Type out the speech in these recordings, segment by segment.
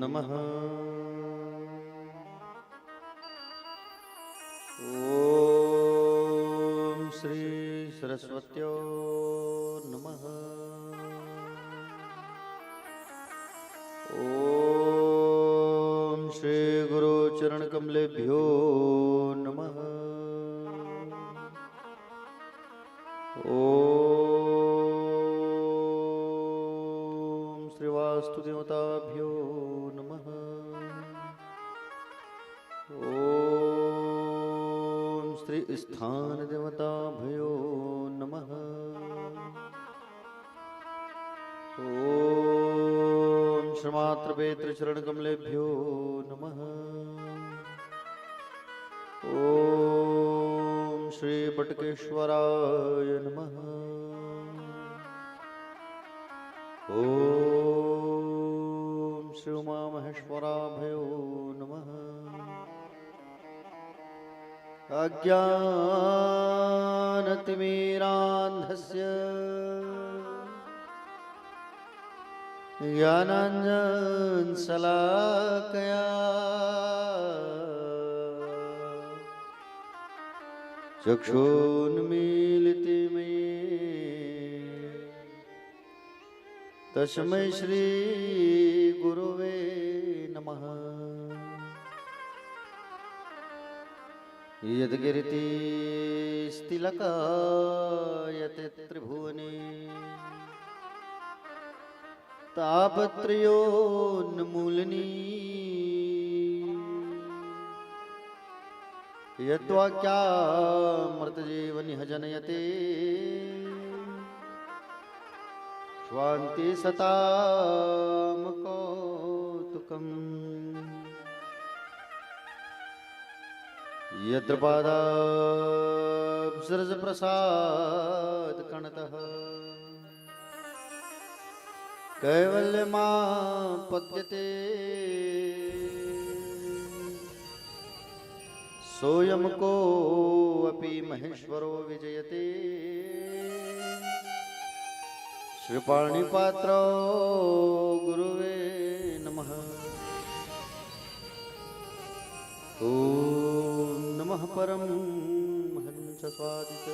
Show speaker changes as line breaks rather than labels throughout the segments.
नमः। ओम श्री सरस्वत्यो नमः। ओम श्री गुरु चरण कमलेभ्यो नमः। ओम श्री वास्तु देवताभ्यो नमः। ओम श्री स्थान देवताभ्यो नमः। ओम श्रीमात्र पेत्र चरण कमलेभ्यो नमः। ओम श्री बटकेश्वराय नमः। ओम श्री उमा महेश्वराभयो नमः। अज्ञानतिमिरान्धस्य ज्ञानाञ्जनशलाकया चक्षुन्मीलितं तस्मै श्री गुरुवे नमः। यद्गिरितिस्तिलकायते त्रिभुवने तापत्रयोन्मूलनी यद्वाक्यामृतजीवनिह जनयते स्वान्ति सतां कौतुकम्। यत्र पादाब्जरजप्रसादकणतः कैवल्यमापद्यते सोऽयं कोऽपि महेश्वरो विजयते श्रीपाणिपात्रो गुरुवे नमः। ॐ नमः परमहंस स्वादित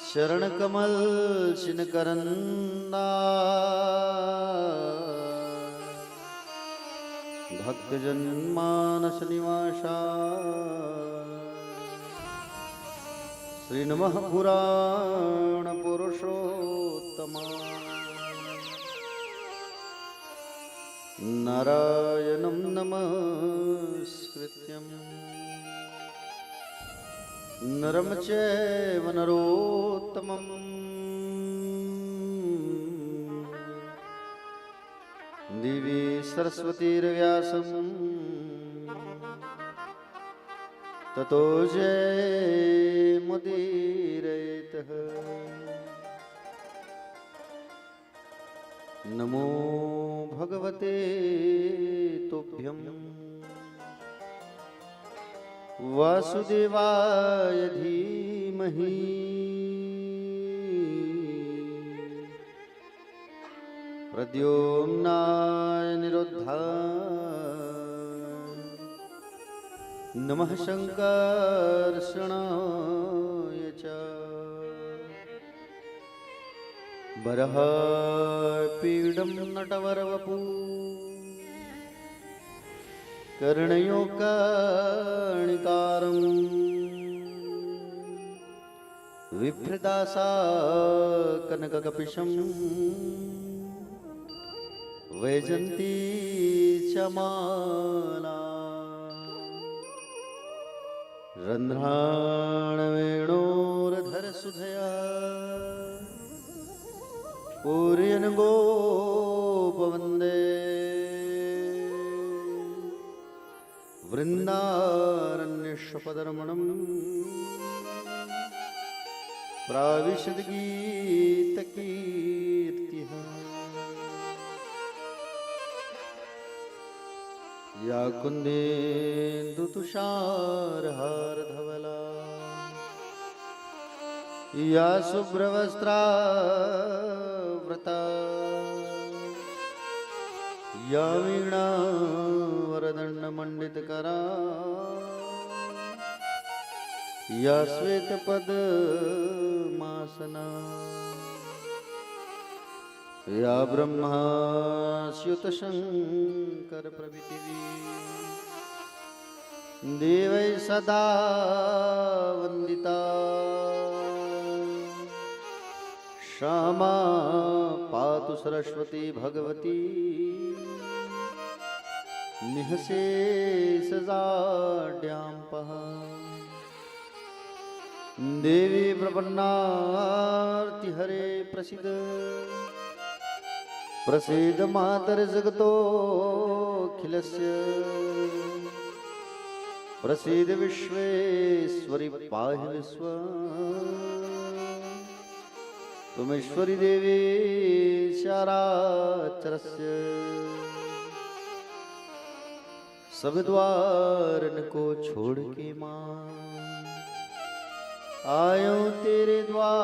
शरणकमल शिनकरन्दा भक्तजन्मानस निवासा श्री नमः पुराण पुरुषोत्तमा नारायणं नमस्कृत्यं नरं चैव नरोत्तमं दिवि सरस्वतीर्व्यासं ततो जयमुदीरयेत्। नमो भगवते तुभ्यं वासुदेवाय धीमहि प्रद्युम्नाय निरुद्धाय नमः शङ्कर्षणाय च बर्हपीडं नटवरवपु कर्णयो कर्णिकारं विप्रदासा कनककपिशं वैजन्ती च माला रन्ध्राणवेणोरधरसुधया पूर्यन् गोपवन्दे वृन्दारण्यशपदरमणं प्राविशद्गीतकीर्तिः। या कुन्देन्दुतुषारहारधवला या शुभ्रवस्त्रावृता या वीणा वरदण्डमण्डितकरा या श्वेतपद्मासना या ब्रह्मा स्युतशङ्कर प्रभृतिभिः देवै सदा वन्दिता क्षमा पातु सरस्वती भगवती निःशेषजाड्याम्पः देवी प्रपन्नार्तिहरे प्रसीद प्रसीद मातर्जगतोऽखिलस्य प्रसीद विश्वेश्वरि पाहि विश्वम् तुमेश्वरी देवी चाराचरस्य सब द्वारन को छोड़ के मां आयो तेरे द्वार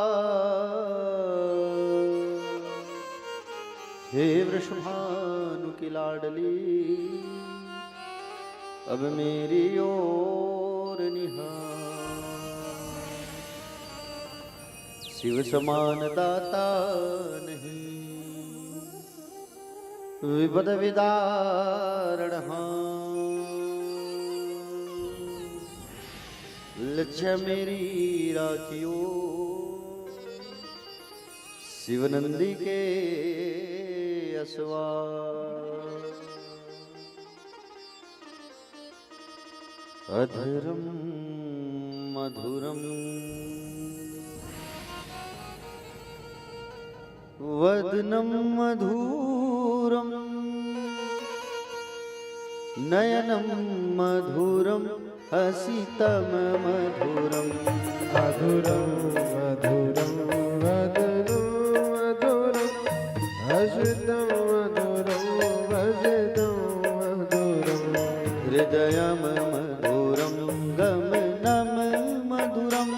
हे वृषभानु की लाडली अब मेरी ओर निहार शिव समान दाता नहीं विपद विदारण लज्जा मेरी राखियो शिवनंदी के असवार अधरम मधुरम वदनं मधुरं नयनं मधुरं हसितं मधुरं
मधुरं मधुरं वदनं मधुरं हसितं मधुरं भजितं मधुरं
हृदयं मधुरं गमनं मधुरं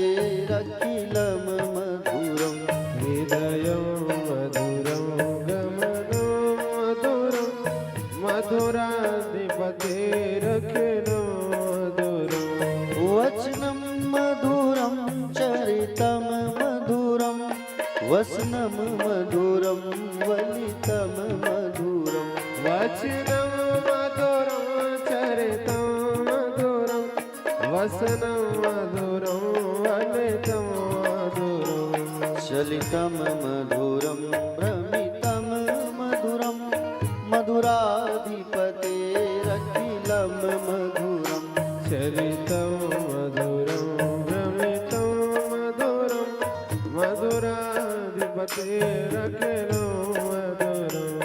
मधुराधिपतेरखिलं मधुरं
हृदयं मधुरं गमनं मधुरं मधुराधिपतेरखिलं मधुरं
वचनं मधुरं चरितं मधुरं वसनं मधुरं वलितं मधुरं
वचनं मधुरं चरितं मधुरं वसनं मधुरं वलितं मधुरं
चलितं मधुरं भ्रमितं मधुरं मधुराधिपतेरखिलं मधुरं
चरितं मधुरं भ्रमितं मधुरं मधुराधिपतेरखिलं मधुरम्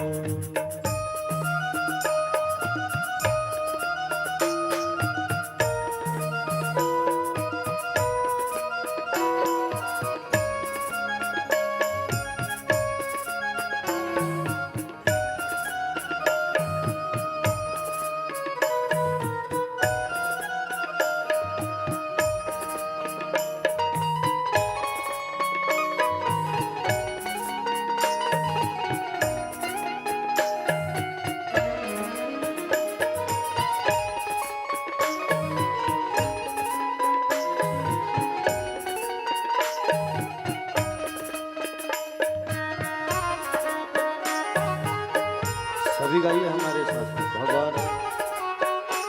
सभी गाइए हमारे साथ भगवान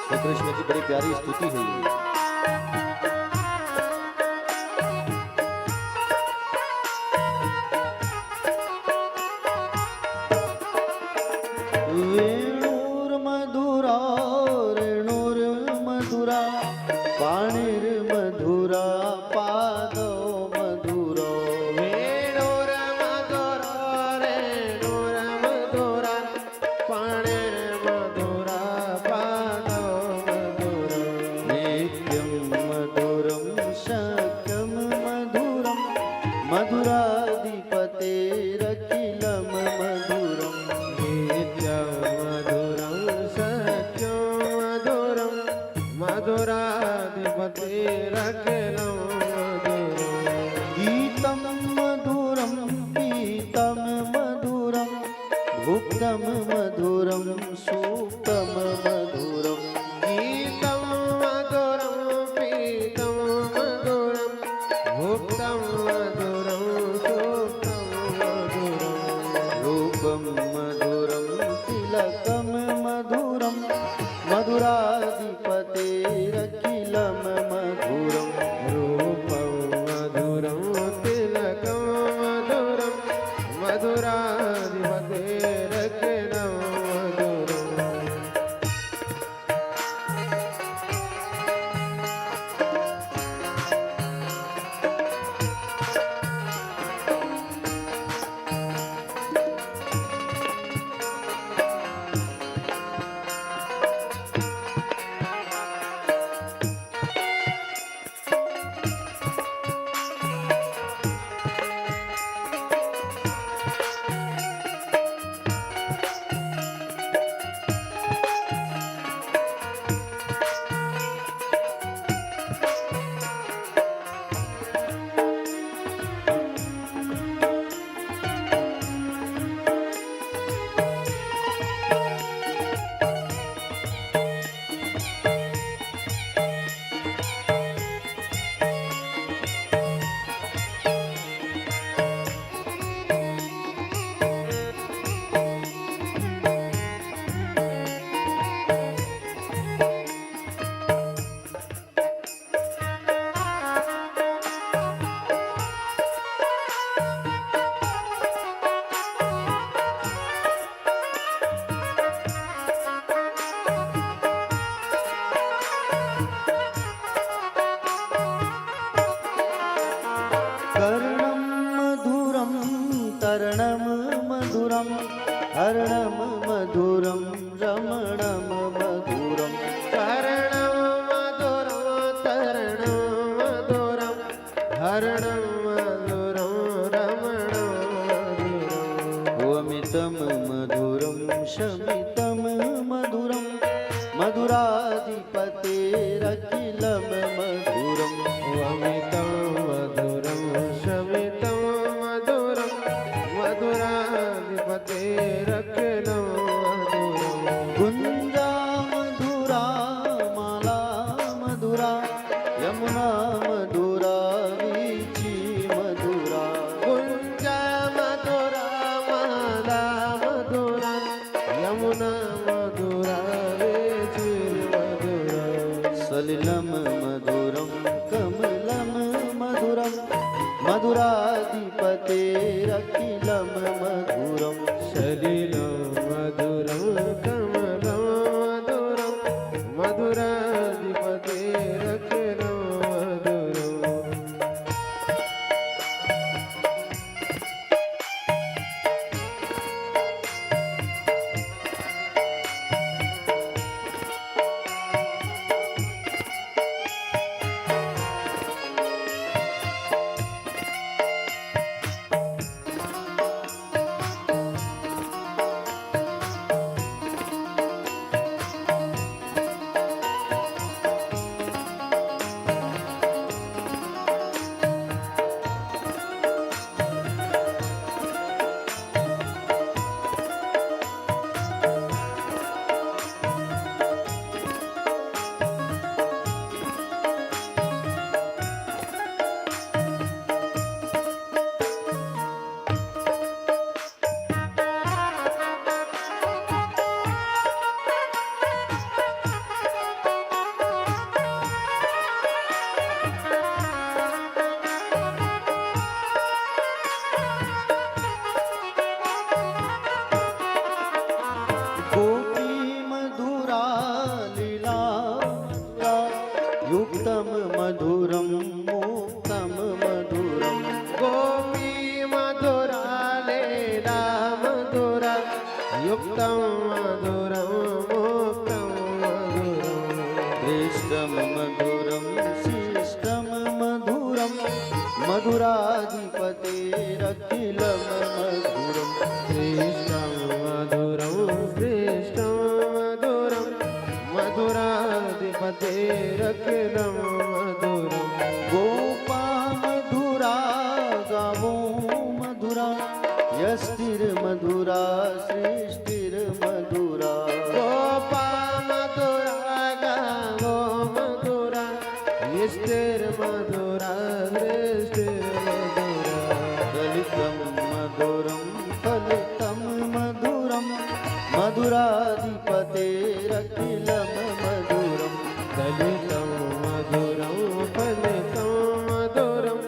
श्री कृष्ण की बड़ी प्यारी स्तुति है ये। वेणुर्मधुरा रेणुर्मधुरा पाणिर्मधुरा पादो मधुरो
वेणुर्मधुरा रेणुर्मधुरा पाणिर्मधुरा पादो मधुरो
उक्तं मधुरं सूक्तं मधुरं
गीतं मधुरं पीतं मधुरं भुक्तं मधुरं सूक्तं मधुरं
रूपं मधुरं तिलकं मधुरं मधुराधिपतेरखिलं मधुरं
रूपं मधुरं तिलकं मधुरं मधुराधिपतेरखिलं मधुरम्
कर्णं मधुरं तरणं मधुरं हरणं मधुरं रमणं मधुरं
करणं मधुरं तरणं मधुरं हरणं मधुरं रमणं मधुरम्
वमितं मधुरं शमितं मधुरं मधुराधिपतेरखिलं मधुरं
वमितं मधुरं शमितं मधुरं मधुराधिपतेरखिलं मधुरम्
गुञ्जा मधुरा माला मधुरा यमुना मधुरा वीची मधुरा
कुञ्जा मधुरा माला मधुरा यमुना मधुरा वेची मधुरा
सलिलं मधुरं कमलं मधुरं मधुराधिपतेरखिलं मधुरं
सलिलं मधुरं कमलं मधुरं मधुराधिपतेरखिलं मधुरम्
युक्तं मधुरं मुक्तं मधुरं
गोपी मधुरा लीला मधुरा युक्तं मधुरं मुक्तं मधुरम्
दृष्टं मधुरं शिष्टं मधुरं मधुराधिपतेरखिलं मधुरं
श्रेष्ठं मधुरं श्रेष्ठं मधुरं मधुराधिपतेरखिलं मधुरम्
गोपा मधुरा गावो मधुरा यष्टिर्मधुरा सृष्टिर्मधुरा
गोपा मधुरा गो मधुरा यष्टिर्मधुरा सृष्टिर्मधुरा
दलितं मधुरं फलितं मधुरं मधुराधिपतेरखिलं मधुरं
दलितं मधुरं फलितं मधुरं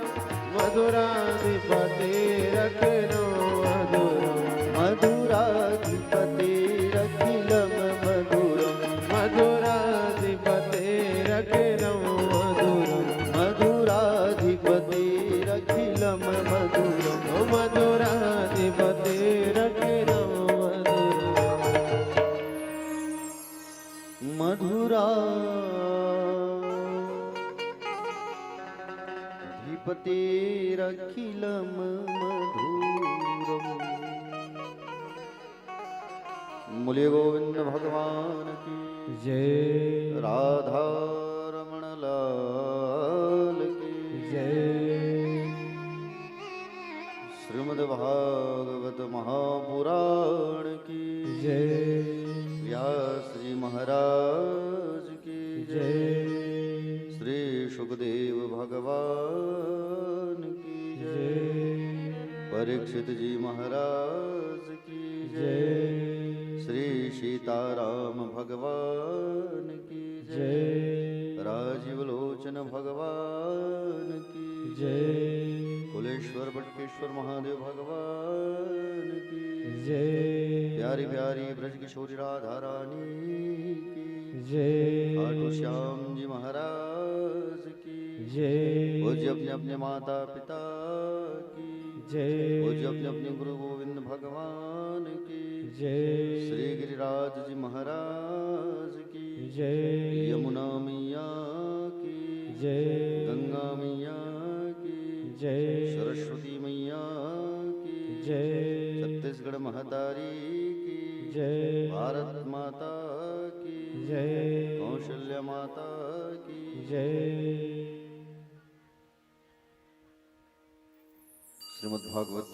मधुराधिपतिरखिलं मधुरं
मधुराधिपतेरखिलं मधुरं
मधुराधिपतिरखिलं मधुरं
मधुराधिपतेरखिलं मधुरं
मधुराधिपतिरखिलं मधुरं
मधुरा धिपतेरखिलं मधुरम्। मुले गोविंद भगवान की
जय
राधा रमण लाल की
जय
श्रीमद् भागवत महापुराण की
जय
व्यास जी महाराज की
जय
श्री सुखदेव भगवान की जय परीक्षित जी महाराज की जय श्री सीताराम भगवान की जय राजीव लोचन भगवान की
जय
कुलेश्वर बटकेश्वर महादेव भगवान की
जय
प्यारी प्यारी ब्रज किशोरी राधा रानी की
जय
खाटू श्याम जी महाराज की
जय
पूज्य अपने अपने माता पिता की
जय
पूज्य अपने अपने गुरु गोविंद भगवान की
जय
श्री गिरिराज जी महाराज की
जय
यमुना मैया की
जय
गंगा मैया की
जय
सरस्वती मैया की
जय
छत्तीसगढ़ महतारी की
जय
भारत माता की
जय
कौशल्या माता की
जय
श्रीमद् भागवत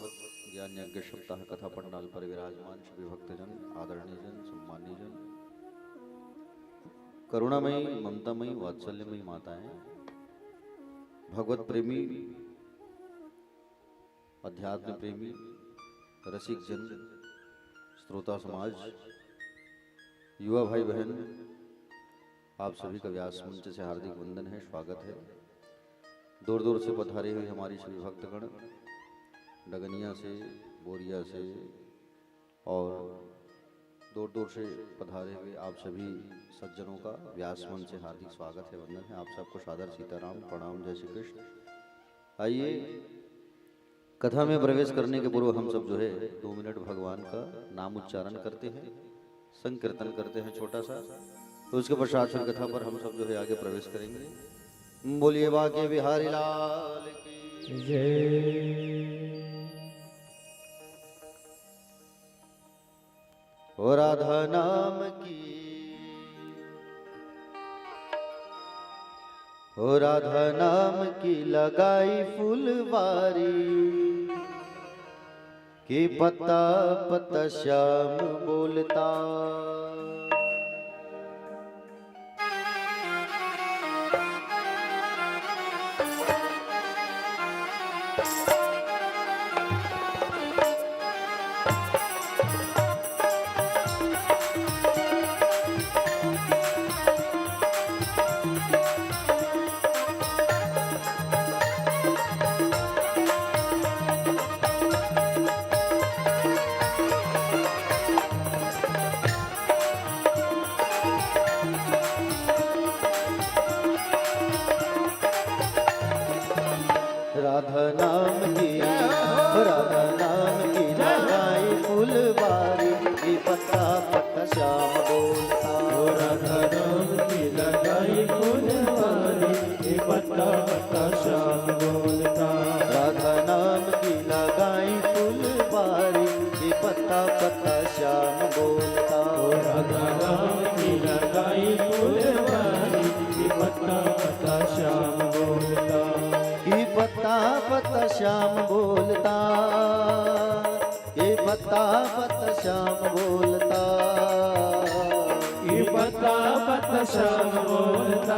ज्ञान यज्ञ सप्ताह कथा पंडाल पर विराजमान सभी भक्तजन, आदरणीय जन, सम्मानीय जन, करुणामयी, ममतामयी, वात्सल्यमयी माताएं, भगवत प्रेमी, अध्यात्म प्रेमी, रसिक जन, श्रोता समाज, युवा भाई बहन, आप सभी का व्यास मंच से हार्दिक वंदन है, स्वागत है। दूर दूर से पधारे हुए हमारी सभी भक्तगण, डगनिया से, बोरिया से और दूर दूर से पधारे हुए आप सभी सज्जनों का व्यास मंच से हार्दिक स्वागत है, वंदन है। आप सबको सादर सीताराम प्रणाम, जय श्री कृष्ण। आइए कथा में प्रवेश करने के पूर्व हम सब जो है 2 मिनट भगवान का नाम उच्चारण करते हैं, संकीर्तन करते हैं छोटा सा, तो उसके पश्चात फिर कथा पर हम सब जो है आगे प्रवेश करेंगे। बोलिए बाके बिहारी लाल की
जय
हो राधा नाम की, हो राधा नाम की लगाई फुलवारी, के पत्ता पत्ता श्याम बोलता, राधा नाम की, राधा नाम की लगाई फुलवारी, के पत्ता पत्ता श्याम बोलता,
राधा नाम की लगाई फुलवारी, के पत्ता पत्ता श्याम बोलता,
राधा नाम की लगाई फुलवारी, के पत्ता पत्ता श्याम बोलता,
राधा नाम की लगाई फुलवारी, के पत्ता पत्ता श्याम बोलता,
कि पत्ता पत्ता श्याम बोलता, बता बता श्याम बोलता,
ये बता बता श्याम बोलता,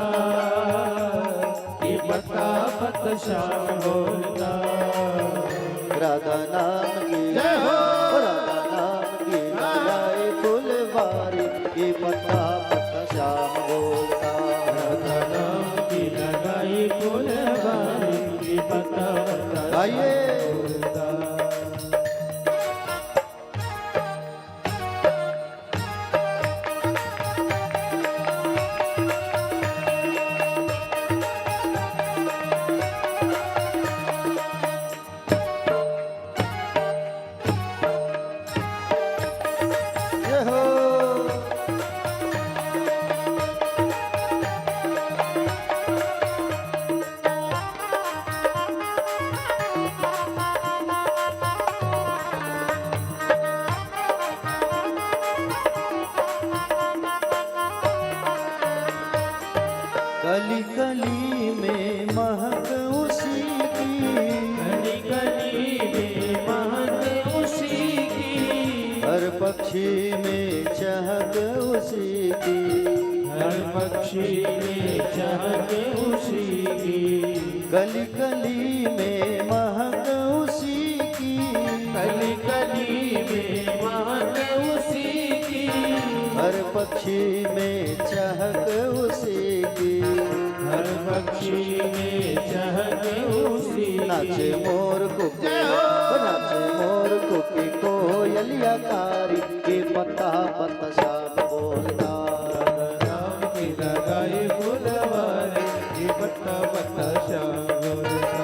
ये बता बता श्याम बोलता।
राधा नाम की
जय हो।
राधा नाम की लगाए फुलवारी, ये बता बता श्याम बोलता।
राधा नाम की लगाई फुलवारी, ये बता बता
गाइए।
बोलता।
जय हो। गली गली में महक उसी की,
गली गली में महक उसी की,
हर पक्षी में चहक उसी की,
हर पक्षी में चहक उसी की।
गली गली में महक उसी की,
गली गली में महक उसी की,
हर पक्षी में चहक उसी की।
हर पक्षी में चहक उसी की।
नाचे मोर कुके, नाचे मोर कुके कोयलिया कारी, ये पता पता श्याम बोलता।
राम की लगाई फुलवारी, ये बता बता श्याम बोलता।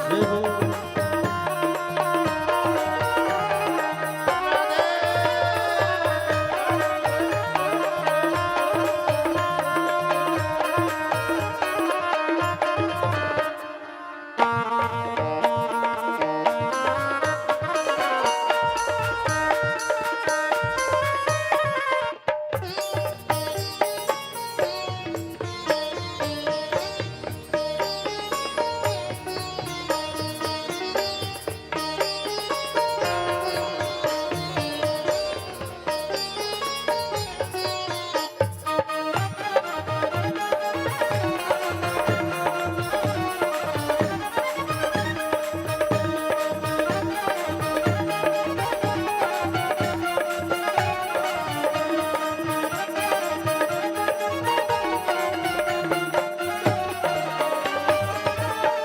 जय हो।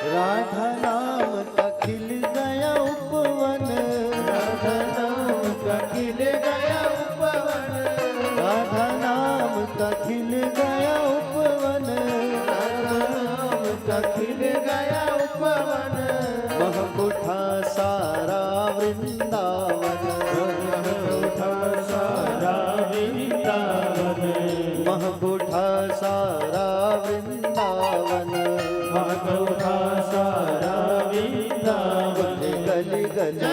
राधा नाम का खिल गया उपवन,
राधा नाम का खिल गया उपवन,
राधा नाम का खिल गया उपवन,
राधा नाम का खिल गया उपवन।
महक उठा सारा वृंदावन,
उठा सारा वृंदावन,
महक उठा सारा वृंदावन।
उठा सारा वृंदावन।
गली गली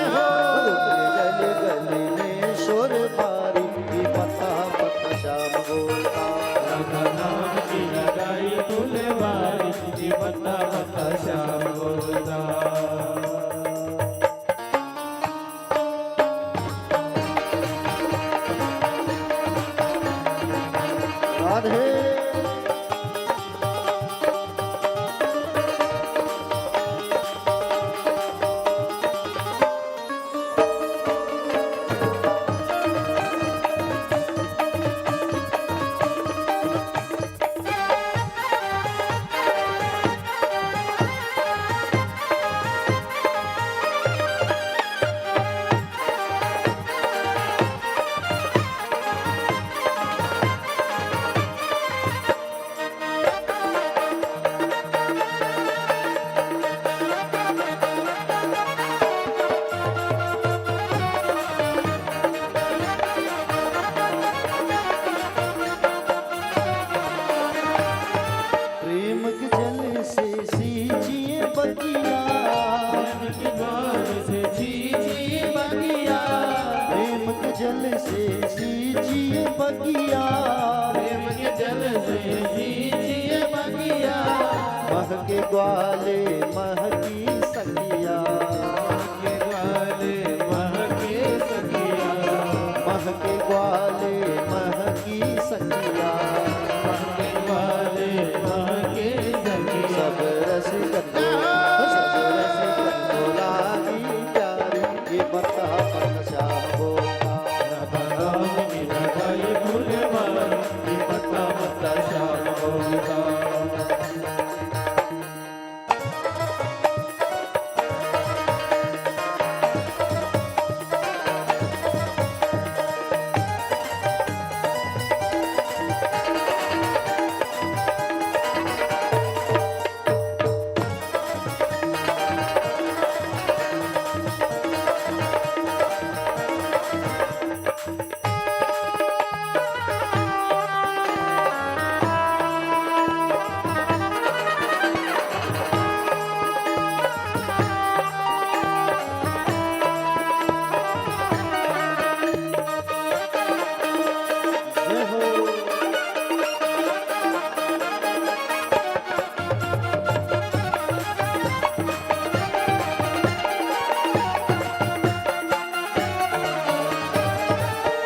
गली गली में शोर बारी, ये पता पता श्याम बोलता।
राधा नाम की लगाई फुलवारी, ये बता बता श्याम बोलता।
राधे। जिए बगिया,
प्रेम के जल से सींचिए बगिया,
महके ग्वाले महकी सखिया,
के ग्वाले महके सखिया,
महके ग्वाले महकी सखिया,
महके ग्वाले महके सखिया।
सब रसिकन को लागी प्यारी, ये बता पत श्याम बोलता।
राधा नाम की लगाई फूलवारी, बता बता श्याम बोलता।
जय हो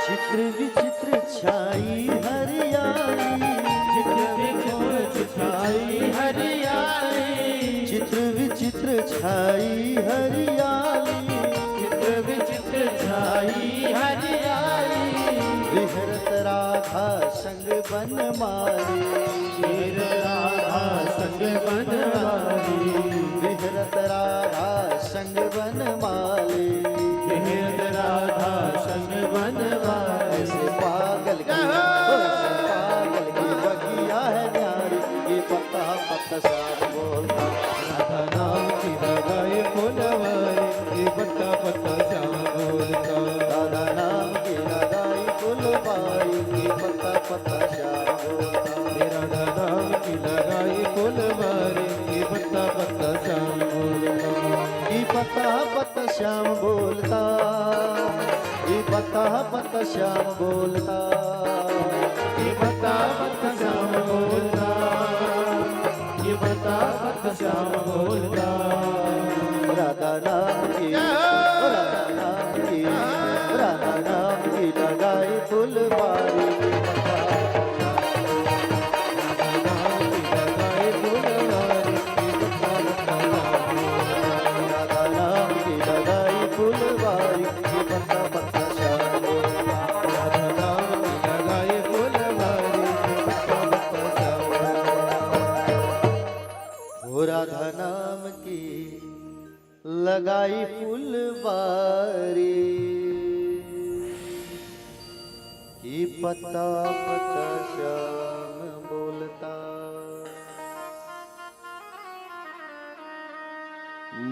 चित्र विचित्र छाई हरियाली,
चित्र विचित्र छाई हरियाली,
चित्र विचित्र छाई हरियाली,
चित्र विचित्र छाई हरियाली।
विहरत राधा संग बनमाली,
वीर राधा संग बनवाली,
विहरत राधा संग बनमाली,
वीर राधा संग बनवाली।
ऐसे पागल की ऐसे पागल की बगिया है न्यारी, ये पत्ता पत्ता श्याम बोलता।
राधा नाम की लगाई फुलवारी, ये बता बता श्याम बोलता।
राधा नाम की लगाई फुलवारी, ये पत्ता पत्ता श्याम बोलता।
ये राधा नाम की लगाई फुलवारी, ये बता बता श्याम बोलता।
ये पत्ता पत्ता श्याम बोलता, ये पत्ता पत्ता श्याम बोलता,
ये बता बता श्याम बोलता, ये बता बता श्याम बोलता।
राधा नाम की राधा नाम की राधा नाम की लगाई फुलवारी, राधा नाम की लगाई फुलवारी, ये पत्ता पत्ता श्याम बोलता।
राधा नाम की लगाई फुलवारी, ये बता बता श्याम बोलता।
हो राधा नाम की लगाई फुलवारी, की पत्ता पत्ता श्याम बोलता।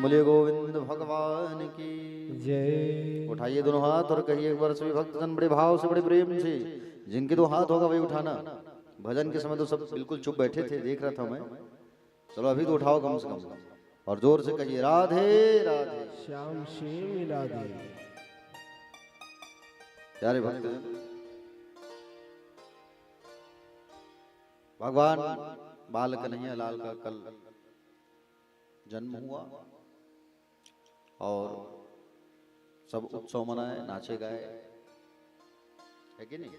बोले गोविंद भगवान की
जय।
उठाइए दोनों हाथ और कहिए एक बार सभी भक्तजन बड़े भाव से बड़े प्रेम से, जिनके दो हाथ होगा वही उठाना। भजन के समय तो सब बिल्कुल चुप बैठे थे, देख रहा था मैं। चलो अभी तो उठाओ कम से कम, और जोर से कहिए राधे राधे।
श्याम से मिला दे।
प्यारे भक्तजन, भगवान बाल कन्हैया लाल का कल जन्म हुआ और सब उत्सव मनाए, नाचे गाए, है कि नहीं।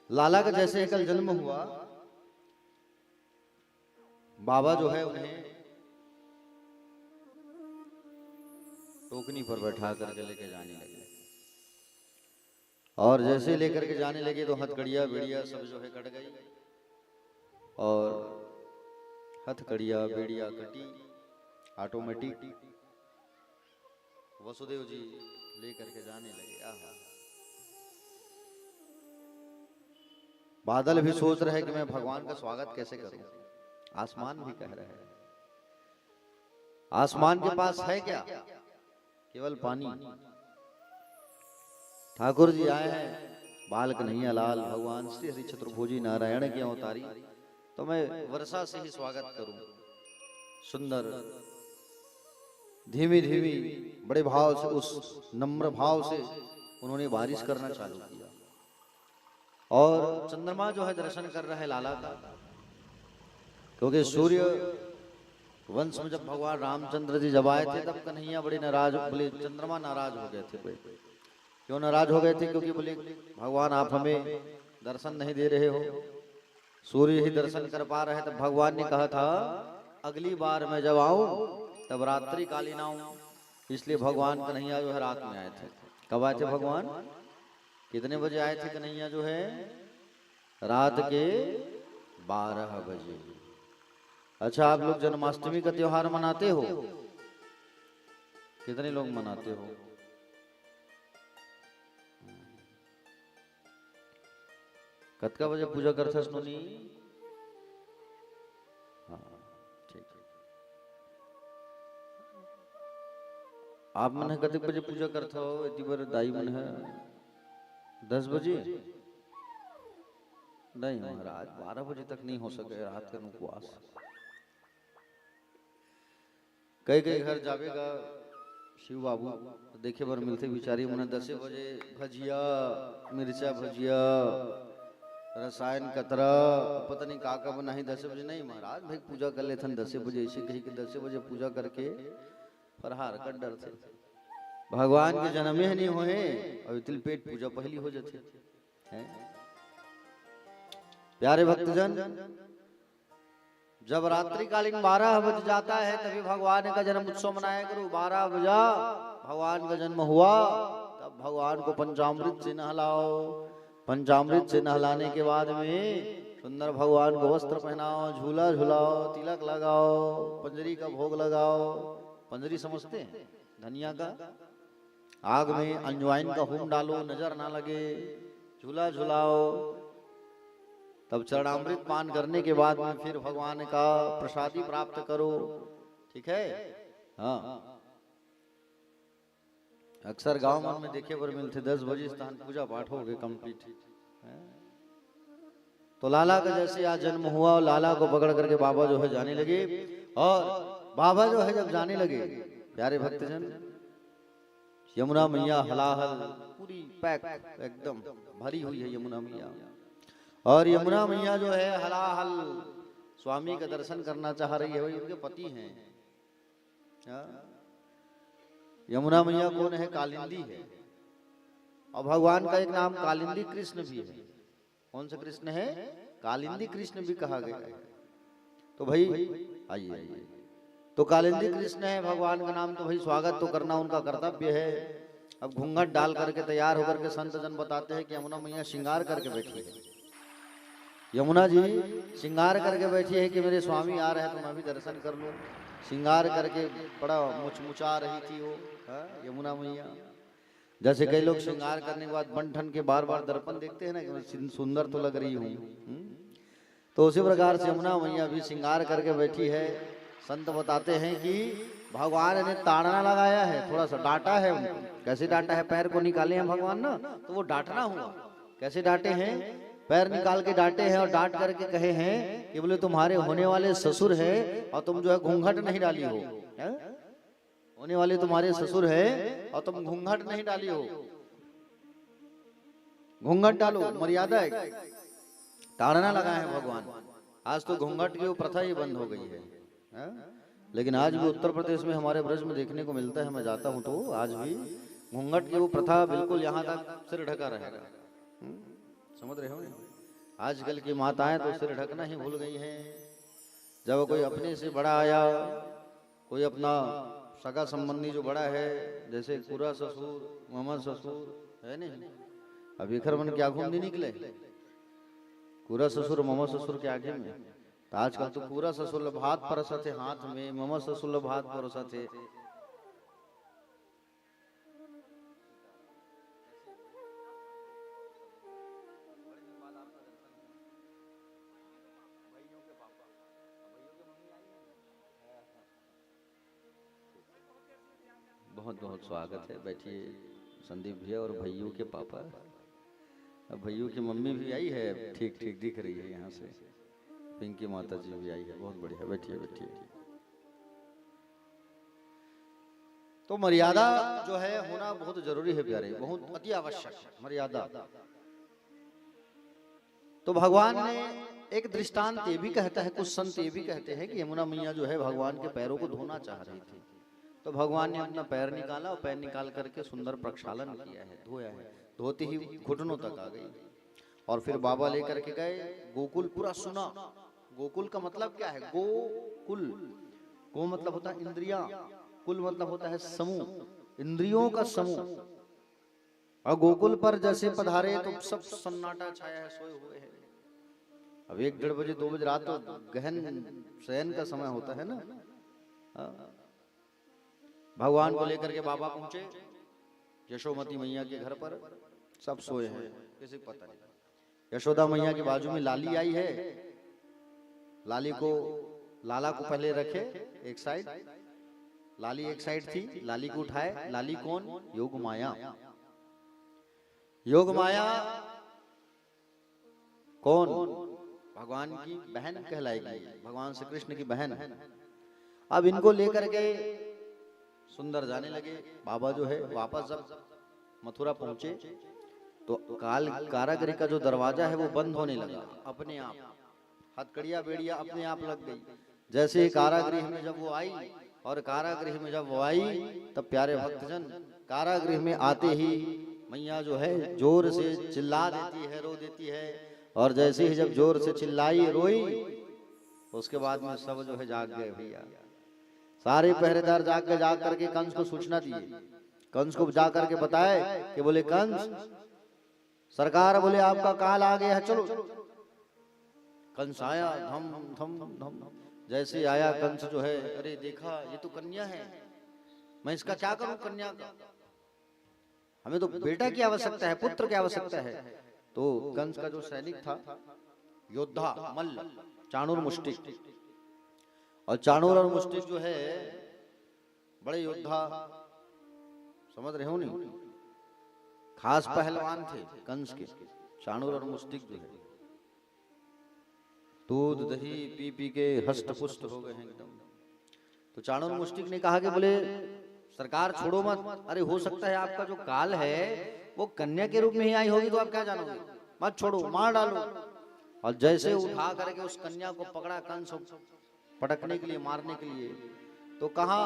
लाला का जैसे कल जन्म हुआ, बाबा जो है उन्हें टोकनी पर बैठा करके लेके जाने लगे, और जैसे लेकर के जाने लगे तो हथकड़िया बेड़िया सब जो है कट गई, और हथकड़िया बेड़िया कटी ऑटोमेटिक। वसुदेव जी लेकर के जाने लगे। आहा, बादल भी सोच रहे कि मैं भगवान का स्वागत कैसे करूं, आसमान भी कह रहे हैं। आसमान के पास है क्या, केवल पानी। ठाकुर जी आए हैं, बाल कन्हैया लाल भगवान श्री हरि चतुर्भुजी नारायण के अवतारी, तो मैं वर्षा से ही स्वागत करूं। सुंदर धीमी धीमी बड़े भाव से, उस नम्र भाव से उन्होंने बारिश करना चालू किया और चंद्रमा जो है दर्शन कर रहा है लाला का, क्योंकि सूर्य वंश में जब भगवान रामचंद्र जी जब आए थे तब कन्हैया बड़े नाराज, बोले चंद्रमा नाराज हो गए थे। बड़े क्यों नाराज हो गए थे? क्योंकि बोले भगवान आप हमें दर्शन नहीं दे रहे हो, सूर्य ही दर्शन कर पा रहे। तब भगवान ने कहा था अगली बार मैं जब आऊं तब रात्रि कालीन आऊं, इसलिए भगवान कन्हैया जो है रात में आए थे। कब आए थे भगवान? कितने बजे आए थे कन्हैया जो है? रात के 12 बजे। अच्छा, आप लोग जन्माष्टमी का त्योहार मनाते हो? कितने लोग मनाते हो? कतका बजे पूजा करते सुनी? हाँ ठीक है। आप मन कते बजे पूजा करते हो? इतनी बार दाई मन है 10 बजे? नहीं महाराज, 12 बजे तक नहीं हो सके रात का उपवास। कई कई घर जावेगा शिव बाबू तो देखे बर मिलते बिचारी मन 10 बजे भजिया मिर्चा भजिया रसायन कतरा पता नहीं का बनाही 10 बजे। नहीं महाराज, भाई पूजा कर लेते 10 बजे, ऐसे कही कि 10 बजे पूजा करके फरहार कर डर थे। भगवान के जन्म ही नहीं होए और तिल पेट पूजा पहली हो जाती है। प्यारे भक्तजन, जब रात्रिकालीन 12 बज जाता है तभी भगवान का जन्म उत्सव मनाया करो। 12 बजा भगवान का जन्म हुआ, तब भगवान को पंचामृत से नहलाओ। पंचामृत से नहलाने के बाद में सुंदर भगवान को वस्त्र पहनाओ, झूला झुलाओ, तिलक लगाओ, पंजरी का भोग लगाओ। पंजरी समझते हैं? धनिया का। आग में अंजवाइन का होम डालो, नजर ना लगे, झूला झुलाओ। तब चरणामृत पान करने के बाद में फिर भगवान का प्रसादी प्राप्त करो। ठीक है? हाँ, अक्सर गांव में देखे पर मिलते 10 बजे स्थान पूजा पाठ हो गए कंप्लीट। तो लाला का जैसे आज जन्म हुआ, लाला को पकड़ करके बाबा जो है जाने लगे। और बाबा जो है जब जाने लगे, प्यारे भक्तजन, यमुना मैया हलाहल पूरी पैक एकदम भरी हुई है यमुना मैया। और यमुना मैया जो है हलाहल स्वामी का दर्शन करना चाह रही है। वही उनके पति हैं। यमुना मैया कौन है? कालिंदी है। और भगवान का एक नाम कालिंदी कृष्ण भी है। कौन सा कृष्ण है? कालिंदी कृष्ण भी कहा गया है। तो भाई आइए आइए, तो कालिंदी कृष्ण है भगवान का नाम, तो भाई स्वागत तो करना उनका कर्तव्य है। अब घूंघट डाल करके तैयार होकर के संत जन बताते हैं कि यमुना मैया श्रृंगार करके बैठी है। यमुना जी श्रृंगार करके बैठी है कि मेरे स्वामी आ रहे हैं तो मैं भी दर्शन कर लूं। श्रृंगार करके बड़ा मुचमुचा रही थी वो यमुना मैया। जैसे कई लोग श्रृंगार करने के बाद बन ठन के बार बार दर्पण देखते हैं ना कि मैं सुंदर तो लग रही हूँ, तो उसी प्रकार से यमुना मैया भी श्रृंगार करके बैठी है। संत बताते हैं कि भगवान ने ताड़ना लगाया है, थोड़ा सा डांटा है उनको। कैसे डांटा है? पैर को निकाले हैं भगवान ना, तो वो डांटना हुआ। कैसे डांटे हैं? पैर निकाल के डांटे हैं और डांट करके कहे हैं कि बोले तुम्हारे होने वाले ससुर है और तुम जो है घूंघट नहीं डाली हो। होने वाले तुम्हारे ससुर है और तुम घूंघट नहीं डाली हो। घूंघट डालो, मर्यादा है। ताड़ना लगा है भगवान। आज तो घूंघट की वो प्रथा ही बंद हो गई है। लेकिन आज भी उत्तर प्रदेश में हमारे ब्रज में देखने को मिलता है। मैं जाता हूँ तो आज भी घूंघट की वो प्रथा बिल्कुल यहाँ तक सिर ढका रहेगा। समझ रहे हो? आजकल की माताएं तो सिर ढकना ही भूल गई हैं। जब कोई अपने से बड़ा आया, कोई अपना सगा संबंधी जो बड़ा है, जैसे पूरा ससुर, मामा ससुर है नहीं, अभी खरमन क्या घूमने निकले पूरा ससुर मामा ससुर के आगे में। तो आजकल तो पूरा ससुर भात परसत है हाथ में, मामा ससुर भात परसत है। बहुत बहुत स्वागत है। बैठिए संदीप भैया और भैयों के पापा। अब भैयों की मम्मी भी आई है, ठीक ठीक दिख रही है यहाँ से। पिंकी माता जी भी आई है, बहुत बढ़िया। बैठिए बैठिए। तो मर्यादा जो है होना बहुत जरूरी है प्यारे, बहुत अति आवश्यक है मर्यादा। तो भगवान ने एक दृष्टांत ये भी कहता है, कुछ संत ये भी कहते हैं कि यमुना मैया जो है भगवान के पैरों को धोना चाह रही थी, तो भगवान ने अपना पैर निकाला और पैर निकाल करके सुंदर प्रक्षालन किया है, धोया है। धोते ही घुटनों तक आ गई और फिर बाबा लेकर के गए गोकुल, पूरा सुना। गोकुल का मतलब क्या है? गोकुल, गो मतलब होता है इंद्रियां, कुल मतलब होता है समूह, इंद्रियों का समूह। और गोकुल पर जैसे पधारे तो सब सन्नाटा छाया है, सोए हुए हैं। अब 1-1:30 बजे 2 बजे रात तो गहन शयन का समय होता है ना। भगवान को लेकर के बाबा पहुंचे यशोमती मैया के घर पर, सब सोए हैं, किसी को पता नहीं। यशोदा मैया के बाजू में लाली आई है, लाली को, लाला को पहले रखे एक साइड, लाली एक साइड थी, लाली को उठाए। लाली कौन? योग माया। योग माया कौन? भगवान की बहन कहलाएगी, भगवान श्री कृष्ण की बहन है। अब इनको लेकर के सुंदर जाने लगे। बाबा जो है वापस जब मथुरा पहुंचे तो कारागृह का जो दरवाजा है वो बंद होने लगा अपने आप, हथकड़िया बेड़िया अपने आप लग गई। जैसे कारागृह में जब वो आई, और कारागृह में जब वो आई तब प्यारे भक्तजन कारागृह में आते ही मैया जो है जोर से चिल्ला देती है, रो देती है। और जैसे ही जब जोर से चिल्लाई, रोई, उसके बाद में सब जो है जाग गए भैया। सारे पहरेदार जाग करके कंस को सूचना दिए। कंस को जा करके बताए कि बोले कंस सरकार, बोले आपका काल आ गया है, चलो। कंस आया, धम धम धम, जैसे आया कंस जो है, अरे देखा ये तो कन्या है, मैं इसका क्या करूं कन्या का, हमें तो बेटा की आवश्यकता है, पुत्र की आवश्यकता है। तो कंस का जो सैनिक था, योद्धा मल्ल, चाणूर मुष्टिक, और चाणूर और मुष्टिक जो है बड़े योद्धा, समझ रहे हो नहीं, खास पहलवान थे कंस के, चाणूर और मुष्टिक जो है। दूध दही पी पी के हष्ट पुष्ट हो गए हैं एकदम। तो चाणूर मुष्टिक ने कहा कि बोले सरकार छोड़ो मत, अरे हो सकता है आपका जो काल है वो कन्या के रूप में ही आई होगी, तो आप क्या जानोगे, मत छोड़ो, मार डालो। और जैसे उठा करके उस कन्या को पकड़ा कंस पटकने के लिए, मारने के लिए, तो कहा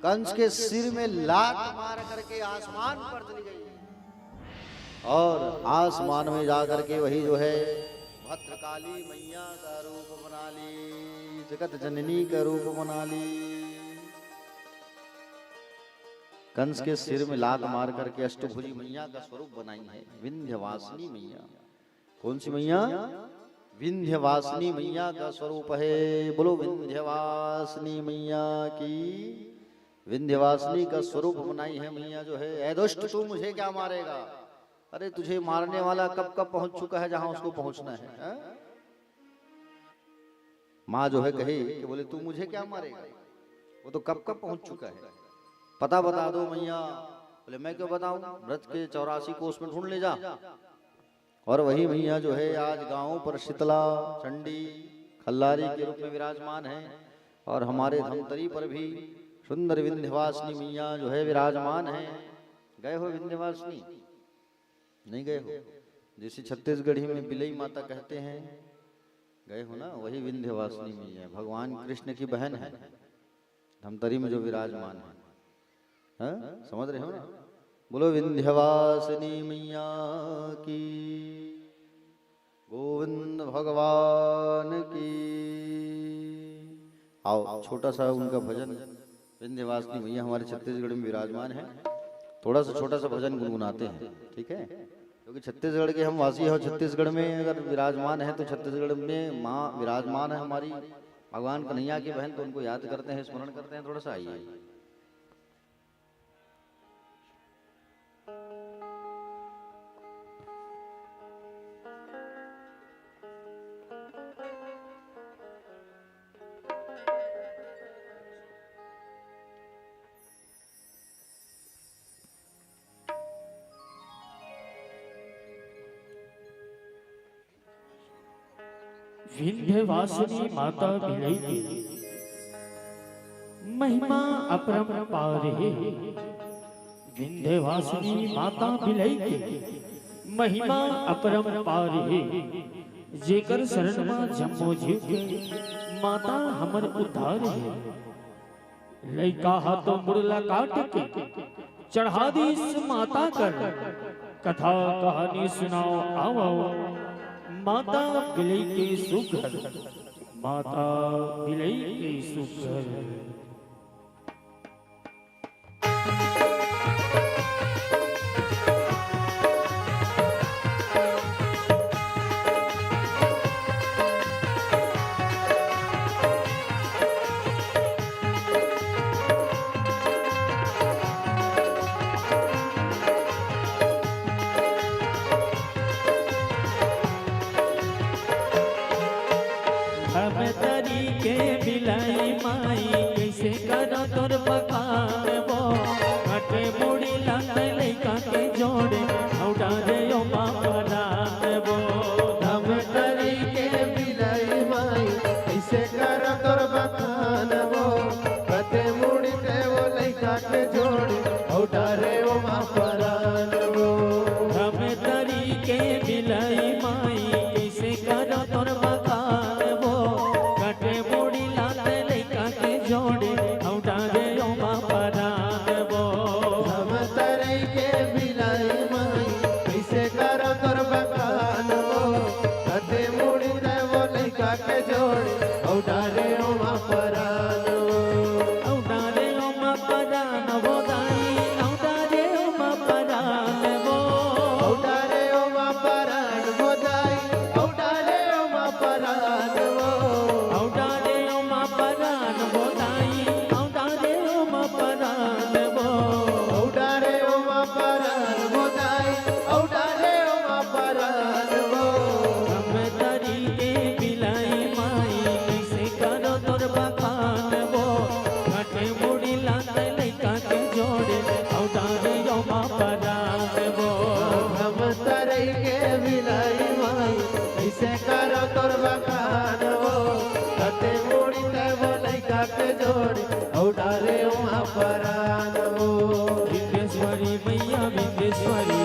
कंस के सिर में लात मार करके आसमान पर चली गई, और आसमान में जाकर के वही जो है भद्रकाली मैया का रूप बना ली, जगत जननी का रूप बना ली। कंस के सिर में लात मार करके अष्टभुजी मैया का स्वरूप बनाई है, विंध्यवासिनी मैया। कौन सी मैया? विंध्यवासिनी मैया का स्वरूप है। बोलो विंध्यवासिनी मैया की। विंध्यवासिनी का स्वरूप बनाई है मैया जो है। ऐ दुष्ट, तू मुझे क्या मारेगा? अरे तुझे मारने वाला कब कब पहुंच चुका है जहां उसको पहुंचना है। माँ जो है कही कि बोले तू मुझे क्या मारेगा, वो तो कब कब पहुंच चुका है, पता बता दो मैया। बोले मैं क्यों बताऊं, व्रत के 84 कोस में ढूंढ ले जा। और वही मैया जो है आज गांव पर शीतला चंडी खल्लारी के रूप में विराजमान है, और हमारे धमतरी पर भी सुंदर विंध्यवासिनी मैया जो है विराजमान है। गए हो विंध्यवासिनी? नहीं गए हो? जिसे छत्तीसगढ़ी में बिलई माता कहते हैं, गए हो ना? वही विंध्यवासिनी मैया भगवान कृष्ण की बहन है, धमतरी में जो विराजमान है। समझ रहे हो ना? बोलो विंध्यवासिनी मैया की, गोविंद भगवान की। आओ छोटा सा उनका भजन, विंध्यवासिनी मैया हमारे छत्तीसगढ़ में विराजमान है, थोड़ा सा छोटा सा भजन गुनगुनाते हैं, ठीक है? क्योंकि छत्तीसगढ़ के हम वासी हैं, छत्तीसगढ़ में अगर विराजमान है तो छत्तीसगढ़ में माँ विराजमान है हमारी भगवान कन्हैया की बहन, तो उनको याद करते हैं, स्मरण करते हैं। थोड़ा सा आइए।
विंध्यवासिनी माता बिलई के महिमा अपरंपार है विंध्यवासिनी माता बिलई के महिमा अपरंपार है जेकर शरण में जम्मो जीव के माता हमर उद्धार है। लइका हाथों मुड़ला काट के चढ़ा दी इस माता कर कथा कहानी सुनाओ आओ माता बिलई के सुघर माता बिलई के सुघर। के बिलाई माई कैसे करो तोर पकान वो घटे मुड़ी लाल लइका के जोड़े औडा रे ओ मापरान वो
हम तरी के बिलाई माई कैसे करो तोर पकान वो घटे मुड़ी ते वो लइका के जोड़े औडा रे ओ मापरान वो
हम तरी के बिलाई माई कैसे करो तोर पकान वो घटे मुड़ी लाल लइका के जोड़े औडा रे ओ मापरान वो
हम तरी के बिलाई माई कैसे करो तोर पकान वो घटे मुड़ी ते वो लइका के जोड़े औडा रे ओ मापरान
औडा रे ओ मापरान वो दाई औडा रे ओ मापरान वो
औडा रे ओ मापरान वो दाई औडा रे ओ मापरान वो
औडा रे ओ मापरान वो दाई औडा रे ओ मापरान वो
औडा रे ओ मापरान वो दाई औडा रे ओ मापरान वो
हम तरी के बिलाई माई कैसे करो तोर बखान वो घटे मुड़ी लात लइका के जोड़े औडा रे ओ मापरान वो
हम तरई के बिलाई माई ऐसे करो तोर बखान वो कते मोड़ी ते वो लइका के जोड़ी औडा रे ओ मापरान वो
विंध्येश्वरी मैया विंध्येश्वरी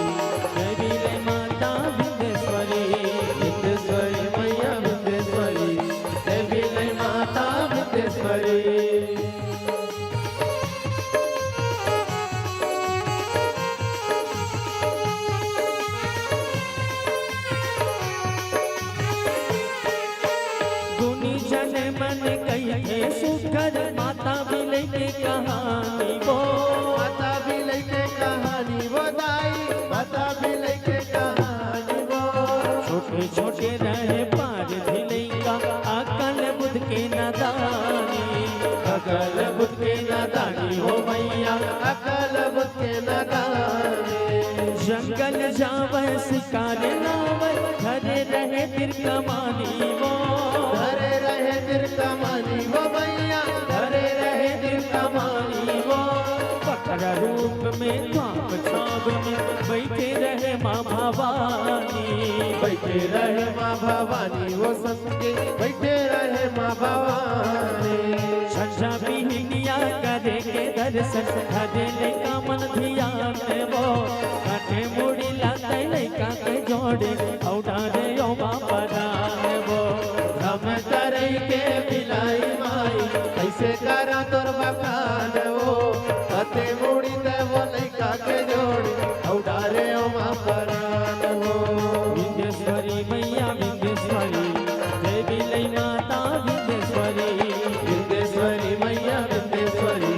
जय बिले माता विंध्येश्वरी
विंध्येश्वरी मैया विंध्येश्वरी देवी लई माता विंध्येश्वरी
गुनी जन मन कही सुखर माता बिले के कहानी वो
माता भी लेके कहानी वो दाई माता भी लेके कहानी वो
छोटे छोटे रहे पार भिले का अकल बुद्ध के नदानी
अकल बुद्ध के नादानी हो मैया अकल बुद्ध के नादानी
जंगल जावे शिकार नावे घरे रहे तिर कमानी वो
धरे रहे दिल कमानी वो मैया धरे रहे दिल कमानी वो
पकड़ रूप में पाप छाप में बैठे रहे माँ भवानी
बैठे रहे माँ भवानी वो संगे बैठे रहे माँ भवानी
संजा बिहनिया करे के दर्शन घरे लइका मन ध्यान वो काटे मुड़ी लाते लइका के जोड़े औडा रे ओ मापरान वो
हम तरई के बिलाई माई कैसे करा तोर बखान वो कते मुड़ी ते वो लइका के जोड़ी औडा रे ओ मापरान वो
विंध्येश्वरी मैया विंध्येश्वरी जय बिलई माता विंध्येश्वरी
विंध्येश्वरी मैया विंध्येश्वरी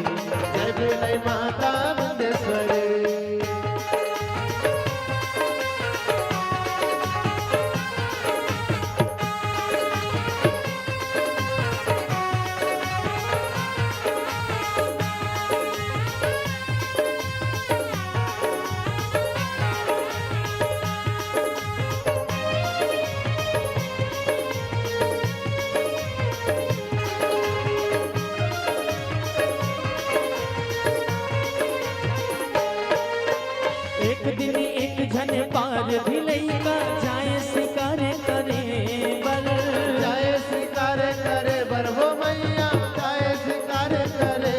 जय बिलई माता विंध्येश्वरी
एक दिन एक जन पार भिलई का जाए शिकार करे बल
जाए शिकार करे बर वो मैया जाए शिकार करे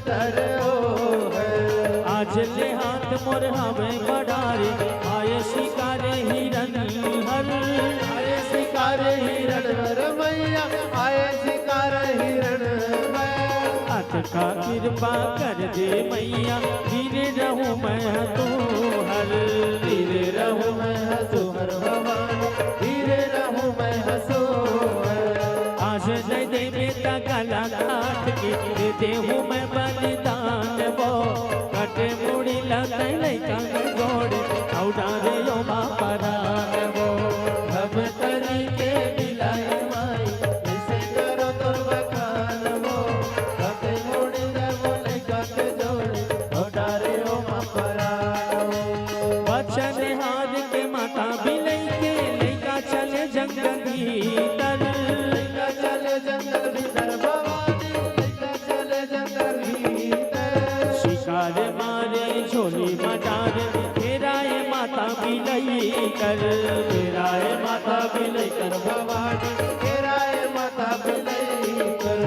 बेटर ओ है।
आज ले हाथ मोर हमें बढ़ारे आए शिकारे हिरन हर,
आए शिकारे हिरण वर मैया, आए शिकारे हिरण वर।
अत का कृपा कर दे मैया, धीरे रहूं मैं तू हर,
धीरे रहूं मैं हंसू हर भवानी, धीरे रहूं मैं हंसू हर।
आज दे दे बेटा गला काट के दे दे हूँ मैं बलिदान वो, कटे मुड़ी लगे लैका जोड़े औडारे यो माँ परान वो।
हम तरीके बिलाई माई, ऐसे करो तोर बखान वो। कते मुड़ी दे बोले कते जोड़े, ओ डारे ओ माँ परान वो।
बचन हार के माता बिलई के लैका चले जंगल भीतर,
लैका चले जंगल भीतर भवानी, लैका चले जंगल भीतर।
शिकार मारे झोली मटारे फेराए माता बिलई कर,
तेराए माता बिलई कर भवानी, तेराए माता बिलई कर।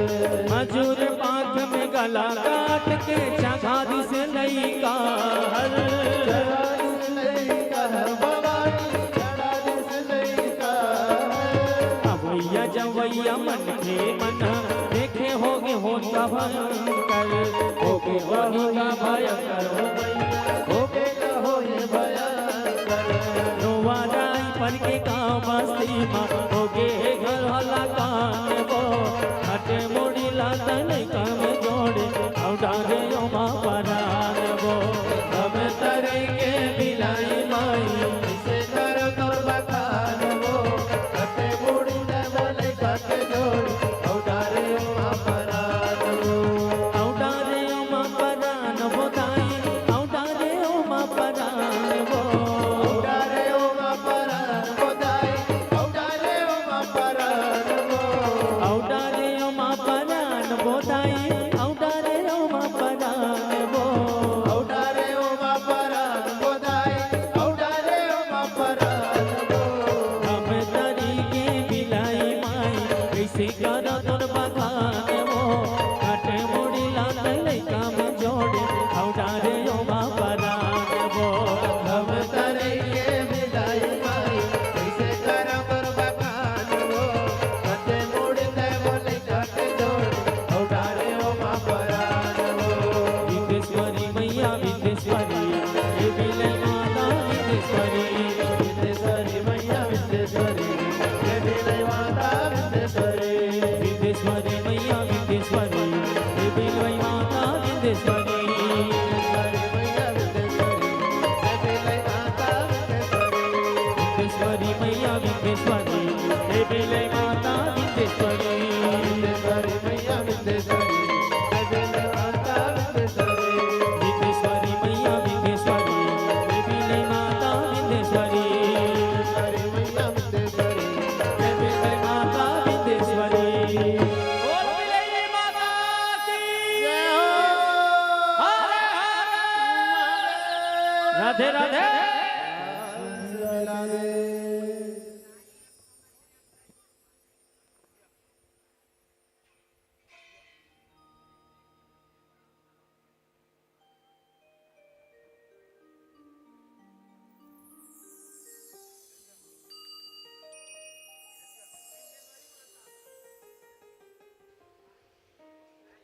मजूर पाख में गला काट के चगादी से लई का हर,
चढ़ाई से लई का हर भवानी, चढ़ाई से लई का हर।
अवैया जवैया मन के मन देखे होगे होता भयंकर, होगे वही का भयंकर हो मैया,
होके कहो ये भयंकर।
रोवाराई पर के गाँव बस्ती माँ होगे घर हला कान वो, हटे मोड़ी लाता नहीं काम जोड़े औडारे यो माँ परान वो।
हम तरीके बिलाई माई, इसे करो तोर बखान वो। कते बूढ़ी दे बोले कते जोड़ी, ओ डारे ओ माँ परान वो।
औडारे यो माँ परान वो दाई, औडारे यो माँ परान वो।
औडारे ओ माँ परान वो दाई, औडारे ओ माँ परान वो।
औडारे यो माँ परान वो दाई, औडारे यो माँ परान वो।
औडारे ओ माँ परान वो दाई, औडारे ओ माँ परान वो।
हम तरीके बिलाई माई कैसे कर तोर बखान वो, काटे मुड़ी लात लैका में जोड़े औडारे यो माँ परान वो।
हम तरीके बिलाई माई, कैसे करो तोर बखान वो। कते मुड़ी दे बोले कते जोड़ी, औडारे ओ माँ परान वो।
विंध्येश्वरी मैया विंध्येश्वरी, ये बिलई माता विंध्येश्वरी,
विंध्येश्वरी मैया विंध्येश्वरी, ये बिलई माता विंध्येश्वरी।
विंध्येश्वरी मैया विंध्येश्वरी, ये बिलई माता विंध्येश्वरी।
विंध्येश्वरी मैया विंध्येश्वरी, ये बिलई माता विंध्येश्वरी।
विंध्येश्वरी मैया विंध्येश्वरी, हे बिलई माता विंध्येश्वरी।
विंध्येश्वरी मैया विंध्येश्वरी, ये बिलई माता विंध्येश्वरी।
विंध्येश्वरी मैया विंध्येश्वरी, हे बिलई माता विंध्येश्वरी।
विंध्येश्वरी मैया विंध्येश्वरी, ये बिलई माता विंध्येश्वरी।
बोल बिलई माता की
जय हो।
राधे राधे।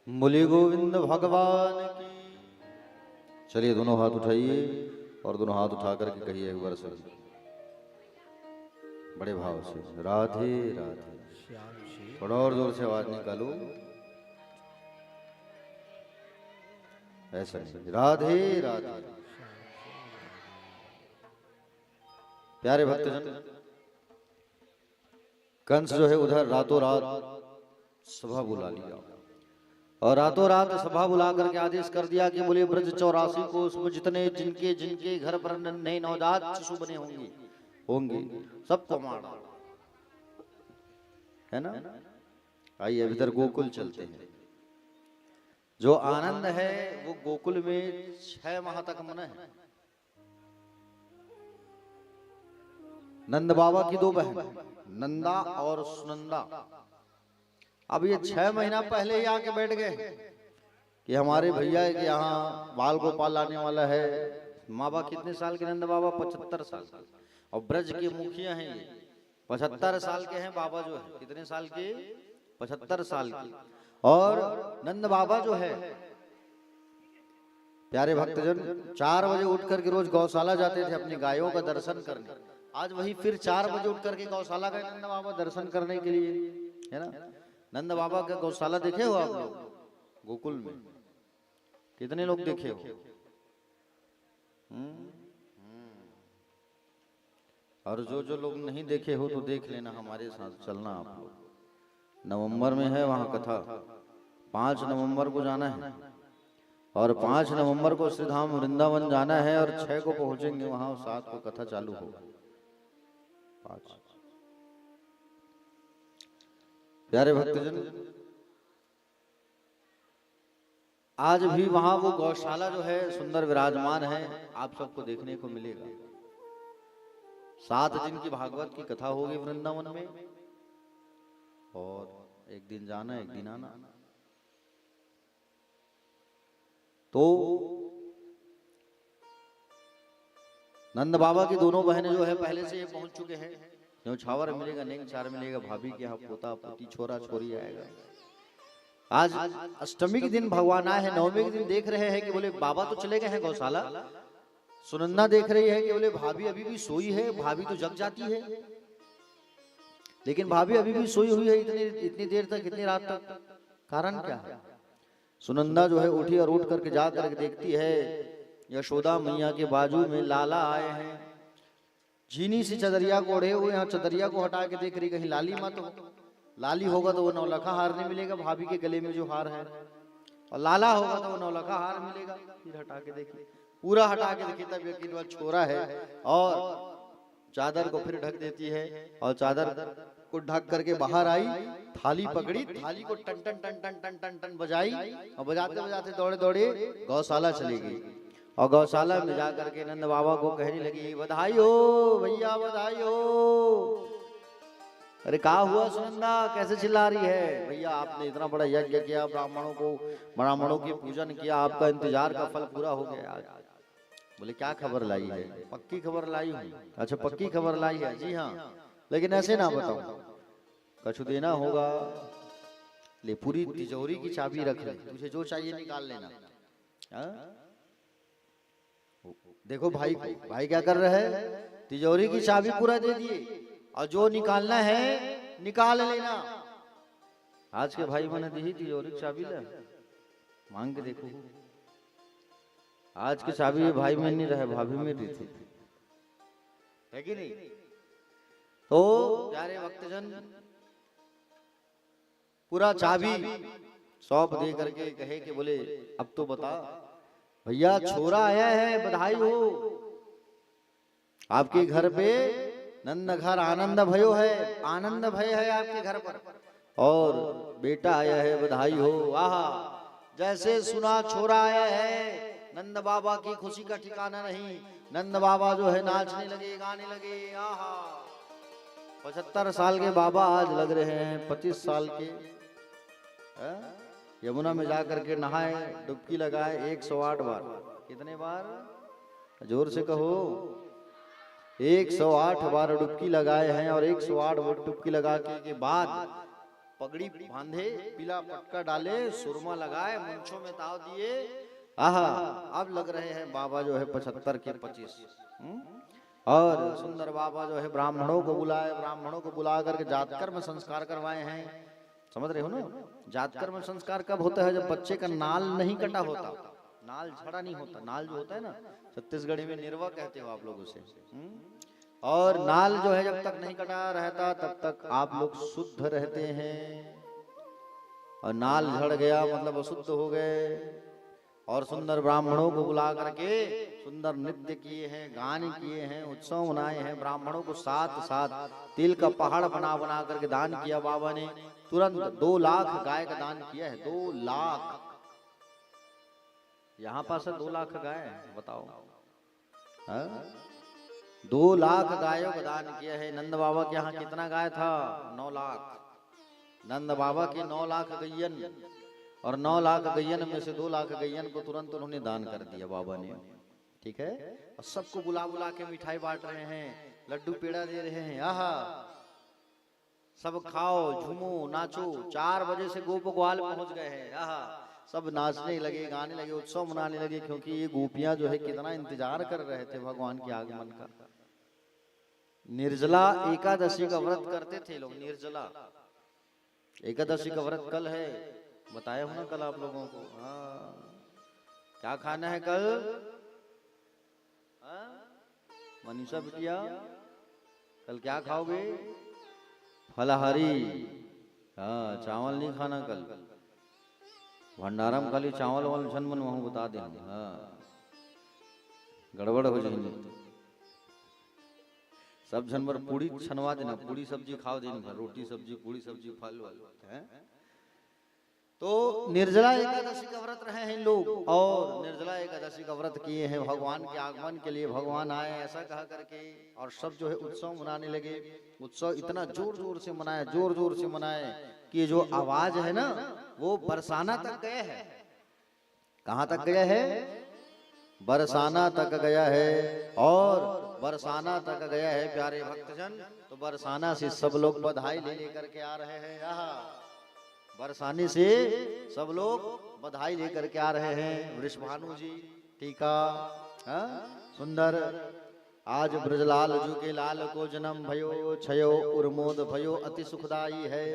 बोले गोविंद भगवान की। चलिए दोनों हाथ उठाइए और दोनों हाथ उठा करके कहिए एक बार सर बड़े भाव से राधे राधे। थोड़ा और जोर से आवाज निकालो, ऐसा नहीं, राधे राधे। प्यारे भक्तजन, कंस जो है उधर रातों रात सभा बुला लिया और रातों रात सभा बुला करके आदेश कर दिया कि बोले ब्रज 84 को उसमें जितने जिनके जिनके घर पर नए नवजात शिशु बने होंगे होंगे सबको मार है ना। आइए इधर गोकुल चलते हैं। जो आनंद है वो गोकुल में 6 माह तक मना है। नंद बाबा की 2 बहन नंदा और सुनंदा अब ये 6 महीना पहले ही आके बैठ गए कि हमारे भैया के यहाँ बाल गोपाल आने वाला है। माँ बाप कितने साल के नंद बाबा? 75 साल के। और ब्रज के मुखिया हैं ये, 75 साल के हैं बाबा जो है। कितने साल के? 75 साल के। और नंद बाबा जो है प्यारे भक्तजन 4 बजे उठ करके रोज गौशाला जाते थे अपनी गायों का दर्शन करने। आज वही फिर 4 बजे उठ करके गौशाला गए नंद बाबा दर्शन करने के लिए, है ना। नंद बाबा का गौशाला देखे हो आप लोग? गोकुल में कितने लोग देखे हो? और जो लोग नहीं देखे हो तो देख लेना, हमारे साथ चलना आप लोग। नवंबर में है वहां कथा, 5 नवंबर को जाना है और 5 नवंबर को श्रीधाम वृंदावन जाना है और 6 को पहुंचेंगे वहां, 7 को कथा चालू होगा। 5 प्यारे भक्तजन, आज भी वहां वो गौशाला जो है सुंदर विराजमान है, आप सबको देखने को मिलेगा। 7 दिन की भागवत की कथा होगी वृंदावन में, और एक दिन जाना एक दिन आना। तो नंद बाबा की दोनों बहनें जो है पहले से ये पहुंच चुके हैं। न्यौछावर मिलेगा, नेंगचार मिलेगा, भाभी के यहाँ पोता पोती छोरा छोरी आएगा। आज अष्टमी के दिन भगवान आए हैं, नवमी के दिन देख रहे हैं कि बोले बाबा तो चले गए हैं गौशाला। सुनंदा देख रही है कि बोले भाभी अभी भी सोई है, भाभी तो जग जाती है, लेकिन भाभी अभी भी सोई हुई है इतनी देर तक, इतनी रात तक। कारण क्या है? सुनंदा जो है उठी और उठ करके जा करके देखती है यशोदा मैया के बाजू में लाला आए हैं, झीनी सी चदरिया को ओढ़े हुए। यहाँ चदरिया को हटा के देख रही कहीं लाली मत हो, लाली होगा तो वो नौलखा हार नहीं मिलेगा भाभी के गले में जो हार है, और लाला होगा तो वो नौलखा हार मिलेगा। फिर हटा के देखी, पूरा हटा के देखी तब यकीन हुआ छोरा है, और चादर को फिर ढक देती है और चादर को ढक करके बाहर आई, थाली पकड़ी, थाली को टन टन टन टन टन टन टन बजाई, और बजाते बजाते दौड़े दौड़े गौशाला चली गई। और गौशाला में जा करके नंद बाबा को कहने लगी, बधाई हो भैया, बधाई हो। अरे क्या हुआ सुनंदा, कैसे चिल्ला रही है? भैया आपने इतना बड़ा यज्ञ किया, ब्राह्मणों की पूजन किया, आपका इंतजार का फल पूरा हो गया आज। बोले क्या खबर लाई है? पक्की खबर लाई हूँ। अच्छा पक्की खबर लाई है? जी हाँ, लेकिन ऐसे ना बताओ, कछु देना होगा। ले पूरी तिजोरी की चाबी रख ले, तुझे जो चाहिए निकाल लेना। देखो भाई क्या कर रहे हैं? तिजोरी की चाबी पूरा दे दिए, और जो निकालना है निकाल लेना। आज के भाई मैंने दी तिजोरी की चाबी, ले मांग के देखो। आज की चाबी भाई में नहीं रहे, भाभी में दी थी, है कि नहीं? तो प्यारे भक्तजन, पूरा चाबी सौंप दे करके कहे कि बोले अब तो बता भैया, छोरा आया है, बधाई हो। आपके घर पे नंद घर आनंद भयो है, आनंद भय है आपके घर पर, और बेटा आया है, बधाई हो। आहा, जैसे सुना छोरा आया है, नंद बाबा की खुशी का ठिकाना नहीं। नंद बाबा जो है नाचने लगे, गाने लगे। आहा, 75 साल के बाबा आज लग रहे हैं 25 साल के। यमुना में जाकर के नहाए, डुबकी लगाए 108 बार। कितने बार? जोर से कहो। 108 बार डुबकी लगाए हैं, और 108 बार डुबकी लगा के बाद पगड़ी बांधे, पीला पटका डाले, सुरमा लगाए, मूंछों में ताव दिए। आहा, अब लग रहे हैं बाबा जो है 75 के 25। और सुंदर बाबा जो है ब्राह्मणों को बुलाए, ब्राह्मणों को बुला करके जातकर्म संस्कार करवाए हैं। समझ रहे हो ना? जातकर्म संस्कार कब होता है? जब बच्चे का नाल नहीं कटा होता, नाल झड़ा नहीं होता। नाल जो होता है ना, छत्तीसगढ़ी में निर्वा कहते हो आप लोग उसे। और नाल जो है जब तक नहीं कटा रहता तब तक आप लोग शुद्ध रहते हैं, और नाल झड़ गया मतलब अशुद्ध हो गए। और सुंदर ब्राह्मणों को बुला करके सुंदर नृत्य किए हैं, गान किए हैं, उत्सव मनाए हैं। ब्राह्मणों को साथ साथ तिल का पहाड़ बना बना करके दान किया बाबा ने। तुरंत 2 लाख गाय का दान किया है। 2 लाख, यहाँ पास 2 लाख गाय, बताओ। 2 लाख गायों का दान किया है। नंद बाबा के यहाँ कितना गाय था? 9 लाख। नंद बाबा के 9 लाख गैयन, और 9 लाख गैयन में से 2 लाख गैयन को तुरंत उन्होंने दान कर दिया बाबा ने। ठीक है, और सबको बुला बुला के मिठाई बांट रहे हैं, लड्डू पेड़ा दे रहे हैं। आहा, सब खाओ झूमो नाचो। 4 बजे से गोप ग्वाल पहुंच गए हैं। आहा, सब नाचने लगे, गाने लगे, उत्सव मनाने लगे, क्योंकि ये गोपियां जो है कितना इंतजार कर रहे थे भगवान के आगमन का। निर्जला एकादशी का व्रत करते थे लोग। निर्जला एकादशी का व्रत कल है, बताया हूं ना कल आप लोगों को। हाँ, क्या खाना है कल? मनीषा बिटिया, कल क्या खाओगे? फलाहारी। हाँ, चावल नहीं खाना कल। भंडारा में खाली चावल वाल छन मन वहां बता दे। हाँ, गड़बड़ हो जाएंगे। सब जनवर पूरी छनवा देना, पूरी सब्जी खाओ दिन भर, रोटी सब्जी पूरी सब्जी फल वाल है। तो निर्जला एकादशी का व्रत रहे हैं लोग, और निर्जला एकादशी का व्रत किए हैं भगवान के आगमन के लिए। भगवान आए ऐसा कहा करके, और सब जो है उत्सव मनाने लगे। उत्सव इतना जोर जोर से मनाए, जोर जोर से मनाए कि जो आवाज है ना वो बरसाना तक गया है। कहां तक गया है? बरसाना तक गया है। और बरसाना तक गया है प्यारे भक्तजन। तो बरसाना से सब लोग बधाई ले लेकर के आ रहे हैं। यहाँ बरसाने से सब लोग बधाई लेकर के आ रहे हैं। वृषभानु जी टीका सुंदर। आज ब्रजलाल जू के लाल को जन्म भयो, छयो उर्मोद भयो अति सुखदाई है।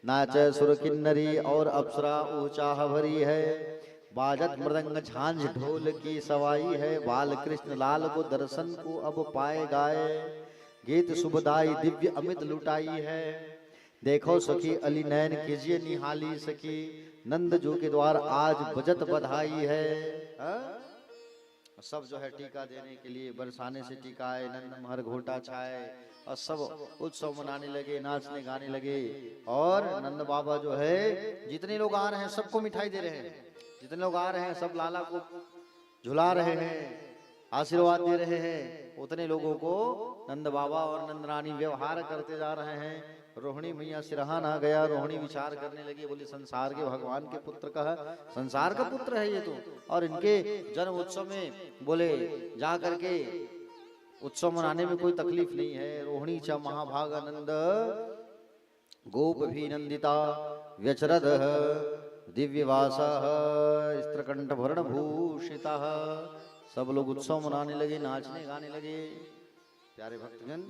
नाचे सुर किन्नरी और अप्सरा ऊंचा भरी है। बाजत मृदंग झांझ ढोल की सवाई है। बाल कृष्ण लाल को दर्शन को अब पाए गाए। गीत शुभदाई दिव्य अमित लुटाई है। देखो सखी अली नैन कीजिए निहाली सखी। नंद जो के द्वार आज बजत बधाई है। सब जो है टीका देने के लिए बरसाने से टीका आए, नंद महर घोटा छाए, और सब उत्सव मनाने लगे, नाचने गाने लगे। और नंद बाबा जो है जितने लोग आ रहे हैं सबको मिठाई दे रहे हैं। जितने लोग आ रहे हैं सब लाला को झुला रहे हैं, आशीर्वाद दे रहे हैं। उतने लोगों को नंद बाबा और नंद रानी व्यवहार करते जा रहे हैं। रोहिणी मैया सिरहान आ गया। रोहिणी विचार करने लगी, बोली संसार के भगवान के पुत्र का है, संसार का पुत्र है ये तो। और इनके जन्म उत्सव में बोले जा करके उत्सव मनाने में कोई तकलीफ नहीं है। रोहिणी च महाभागानंद गोप भी नंदिता व्यचरद दिव्यवास स्त्रकंठ भरण भूषिता। सब लोग उत्सव मनाने लगे, नाचने गाने लगे। प्यारे भक्तजन,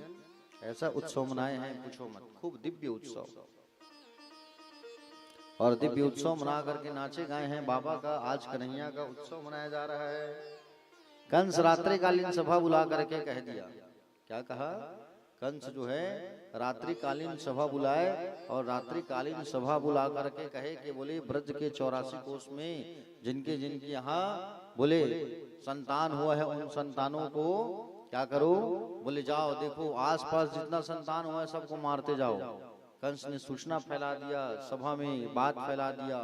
ऐसा उत्सव मनाए हैं पूछो मत, खूब दिव्य उत्सव। और दिव्य उत्सव मना करके नाचे गाए हैं बाबा का। आज कन्हैया का उत्सव मनाया जा रहा है। कंस रात्रिकालीन सभा बुला करके कह दिया। क्या कहा? कंस जो है रात्रिकालीन सभा बुलाए, और रात्रिकालीन सभा बुला करके कहे कि बोले ब्रज के 84 कोष में जिनके जिनके यहाँ बोले संतान हुआ है, उन संतानों को क्या करो? बोले जाओ देखो आसपास जितना संतान हुआ है सबको मारते जाओ। कंस ने सूचना फैला दिया, सभा में बात फैला दिया,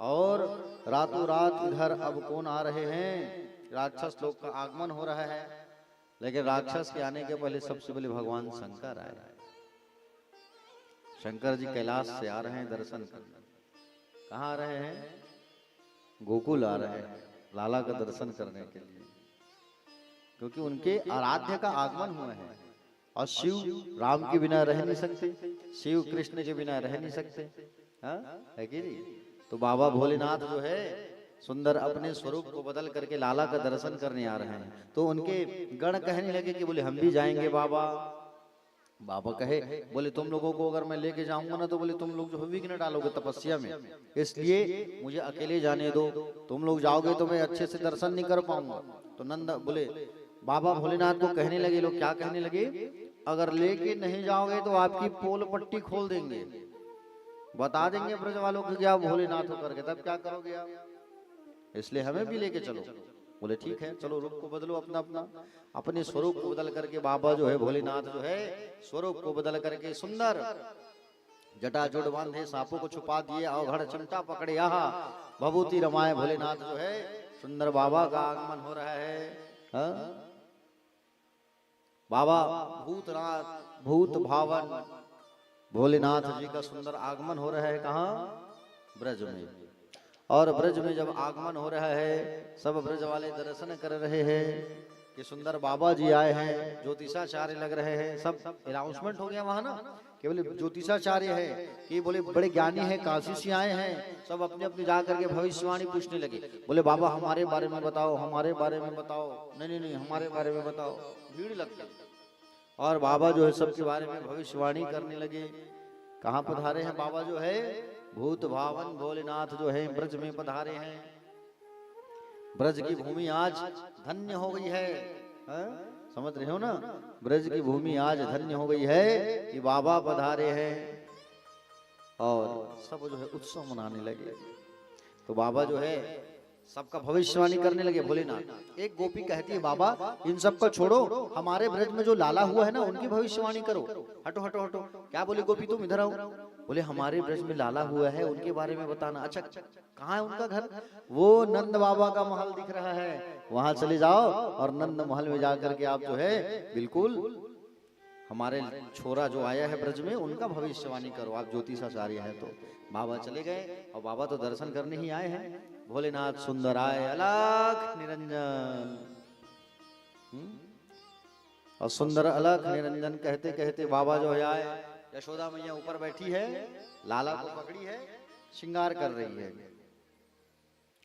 और रातों रात इधर अब कौन आ रहे हैं? राक्षस लोग का आगमन हो रहा है। लेकिन राक्षस के आने के पहले सबसे पहले भगवान शंकर आए। शंकर जी कैलाश से आ रहे हैं दर्शन करने। कहाँ आ रहे हैं? गोकुल आ रहे हैं लाला का दर्शन करने के लिए, क्योंकि उनके आराध्य का आगमन हुआ है। और शिव राम के बिना रह नहीं सकते, शिव कृष्ण के बिना रह नहीं सकते, है कि नहीं? तो बाबा भोलेनाथ जो है सुंदर अपने स्वरूप को बदल करके लाला का दर्शन करने आ रहे हैं। तो उनके गण कहने लगे कि बोले हम भी जाएंगे बाबा। बाबा कहे बोले तुम लोगों को अगर मैं लेके जाऊंगा ना तो बोले तुम लोग जो है विघ्न डालोगे तपस्या में, इसलिए मुझे अकेले जाने दो। तुम लोग जाओगे तो मैं अच्छे से दर्शन नहीं कर पाऊंगा। तो नंद बोले बाबा भोलेनाथ को कहने लगे, लोग क्या कहने लगे? अगर लेके नहीं जाओगे तो आपकी पोल पट्टी खोल देंगे, बता देंगे ब्रज वालों को कि आप भोलेनाथ हो करके, तब क्या करोगे आप? इसलिए हमें भी लेके चलो। बोले ठीक है चलो, रूप को बदलो अपना अपना, अपने स्वरूप को बदल करके बाबा जो है भोलेनाथ जो है स्वरूप को बदल करके सुंदर जटाजूट बांधे, सांपों को छुपा दिए, अवघड़ चिमटा पकड़े, यहाँ भभूति रमाए भोलेनाथ जो है सुंदर बाबा का आगमन हो रहा है। बाबा भूतनाथ भूत भावन भोलेनाथ जी का सुंदर आगमन हो रहा है। कहाँ? ब्रज में। और ब्रज में जब आगमन हो रहा है, सब ब्रज वाले दर्शन कर रहे हैं कि सुंदर बाबा जी आए हैं, ज्योतिषाचार्य लग रहे हैं। सब अनाउंसमेंट हो गया वहां ना, केवल ज्योतिषाचार्य है कि बोले बड़े ज्ञानी हैं, काशी से आए हैं। सब अपने अपने जा करके भविष्यवाणी पूछने लगे, बोले बाबा हमारे बारे में बताओ, हमारे बारे में बताओ। नहीं नहीं हमारे बारे में बताओ। भीड़ लग गई और बाबा जो है सबके बारे में भविष्यवाणी करने लगे। कहाँ पधारे हैं बाबा जो है, भूत भावन भोलेनाथ जो है ब्रज में पधारे हैं। ब्रज की भूमि आज धन्य हो गई है, समझ रहे हो ना, ब्रज की भूमि आज धन्य हो गई है कि बाबा पधारे हैं। और सब जो है उत्सव मनाने लगे। तो बाबा जो है सबका भविष्यवाणी करने लगे। भोलेनाथ, एक गोपी कहती है बाबा इन सब को छोड़ो, हमारे ब्रज में जो लाला हुआ है ना उनकी भविष्यवाणी करो। हटो हटो हटो। क्या बोले गोपी, तुम इधर आओ। बोले हमारे ब्रज में लाला हुआ है, उनके बारे में बताना। अच्छा कहाँ है उनका घर? वो नंद बाबा का महल दिख रहा है, वहां चले जाओ और नंद महल में जाकर के आप जो है बिल्कुल हमारे छोरा जो आया है ब्रज में उनका भविष्यवाणी करो। आप ज्योतिषाचार्य है। तो बाबा चले गए और बाबा तो दर्शन करने ही आए हैं। भोलेनाथ सुंदर आए, अलख निरंजन। और सुंदर अलख निरंजन कहते कहते बाबा जो है आए। यशोदा मैया ऊपर बैठी है, लाला को पकड़ी है, श्रृंगार कर रही है।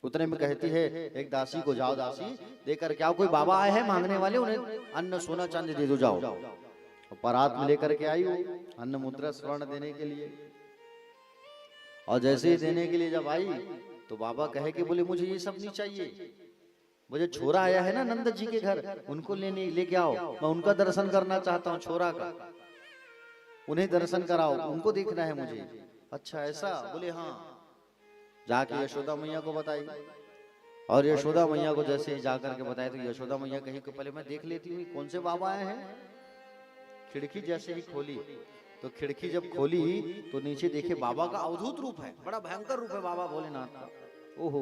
उतने में कहती है एक दासी को, जाओ दासी देकर क्या कोई बाबा आए हैं मांगने वाले, उन्हें अन्न सोना चांदी दे दो जाओ। और परात में लेकर के आई वो अन्न मुद्रा स्वर्ण देने के लिए। और जैसे ही देने के लिए जब आई तो बाबा कहे कि बोले मुझे ये सब नहीं चाहिए, मुझे छोरा आया है ना नंद जी के घर, उनको लेके आओ, मैं उनका दर्शन करना चाहता हूँ। छोरा का उन्हें दर्शन कराओ, उनको देखना है मुझे। अच्छा ऐसा? बोले हाँ। जाके यशोदा मैया को बताई। और यशोदा मैया को जैसे जाकर के बताया तो यशोदा मैया कही कि पहले मैं देख लेती हूँ कौन से बाबा आए हैं। खिड़की जैसे ही खोली तो खिड़की जब खोली तो नीचे देखे बाबा का अवधूत रूप है, बड़ा भयंकर रूप है बाबा भोलेनाथ का। ओहो,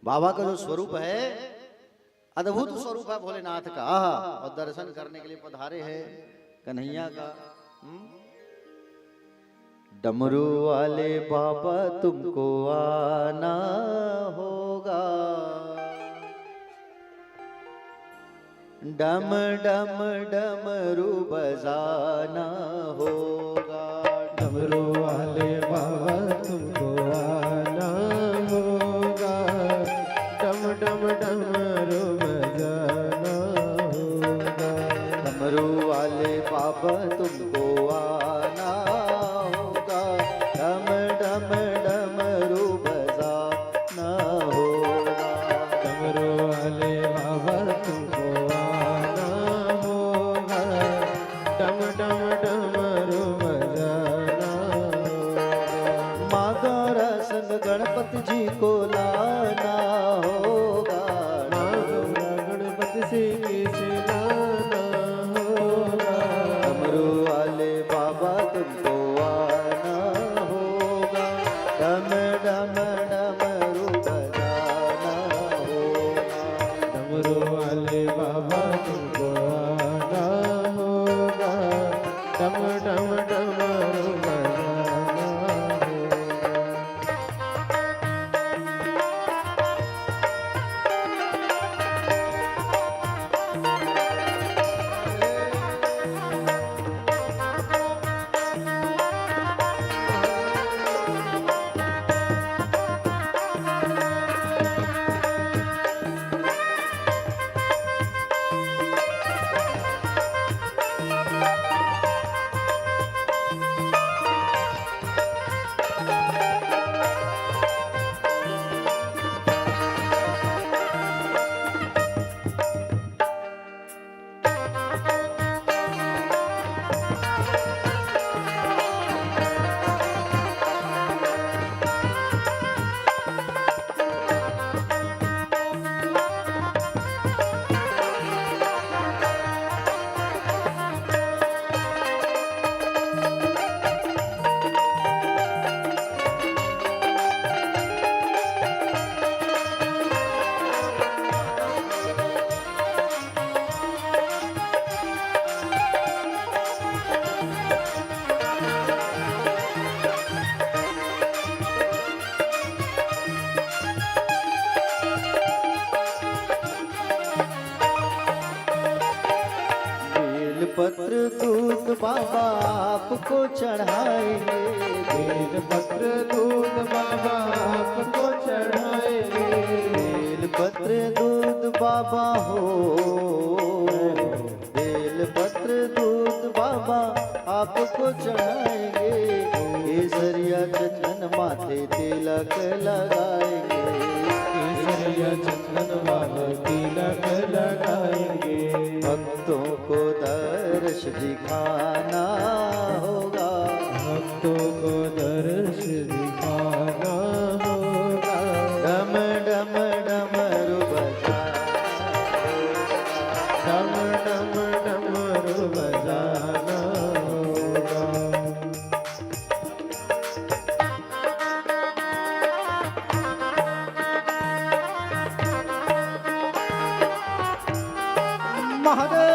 बाबा का जो स्वरूप है अद्भुत स्वरूप है भोलेनाथ का। और दर्शन करने के लिए पधारे हैं कन्हैया का। डमरू वाले बाबा तुमको आना होगा, डम डम डमरू बजाना होगा।
डमरू वाले बाबा तुमको आना होगा, डम डम डमरू बजाना होगा।
डमरू वाले बाबा तुमको आना होगा, डम डम डमरू बजाना होगा।
डमरू वाले बाबा तुमको आना होगा, डम डम डमरू बजाना होगा।
मागोरा संग गणपति जी को लाना होगा,
मागोरा गणपति सिंह से लाना होगा।
डमरू वाले बाबा तुमको आना होगा, डम डम डमरू बजाना होगा।
डमरू वाले बाबा तुमको आना होगा, डम डम डमरू बजाना होगा।
बाबा आपको चढ़ाएंगे।
बेलपत्र दूध बाबा आपको चढ़ाएंगे।
बेलपत्र दूध बाबा हो, बेलपत्र दूध बाबा आपको चढ़ाएंगे। केसरिया चंदन माथे तिलक लगाएंगे।
केसरिया चंदन बाबा तिलक लगाएंगे।
भक्तों को दर्श दिखाना होगा।
भक्तों को दर्श दिखाना होगा।
डम डम डमरू बजाना,
डम डम डमरू बजाना होगा।
महादेव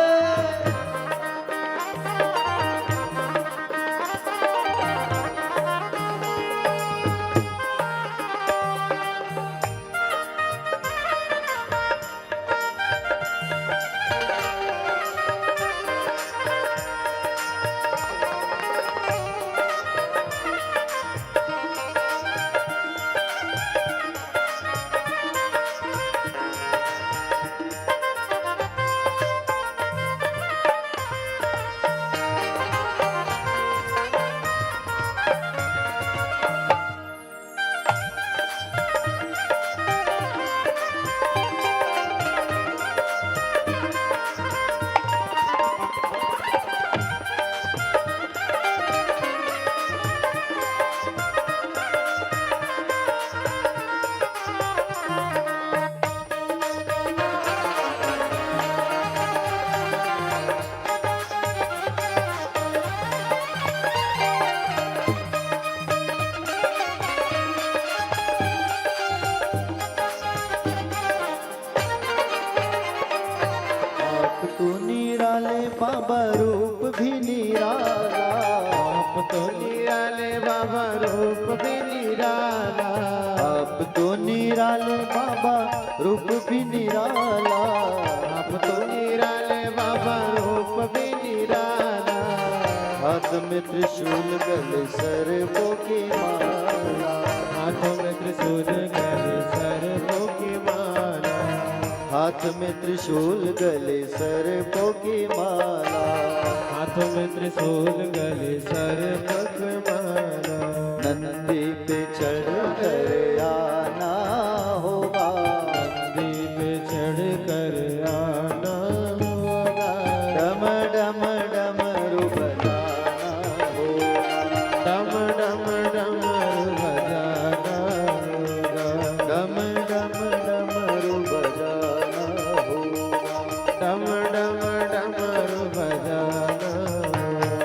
तो निराले बाबा रूप भी निराला।
आप तो निराले बाबा रूप भी निराला।
आप तो निराले बाबा रूप भी निराला।
आप तो निराले बाबा रूप भी निराला।
हाथ में त्रिशूल गले सर्पों की माला।
हाथों में त्रिशूल गले सर्पों की माला।
हाथ में त्रिशूल गले सर्पों की माला।
हाथों में त्रिशूल गले सर्पों की माला।
नंदी पे चढ़ कर आना होगा।
नंदी पे चढ़ कर आना होगा।
डम डम डमरू बजाना होगा।
डम डम डमरू बजाना होगा।
डम डम डमरू बजाना होगा।
डम डम डमरू बजाना होगा।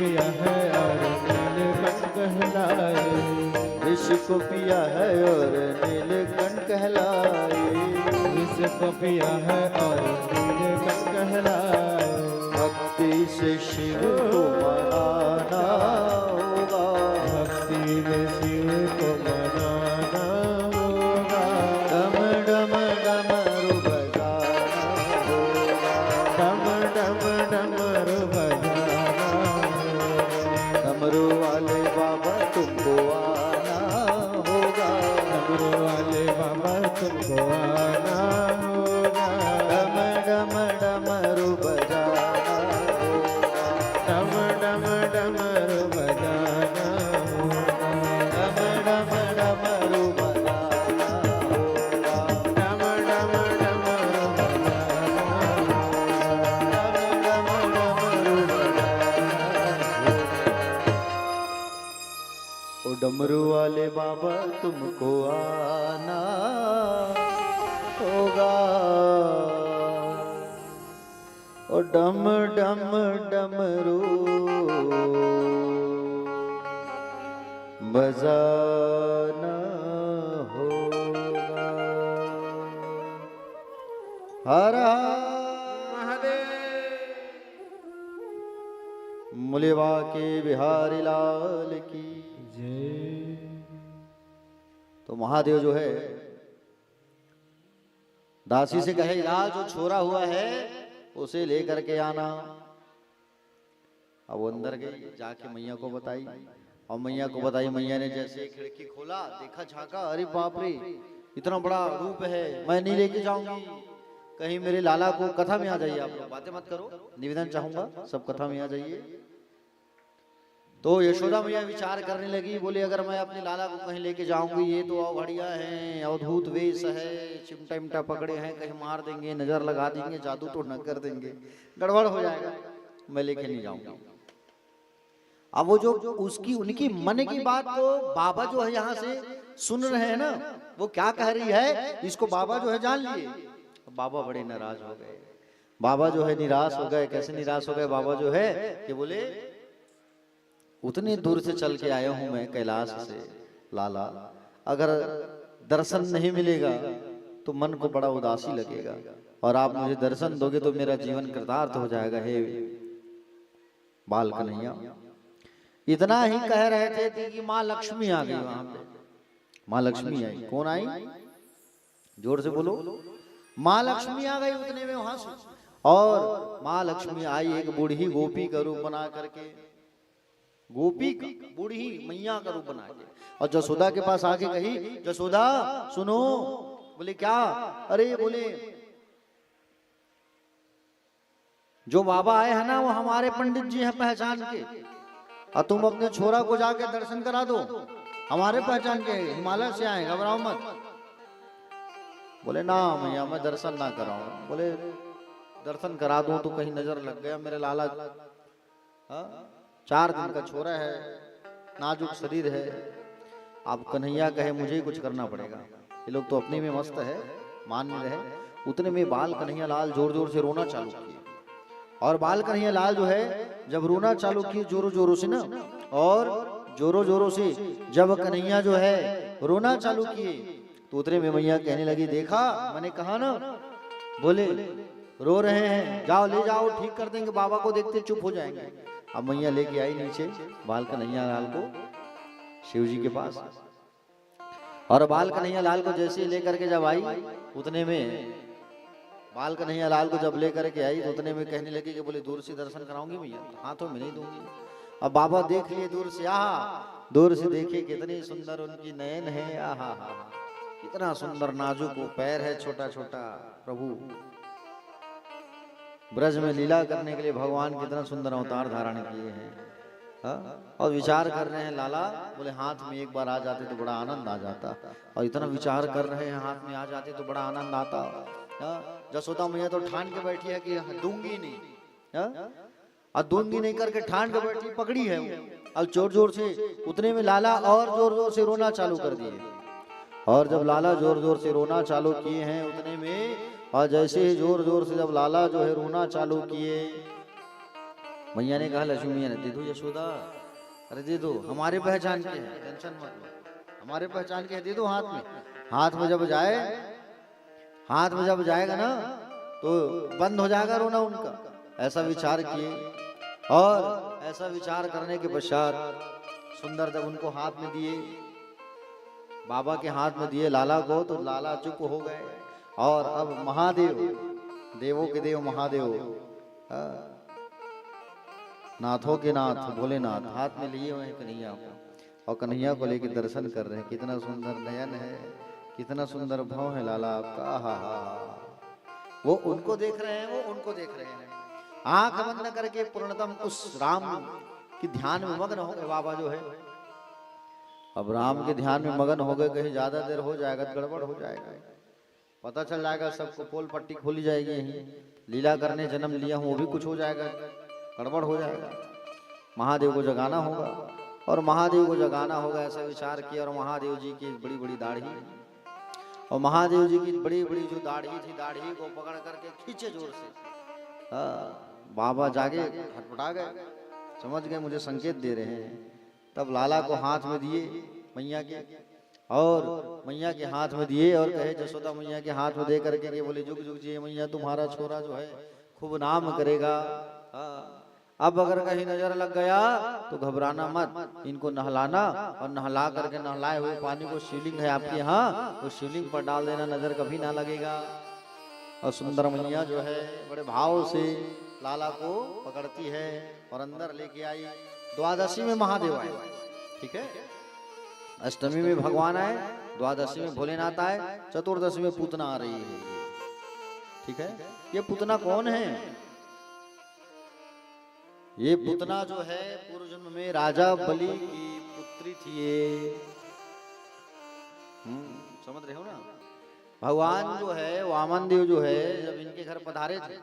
पिया है और नीलकंठ कहलाए।
विष को पिया है और नीलकंठ कहलाए।
विष को पिया है और नीलकंठ कहलाए।
भक्ति से शिव को मनाना होगा।
भक्ति में शिव को मनाना होगा।
डम डम डमरू बजाना होगा।
डम डम डमरू बजाना होगा।
डमरू वाले बाबा तुमको आना होगा।
डमरू वाले बाबा तुमको आना होगा।
डम डम डमरू बजाना होगा।
डम डम डमरू बजाना होगा।
डम डम डमरू बजाना होगा।
डम डम डमरू बजाना
डम डम डमरू बजाना होगा। ओ डमरू वाले बाबा तुमको आना होगा। ओ डम डम डमरू बजाना होगा। हर मुलेवा के बिहारी लाल की।
जय।
तो महादेव जो है दासी से कहे यार जो छोरा हुआ है उसे लेकर के आना। अब वो अंदर गई, जाके मैया को बताई और मैया को बताई। मैया ने जैसे खिड़की खोला, देखा, झांका, अरे बाप रे इतना बड़ा रूप है, मैं नहीं लेके जाऊंगी, कहीं मेरे लाला को। कथा में आ जाइए, आप लोग बातें मत करो, निवेदन चाहूंगा सब कथा में आ जाइए। तो यशोदा मैया विचार करने लगी, बोले अगर मैं अपने लाला को कहीं लेके जाऊंगी, ये तो अवघड़िया हैं, अवधूत वेश है, चिमटा इमटा पकड़े हैं, कहीं मार देंगे, नजर लगा देंगे, जादू तो न कर देंगे, गड़बड़ हो जाएगा, मैं लेके नहीं जाऊंगा। अब वो जो उसकी उनकी मन की बात को बाबा जो है यहाँ से सुन रहे हैं ना, वो क्या कह रही है इसको बाबा जो है जान लिए। बाबा बड़े नाराज हो गए, बाबा जो है निराश हो गए। कैसे निराश हो गए बाबा जो है कि बोले उतनी दूर से चल के आया हूं मैं कैलाश से लाला, अगर दर्शन नहीं मिलेगा तो मन को बड़ा उदासी लगेगा, और आप मुझे दर्शन दोगे तो मेरा जीवन कृतार्थ हो जाएगा। हे बाल कन्हैया, इतना ही कह रहे थे कि माँ लक्ष्मी आ गई वहां पे। माँ लक्ष्मी आई। कौन आई? जोर से बोलो। माँ लक्ष्मी आ गई उतने में वहां से। और माँ लक्ष्मी आई एक बूढ़ी गोपी का रूप बना करके, गोपी का बूढ़ी मैया का रूप बना के, और जसोदा के पास आके कही, जसोदा सुनो। बोले क्या? अरे बोले जो बाबा आए हैं ना वो हमारे पंडित जी हैं पहचान के, और तुम अपने छोरा को जाके दर्शन करा दो, हमारे पहचान के, हिमालय से आए, घबराओ मत। बोले ना मैया मैं दर्शन ना कराऊं। बोले दर्शन करा दूं तो कहीं नजर लग गया, मेरे लाला 4 दिन का छोरा है, नाजुक शरीर है, आप कन्हैया कहे मुझे ही कुछ करना पड़ेगा। ये लोग तो अपने में मस्त है, मान नहीं रहे। उतने में बाल कन्हैया लाल जोर जोर से रोना चालू किए, और बाल कन्हैया लाल जो है जब रोना चालू किए जोरों जोरों से ना, और जोरों जोरों से जब कन्हैया जो है रोना चालू किए, तो उतने में मैया कहने लगी, देखा मैंने कहा ना, बोले रो रहे हैं, जाओ ले जाओ ठीक कर देंगे, बाबा को देखते चुप हो जाएंगे। अब मैया लेके आई नीचे बाल कन्हैया लाल को शिव जी के पास, और बाल कन्हैया लाल को जैसे लेकर के जब आई, उतने में बाल कन्हैया लाल को जब लेकर के आई तो उतने में कहने लगी कि बोले दूर से दर्शन कराऊंगी मैया, हाथों में नहीं दूंगी। अब बाबा देख लिए दूर से, आहा दूर से देखे कितनी सुंदर उनकी नयन है, आहा कितना सुंदर नाजुक वो पैर है, छोटा छोटा। प्रभु ब्रज में लीला करने के लिए भगवान कितना सुंदर अवतार धारण किए हैं। और विचार कर रहे हैं लाला, बोले हाथ में एक बार आ जाते तो बड़ा आनंद आ जाता, और इतना विचार कर रहे हैं हाथ में आ जाते तो बड़ा आनंद आता। जसोदा मैया तो ठान के बैठी है कि दूंगी नहीं, और दूंगी नहीं करके ठान के बैठी, पकड़ी है अब जोर जोर से। उतने में लाला और जोर जोर से रोना चालू कर दिए, और जब लाला जोर जोर से रोना चालू किए हैं उतने में, और जैसे ही जोर जोर से जब लाला जो है रोना चालू किए, मैया ने कहा, लक्ष्मी मैया ने, दे दो यशोदा, अरे दे दो, हमारे पहचान के हैं, टेंशन मत लो, हमारे पहचान के हैं, दे दो हाथ में। हाथ में जब जाए, हाथ में जब जाएगा ना तो बंद हो जाएगा रोना उनका। ऐसा विचार किए और ऐसा विचार करने के पश्चात सुंदर जब उनको हाथ में दिए, बाबा के हाथ में दिए लाला को, तो लाला चुप हो गए। और अब महादेव, देवों के देव महादेव, नाथों के नाथ भोलेनाथ हाथ में लिए हुए हैं कन्हैया को, और कन्हैया को लेकर दर्शन कर रहे हैं। कितना सुंदर नयन है, कितना सुंदर भाव है लाला आपका। हा वो उनको देख रहे हैं, वो उनको देख रहे हैं। आंख बंद करके पूर्णतम उस राम की ध्यान में मग्न हो गए बाबा जो है। अब राम के ध्यान में मगन हो गए, कहीं ज्यादा देर हो जाएगा तो गड़बड़ हो जाएगा, पता चल जाएगा सबको, पोल पट्टी खोली जाएगी, यही लीला करने जन्म लिया हूं, वो भी कुछ हो जाएगा, गड़बड़ हो जाएगा। महादेव को जगाना होगा, और महादेव को जगाना होगा ऐसा विचार किया। और महादेव जी की बड़ी बड़ी दाढ़ी, और महादेव जी की बड़ी बड़ी जो दाढ़ी थी, दाढ़ी को पकड़ करके खींचे जोर से। बाबा जागे, हटपटा गए, समझ गए मुझे संकेत दे रहे हैं। तब लाला को हाथ में दिए मैया के, और मैया के हाथ में दिए और कहे, जसोदा मैया के हाथ में दे करके के बोले, जुग जुग जी मैया, तुम्हारा छोरा जो है खूब नाम करेगा। अब अगर कहीं नजर लग गया तो घबराना मत, इनको नहलाना, और नहला करके नहलाए हुए पानी को शिवलिंग है आपके यहाँ, तो शिवलिंग पर डाल देना, नजर कभी ना लगेगा। और सुंदर मैया जो है बड़े भाव से लाला को पकड़ती है और अंदर लेके आई। द्वादशी में महादेव आए, ठीक है, अष्टमी में भगवान आए, द्वादशी में भोलेनाथ आए, चतुर्दशी में पूतना आ रही है, ठीक है। ये पूतना कौन है? ये पूतना जो है पूर्व जन्म में राजा बलि की पुत्री थी ये। समझ रहे हो ना? भगवान जो है, वामन देव जो है, जब इनके घर पधारे थे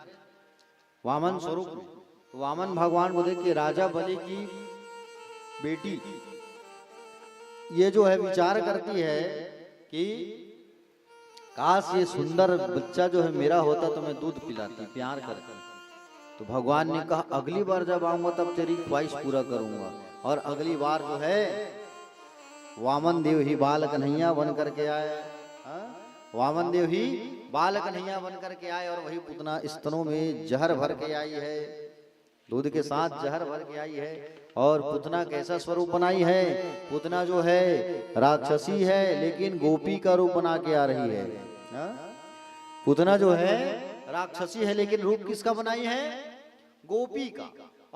वामन स्वरूप में, तो वामन भगवान को देख के राजा बलि की बेटी ये जो है विचार करती है कि काश ये सुंदर बच्चा जो है मेरा होता तो मैं दूध पिलाती, प्यार करती। तो भगवान ने कहा, अगली बार जब आऊंगा तब तेरी ख्वाहिश पूरा करूंगा। और अगली बार जो है वामन देव ही बाल कन्हैया बन करके आए, वामन देव ही बाल कन्हैया बन करके आए, और वही पूतना स्तनों में जहर भर के आई है, दूध के साथ जहर भर के आई है। और पूतना कैसा स्वरूप बनाई है? पूतना जो है राक्षसी है, लेकिन गोपी का रूप बना के आ रही है। पूतना जो है राक्षसी है, लेकिन रूप किसका बनाई है? गोपी का।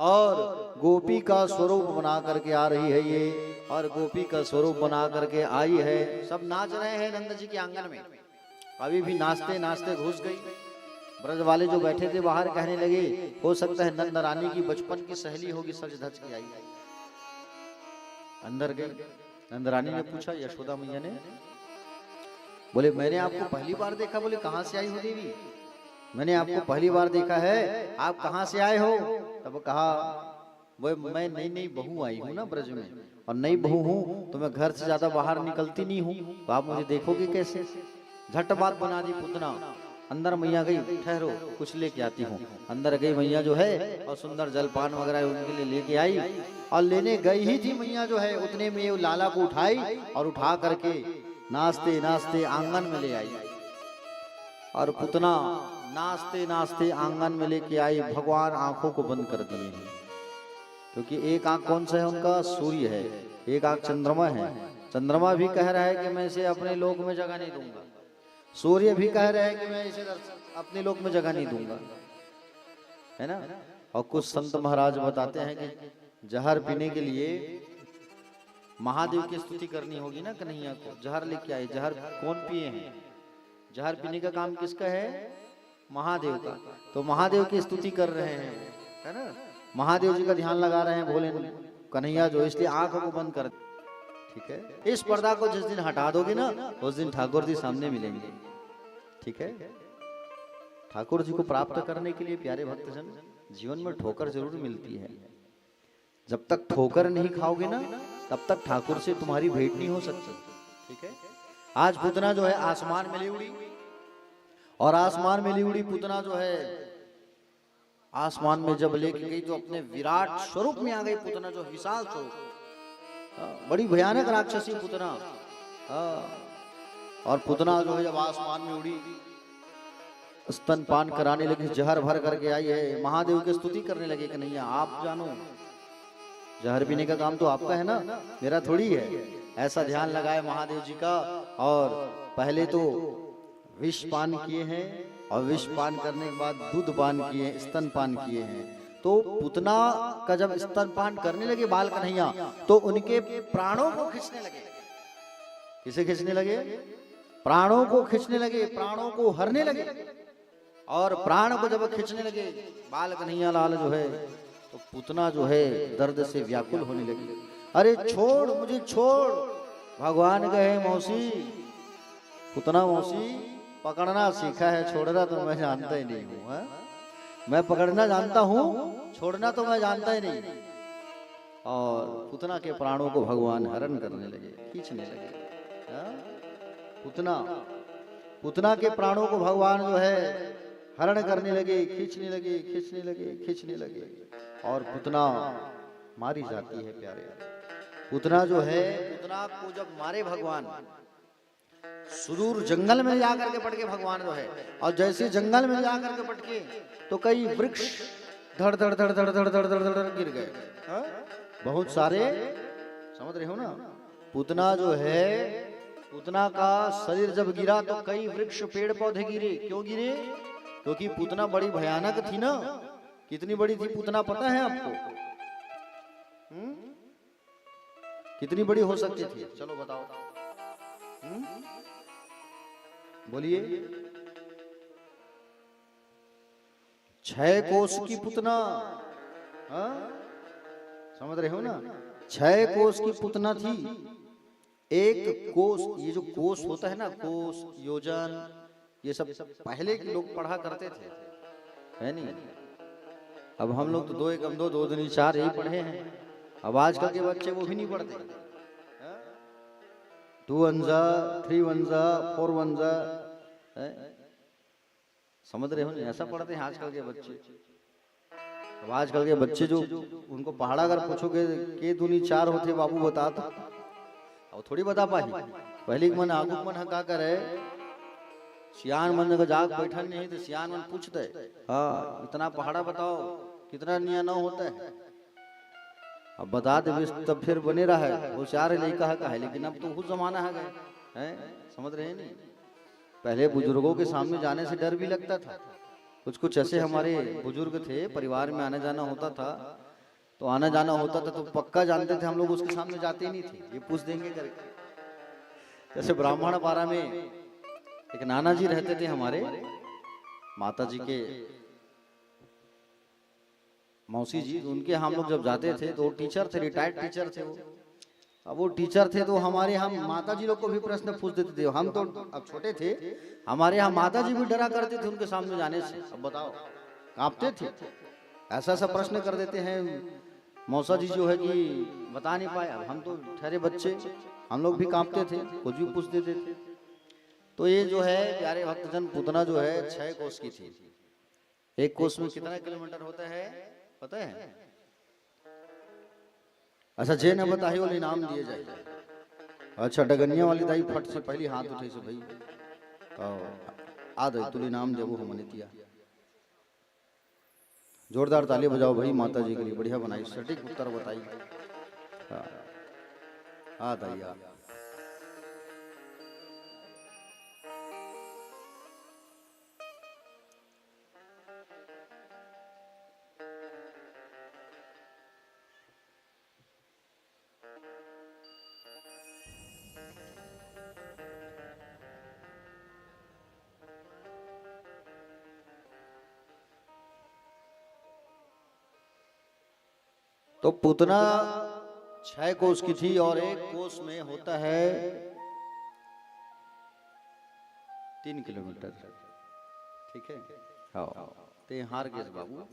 और गोपी का स्वरूप बना करके आ रही है ये, और गोपी का स्वरूप बना करके आई है। सब नाच रहे हैं नंद जी के आंगन में। अभी भी नाचते नाचते घुस गई। ब्रज वाले जो बैठे थे बाहर कहने लगे, हो सकता है नंद रानी की बचपन की सहेली होगी, सच धज के आई। अंदर गई, नंद रानी ने पूछा, यशोदा मैया ने, बोले मैंने आपको पहली बार देखा। बोले कहाँ से आई हो देवी? मैंने आपको पहली बार देखा है, आप कहाँ से आए हो? तब कहा, वो मैं नई नई बहू आई हूँ ना ब्रज में, और नई बहू हूँ तो मैं घर से ज्यादा बाहर निकलती नहीं हूँ, तो आप मुझे देखोगे कैसे? झट बात बना दी पूतना। अंदर मैया गई, ठहरो कुछ लेके आती हूँ। अंदर गई मैया जो है, और सुंदर जलपान वगैरह उनके लिए लेके आई। और लेने गई ही थी मैया जो है, उतने में वो लाला को उठाई, और उठा करके नाचते नाचते आंगन में ले आई। और पूतना नाचते नाचते आंगन में लेके आई। भगवान आंखों को बंद कर दिए हैं, क्योंकि एक आंख कौन सा है उनका? सूर्य है, एक आंख चंद्रमा है। चंद्रमा भी कह रहा है कि मैं इसे अपने लोक में जगह नहीं दूंगा, सूर्य भी कह रहे हैं कि मैं इसे अपने लोक में जगह नहीं दूंगा, है ना। और कुछ संत महाराज बताते हैं कि जहर पीने के लिए महादेव की स्तुति करनी होगी ना कन्हैया को, जहर लेके आए। जहर कौन पिए हैं? जहर पीने का काम किसका है? महादेव का। तो महादेव की स्तुति कर रहे हैं, है ना, महादेव जी का ध्यान लगा रहे हैं भोले कन्हैया जो, इसलिए आंखों को बंद कर, ठीक है। इस पर्दा को जिस दिन हटा दोगे ना, उस दिन ठाकुर जी सामने मिलेंगे, ठीक है। ठाकुर जी को प्राप्त करने के लिए प्यारे भक्तजन जीवन में ठोकर जरूर मिलती है। जब तक ठोकर नहीं खाओगे ना, तब तक ठाकुर से तुम्हारी भेंट नहीं हो सकती, ठीक है। आज पूतना जो है आसमान में ली उड़ी, और आसमान में ली उड़ी पूतना जो है आसमान में जब लेके गई तो अपने विराट स्वरूप में आ गई पुतना, जो विशाल स्वरूप। बड़ी भयानक राक्षसी पुतना। और पुतना जो है जब आसमान में उड़ी, स्तनपान कराने लगी, जहर भर करके आई है, महादेव की स्तुति करने लगे कि नहीं आप जानो, जहर पीने का काम तो आपका है ना, मेरा थोड़ी है। ऐसा ध्यान लगाए महादेव जी का। और पहले तो विष पान किए हैं, और विष पान करने के बाद दूध पान किए, स्तनपान किए हैं। तो पुतना का जब स्तनपान करने लगे बाल कन्हैया, तो उनके प्राणों को खींचने लगे। किसे खींचने लगे? प्राणों को खींचने लगे, प्राणों को हरने लगे। और प्राण को जब खींचने लगे बाल कन्हैया लाल जो है, तो पुतना जो है दर्द से व्याकुल होने लगी। अरे छोड़, मुझे छोड़। भगवान कहे मौसी, पुतना मौसी पकड़ना सीखा है, छोड़ना तो मैं जानता ही नहीं हूँ। मैं पकड़ना जानता हूँ, छोड़ना तो मैं जानता ही नहीं। और पुतना के प्राणों को भगवान हरण करने लगे, खींचने लगे। पुतना के प्राणों को भगवान जो है हरण करने लगे, खींचने लगे, खींचने लगे, खींचने लगे। और पुतना मारी जाती है प्यारे। पुतना जो है, पुतना को जब मारे भगवान, सुदूर जंगल में जाकर के पटके भगवान जो है। और जैसे जंगल में जाकर के पटके तो कई वृक्ष धड़ धड़ धड़ धड़ धड़ धड़ धड़ धड़ गिर गए। बहुत सारे, समझ रहे हो ना। पुतना जो है, पुतना का शरीर जब गिरा तो कई वृक्ष पेड़ पौधे गिरे। क्यों गिरे? क्योंकि पुतना बड़ी भयानक थी ना। कितनी बड़ी थी पुतना पता है आपको? कितनी बड़ी हो सकती थी? चलो बताओ। बोलिए। 6 कोस की पुतना। समझ रहे हो ना? 6 कोस की पुतना थी। एक कोस, ये जो कोस होता है ना, कोस, योजन, ये सब पहले के लोग पढ़ा करते थे, है नहीं? अब हम लोग तो 2 एकम 2, 2 दूनी 4 यही पढ़े हैं। अब आजकल के बच्चे वो भी नहीं पढ़ते। 2 1 3 1 4 1, समझ रहे हो ना? ऐसा पढ़ते हैं आजकल के बच्चे। अब आजकल के बच्चे जो, उनको पहाड़ा अगर पूछोगे के दूनी 4 होते बाबू बता, तो अब थोड़ी बता पाही। पहले मन आगू मन हका करे, सियान मन अगर जाग बैठन नहीं तो सियान मन पूछते, हाँ इतना पहाड़ा बताओ, कितना निया न होता है। अब बता दे तब फिर बने रहा है, वो 4 लड़का है। लेकिन अब तो वो जमाना है गए, हैं? समझ रहे हैं नहीं? पहले बुजुर्गों के सामने जाने से डर भी लगता था। कुछ कुछ ऐसे हमारे बुजुर्ग थे, परिवार में आना जाना होता था, तो आना जाना होता था तो पक्का जानते थे हम लोग उसके सामने जाते ही नहीं थे, ये पूछ देंगे करके। जैसे ब्राह्मण पारा में एक नाना जी रहते थे हमारे, माता जी के मौसी जी, उनके हम लोग जब जाते थे तो टीचर थे, रिटायर्ड टीचर थे वो। अब वो टीचर थे तो हमारे यहाँ माता जी लोग को भी प्रश्न पूछ देते थे। हम तो अब छोटे थे, हमारे यहाँ माता जी भी डरा करते थे उनके सामने जाने से। अब बताओ, कांपते थे, ऐसा ऐसा प्रश्न कर देते हैं मौसा जी जो है कि बता नहीं पाए। अब हम तो ठहरे बच्चे, हम लोग भी कांपते थे, कुछ भी पूछ देते थे। तो ये जो है प्यारे भक्तजन, पुतना जो है 6 कोस की थी। 1 कोस में कितना किलोमीटर होता है पता है? अच्छा, जे न बताही वाले इनाम दिए जाए। अच्छा, डगनिया वाली दाई फट से पहली हाथ उठे से भाई आ दे तुल इनाम देवो हमने दिया। जोरदार ताली बजाओ भाई माता जी के लिए, बढ़िया बनाई, सटीक उत्तर बताई। आ दैया तो पुतना 6 कोस की थी और 1 कोस में होता है 3 किलोमीटर। ठीक है, हाँ ते हार गए बाबू।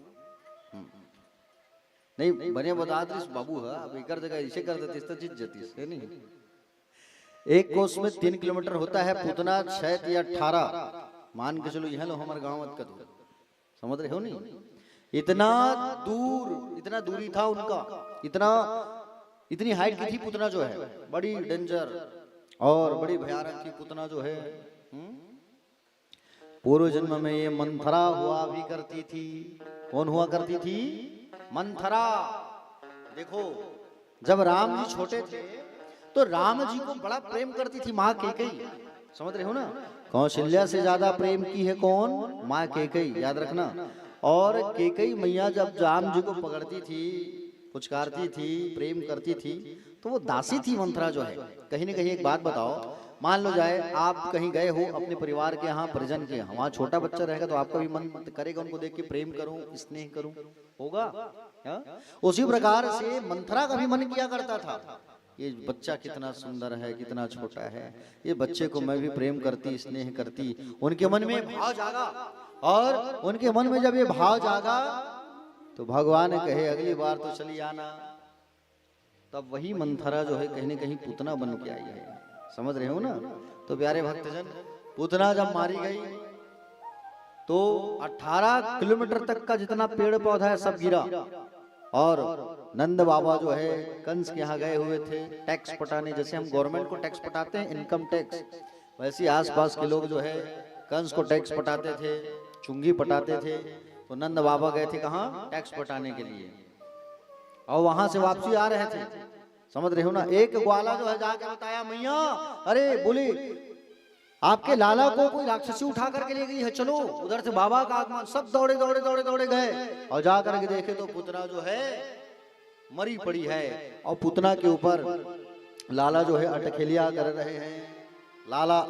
नहीं बने बता दिस बाबू है, अब एक जगह ऐसे कर देते तो जीत जाती है नहीं। 1 कोस में 3 किलोमीटर होता है। पुतना 6 या 18 मान के चलो, यह लो हमारे गाँव मत कर, समझ रहे हो नहीं? इतना दूरी था उनका, इतनी हाइट की थी पूतना जो है, बड़ी डेंजर और बड़ी भयानक थी पूतना जो है। पूर्व जन्म में ये मंथरा हुआ भी करती थी। कौन हुआ करती थी? मंथरा। देखो, जब राम जी छोटे थे तो राम जी को बड़ा प्रेम करती थी माँ कैकेयी। समझ रहे हो ना? कौशल्या से ज्यादा प्रेम की है कौन? माँ कैकेयी, याद रखना। और कैकेयी मैया जब राम जी को पकड़ती थी, पुचकारती थी, प्रेम करती थी, तो वो दासी थी मंथरा जो है। कहीं ना कहीं एक बात बताओ, मान लो जाए आप कहीं गए हो अपने परिवार के यहाँ, परिजन के यहाँ, वहाँ छोटा बच्चा रहेगा तो आपका भी मन करेगा उनको देख के प्रेम करूं, स्नेह करूं, होगा? उसी प्रकार से मंथरा का भी मन किया करता था, ये बच्चा कितना सुंदर है, कितना छोटा है, ये बच्चे को मैं भी प्रेम करती, स्नेह करती। उनके मन में भाव जागा, और उनके मन में जब ये भाव जागा तो भगवान कहे अगली बार तो चली आना। तब वही मंथरा जो है कहीं ना कहीं पूतना बन के आई है। समझ रहे हो ना? तो प्यारे भक्तजन, पूतना जब मारी गई तो 18 किलोमीटर तक का जितना पेड़ पौधा है सब गिरा। और नंद बाबा जो है कंस के यहाँ गए हुए थे टैक्स पटाने। जैसे हम गवर्नमेंट को टैक्स पटाते हैं, इनकम टैक्स, वैसे आसपास के लोग जो है कंस को टैक्स पटाते थे, चुंगी पटाते थे। तो नंद बाबा गए थे कहाँ? टैक्स पटाने के लिए, और वहां से वापसी आ रहे थे। समझ रहे हो ना? एक ग्वाला जो है जाके बताया, मैया अरे बोले आपके लाला को कोई राक्षसी उठा करके ले गई है, चलो। उधर से बाबा का आगमन, सब दौड़े दौड़े दौड़े दौड़े गए और जा करके देखे तो पूतना जो है मरी पड़ी है, और पूतना के ऊपर लाला जो है अटखेलिया कर रहे हैं, लाला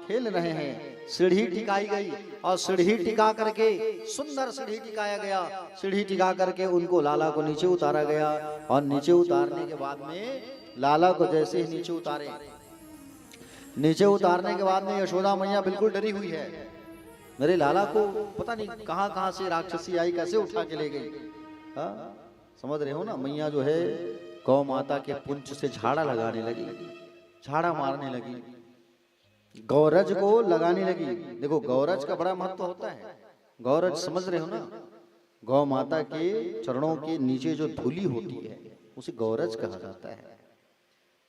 खेल रहे हैं। सीढ़ी टिकाई गई, और सीढ़ी टिका करके, सुंदर सीढ़ी टिकाया गया, सीढ़ी टिका करके उनको लाला को नीचे उतारा गया। और नीचे उतारने के बाद में लाला को जैसे ही नीचे उतारे, नीचे उतारने के बाद में यशोदा मैया बिल्कुल डरी हुई है, मेरे लाला को पता नहीं कहां कहां से राक्षसी आई, कैसे उठा के ले गई। समझ रहे हो ना? मैया जो है गौ माता के पुंछ से झाड़ा लगाने लगी, झाड़ा मारने लगी, गौरज को लगाने लगी। देखो गौरज का बड़ा महत्व होता है। गौरज समझ रहे हो ना? गौ माता के चरणों के नीचे जो धूली होती है उसे गौरज कहा जाता है,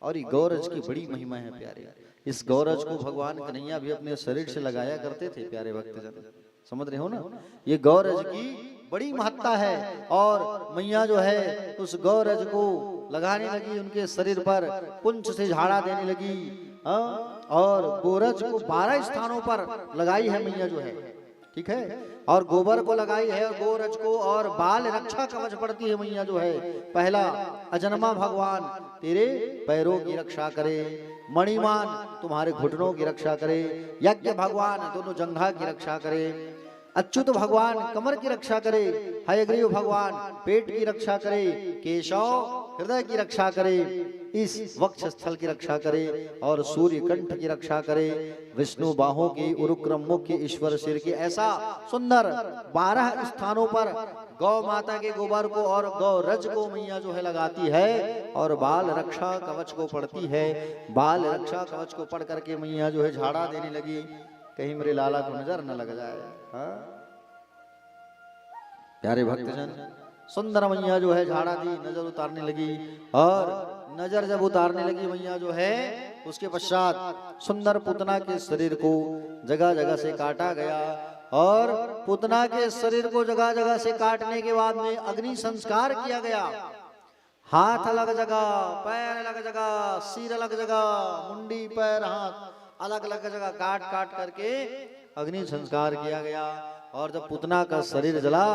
और ये गौरज की बड़ी महिमा है प्यारे। इस गौरज को भगवान कन्हैया भी अपने शरीर से लगाया करते थे प्यारे भक्तजन। समझ रहे हो ना? ये गौरज की बड़ी महत्ता है, और मैया जो है उस गौरज को लगाने लगी, उनके शरीर पर पुंछ से झाड़ा देने लगी। और गोरज को 12 स्थानों पर लगाई है मैया जो है, ठीक है, और गोबर को लगाई है, और गोरज को, और बाल रक्षा कवच पड़ती है मैया जो है। पहला, अजन्मा भगवान तेरे पैरों की रक्षा करे, मणिमान तुम्हारे घुटनों की रक्षा करे, यज्ञ भगवान दोनों जंघा की रक्षा करे, अच्युत भगवान कमर की रक्षा करे, हयग्रीव भगवान पेट की रक्षा करे, केशव हृदय की रक्षा करे, इस वक्ष स्थल की रक्षा करे, और सूर्य कंठ की रक्षा करे, विष्णु बाहों की, उरुक्रम मुख की, ईश्वर सिर की। ऐसा सुंदर 12 स्थानों पर गौ माता के गोबर को और गौ रज को मैया जो है लगाती है, और बाल रक्षा कवच को पढ़ती है। बाल रक्षा कवच को पढ़ करके मैया जो है झाड़ा देने लगी, कहीं मेरे लाला को नजर न लग जाए। प्यारे भक्तजन, सुंदर मैया जो है झाड़ा दी, नजर उतारने लगी, और नजर जब उतारने लगी मैया जो है, उसके पश्चात सुंदर पूतना के शरीर को जगह जगह से काटा गया, और पूतना के शरीर को जगह जगह से काटने के बाद में अग्नि संस्कार किया गया। हाथ अलग जगह, पैर अलग जगह, सिर अलग जगह, मुंडी पैर हाथ अलग अलग जगह काट काट करके अग्नि संस्कार किया गया। और जब पूतना का शरीर जला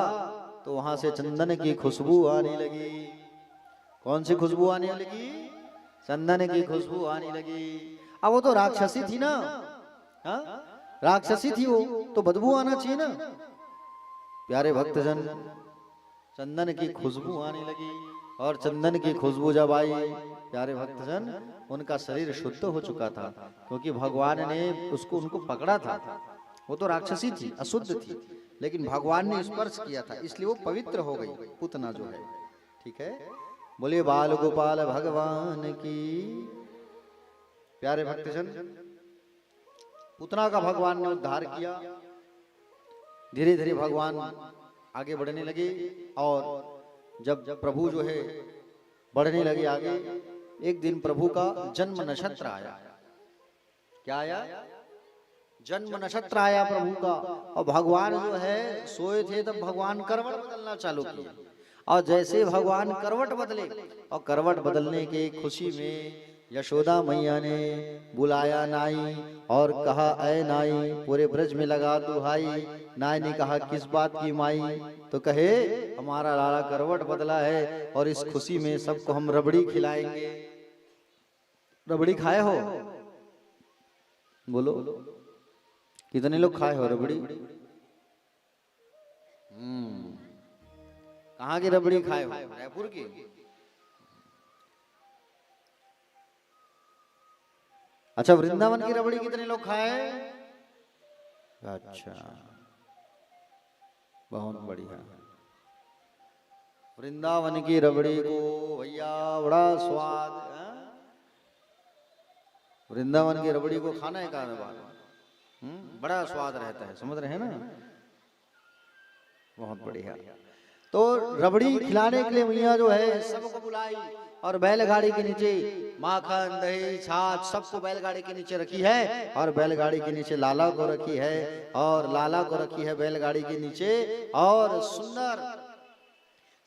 तो वहां से चंदन की खुशबू आने लगी। कौन सी खुशबू आने लगी? चंदन की खुशबू आने लगी। अब वो तो राक्षसी थी ना, राक्षसी थी वो, तो बदबू आना चाहिए ना। प्यारे भक्तजन, चंदन की खुशबू आने लगी, और चंदन की खुशबू जब आई प्यारे भक्तजन, उनका शरीर शुद्ध हो चुका था, क्योंकि भगवान ने उनको पकड़ा था। वो तो राक्षसी थी, अशुद्ध थी, लेकिन भगवान ने स्पर्श किया था, इसलिए वो पवित्र हो गई पूतना जो है। ठीक है, बोलिए बाल गोपाल भगवान की। प्यारे भक्तजन, पूतना का भगवान ने उद्धार किया। धीरे धीरे भगवान आगे बढ़ने लगे। और जब प्रभु जो है बढ़ने लगे आगे, एक दिन प्रभु का जन्म नक्षत्र आया। क्या आया? जन्म नक्षत्र आया प्रभु का। और भगवान जो है सोए थे, तब भगवान करवट बदलना चालू किए। और जैसे भगवान करवट बदले, और करवट बदलने के खुशी में यशोदा मैया ने बुलाया नाई और कहा, ऐ नाई, पूरे ब्रज में लगा दुहाई। नाई ने कहा, किस बात की माई? तो कहे, हमारा लाला करवट बदला है और इस खुशी में सबको हम रबड़ी खिलाएंगे। रबड़ी खाए हो? बोलो, कितने लोग खाए हो रबड़ी? कहाँ की रबड़ी खाए हो? रायपुर की? अच्छा, वृंदावन की रबड़ी कितने लोग खाए? अच्छा, बहुत बढ़िया। वृंदावन की रबड़ी को भैया बड़ा स्वाद, वृंदावन की रबड़ी को खाना है का बड़ा स्वाद रहता है, समझ रहे हैं ना? बहुत बढ़िया। तो रबड़ी खिलाने के लिए मैया जो है सबको बुलाई, और बैलगाड़ी के नीचे माखन, दही, छाछ सबको बैलगाड़ी के नीचे रखी है। और बैलगाड़ी के नीचे लाला को रखी है, और लाला को रखी है बैलगाड़ी के नीचे, और सुंदर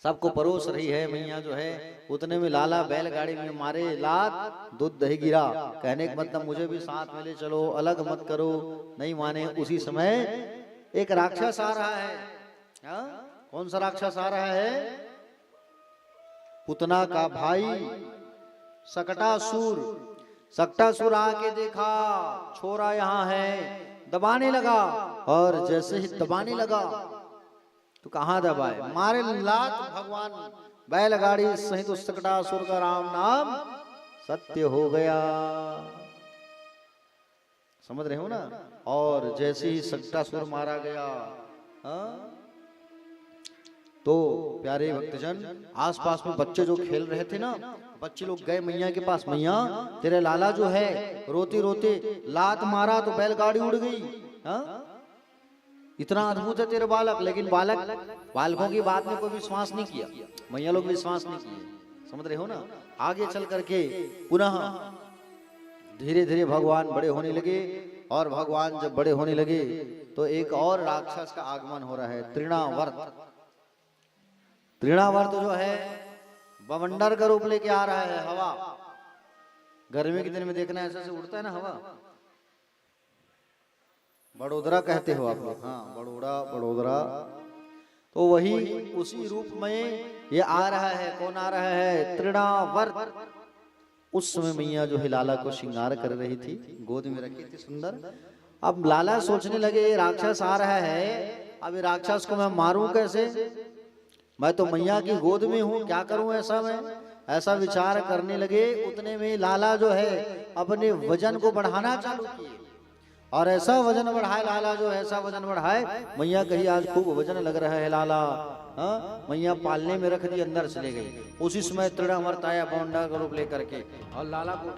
सबको परोस रही है मैया जो है। उतने में लाला बैलगाड़ी में मारे लात, दूध दही गिरा। कहने का मतलब मुझे भी साथ में ले चलो, अलग मत करो। नहीं माने। उसी समय एक राक्षस आ रहा है। कौन सा राक्षस आ रहा है? पुतना का भाई सकटासुर। सकटासुर आके देखा छोरा यहाँ है, दबाने लगा। और जैसे ही दबाने लगा तो कहाँ दबाए, मारे लात भगवान बैलगाड़ी सहित उस सकटासुर का राम नाम सत्य हो गया। समझ रहे हो ना? और जैसे ही सकटासुर मारा गया, तो प्यारे भक्तजन, आसपास में बच्चे जो खेल रहे थे ना, बच्चे लोग गए मैया के पास। मैया, तेरे लाला जो है रोते रोते लात मारा तो बैलगाड़ी उड़ गई। इतना अद्भुत है तेरे बालक। लेकिन बालकों की बात में कोई विश्वास नहीं किया, मैया लोग विश्वास नहीं किए। समझ रहे हो ना? आगे चल करके पुनः धीरे धीरे भगवान बड़े होने लगे। और भगवान जब बड़े होने लगे तो एक और राक्षस का आगमन हो रहा है, तृणावर्त। तृणावर्त जो है बवंडर का रूप लेके आ रहा है। हवा गर्मी के दिन में देखना ऐसे से उड़ता है ना हवा। बड़ोदरा कहते हो आप लोग? हाँ, बड़ोदरा। तो वही उसी रूप में ये आ रहा है। कौन आ रहा है? तृणावर्त। उस समय मैया जो है लाला को श्रृंगार कर रही थी, गोद में रखी थी सुंदर। अब लाला सोचने लगे, ये राक्षस आ रहा है, अब ये राक्षस को मैं मारूं कैसे? मैं तो मैया की गोद में हूँ, क्या करूं ऐसा? मैं ऐसा विचार करने लगे। उतने में लाला जो है अपने वजन को बढ़ाना चालू किए। और ऐसा वजन बढ़ाए लाला, जो ऐसा वजन बढ़ाए, मैया कही आज खूब वजन लग रहा है लाला। मैया पालने में रख दी, अंदर चले गई। उसी समय तृणावर्त आया बवंडा का रूप लेकर के, और लाला को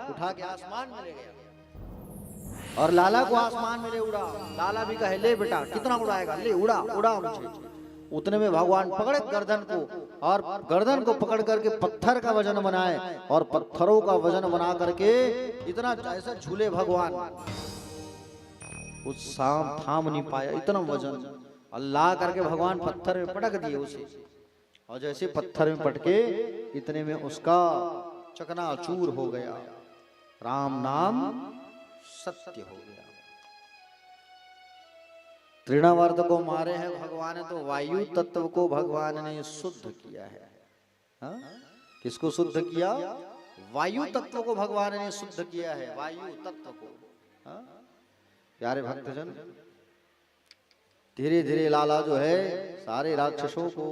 उठा के आसमान में ले गया। और लाला को आसमान में ले उड़ा। लाला भी कहे, ले बेटा कितना उड़ाएगा, ले उड़ा उड़ा मुझे। उतने में भगवान पकड़े गर्दन को, और गर्दन को पकड़ करके पत्थर का वजन बनाए, और पत्थरों का वजन बना करके इतना ऐसा झूले भगवान, उस सांप थाम नहीं पाया, इतना वजन। अल्लाह करके भगवान पत्थर में पटक दिए उसे। और जैसे पत्थर में पटके, इतने में उसका चकनाचूर हो गया। राम नाम सत्य हो गया। तृणावर्त को मारे हैं भगवान, तो वायु तत्व को भगवान ने शुद्ध किया है। किसको शुद्ध किया? वायु तत्व को भगवान ने शुद्ध किया है, वायु तत्व को। प्यारे भक्तजन, धीरे धीरे लाला जो है सारे राक्षसों को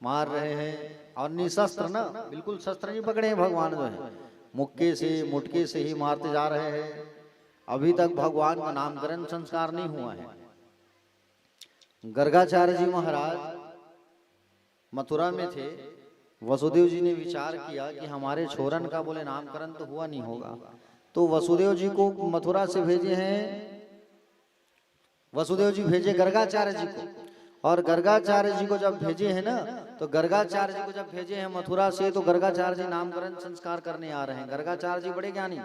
मार रहे हैं। और निशस्त्र ना, बिल्कुल शस्त्र नहीं पकड़े हैं भगवान जो है, मुक्के से मुटके से ही मारते जा रहे हैं। अभी तक भगवान का नामकरण संस्कार नहीं हुआ है। गर्गाचार्य जी महाराज मथुरा में थे। वसुदेव जी ने विचार किया कि हमारे छोरन का बोले नामकरण तो हुआ नहीं होगा, तो वसुदेव जी को मथुरा से भेजे हैं। वसुदेव जी भेजे गर्गाचार्य जी को, और गर्गाचार्य जी को जब भेजे हैं ना, तो गर्गाचार्य जी को जब भेजे हैं मथुरा से, तो गर्गाचार्य जी नामकरण संस्कार करने आ रहे हैं। गर्गाचार्य जी बड़े ज्ञानी,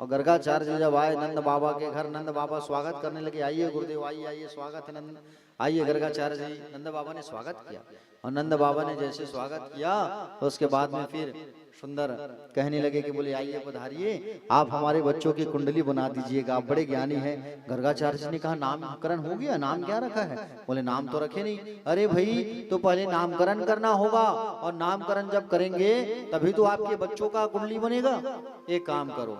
और गर्गाचार्य जी जब आए नंद बाबा के घर, नंद बाबा स्वागत करने लगे, आइए गुरुदेव आइए आइए, स्वागत है नंद, आइए। गर्गाचार्य जी नंद बाबा ने स्वागत किया, और नंद बाबा ने जैसे स्वागत किया तो उसके बाद में फिर सुंदर कहने लगे कि बोले आइए पधारिए, आप हमारे बच्चों की कुंडली बना दीजिएगा, आप बड़े ज्ञानी हैं। गर्गाचार्य जी ने कहा नामकरण हो गया, नाम क्या रखा है? बोले नाम तो रखे नहीं। अरे भाई तो पहले नामकरण करना होगा, और नामकरण जब करेंगे तभी तो आपके बच्चों का कुंडली बनेगा। एक काम करो,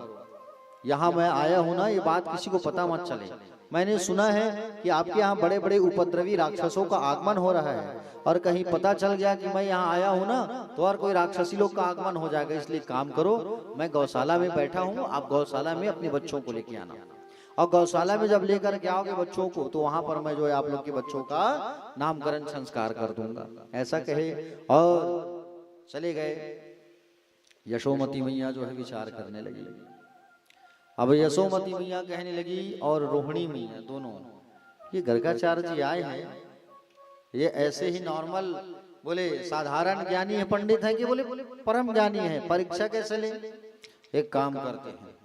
यहाँ मैं आया हूं ना, ये बात किसी को पता मत चले। मैंने सुना है कि आपके यहाँ बड़े बड़े उपद्रवी राक्षसों का आगमन हो रहा है, और कहीं पता चल गया कि मैं यहाँ आया हूँ ना, तो और कोई राक्षसी लोग का आगमन हो जाएगा। इसलिए काम करो, मैं गौशाला में बैठा हूँ, आप गौशाला में अपने बच्चों को लेके आना, और गौशाला में जब लेकर के आओगे बच्चों को, तो वहां पर मैं जो है आप लोग के बच्चों का नामकरण संस्कार कर दूंगा। ऐसा कहे और चले गए। यशोमती मैया जो है विचार करने लगी। अब यशोमती मैया कहने लगी और रोहिणी मैया दोनों, ये गर्गाचार्य जी आए हैं, ये ऐसे ही नॉर्मल बोले साधारण ज्ञानी है, पंडित है कि बोले परम ज्ञानी है, परीक्षा कैसे ले? एक काम करते हैं,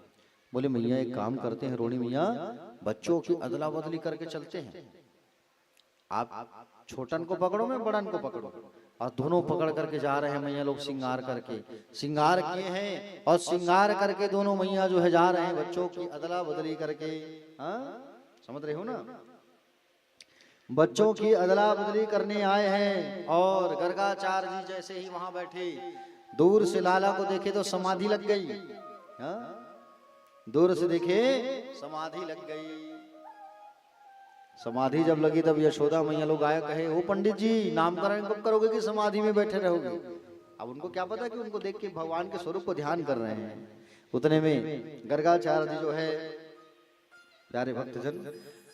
बोले मैया एक काम करते हैं रोहिणी मैया, बच्चों की अदला बदली करके चलते हैं। आप छोटन को पकड़ो, मैं बड़न को पकड़ो, और दोनों पकड़ करके जा रहे हैं मैया लोग, श्रृंगार करके, श्रृंगार किए हैं, और श्रृंगार करके दोनों मैया जो है जा रहे हैं बच्चों की अदला बदली करके। हाँ समझ रहे हो ना, बच्चों की अदला बदली करने आए हैं। और गर्गाचार्य जी जैसे ही वहां बैठे, दूर से लाला को देखे तो समाधि लग गई। हाँ दूर से देखे समाधि लग गई। समाधि जब लगी तब यशोदा मैया लोग आए, कहे ओ पंडित जी नामकरण कब करोगे कि समाधि में बैठे रहोगे? अब उनको क्या पता कि उनको देख के भगवान के स्वरूप को ध्यान कर रहे हैं। उतने में गर्गाचार्य जी जो है, प्यारे भक्तजन,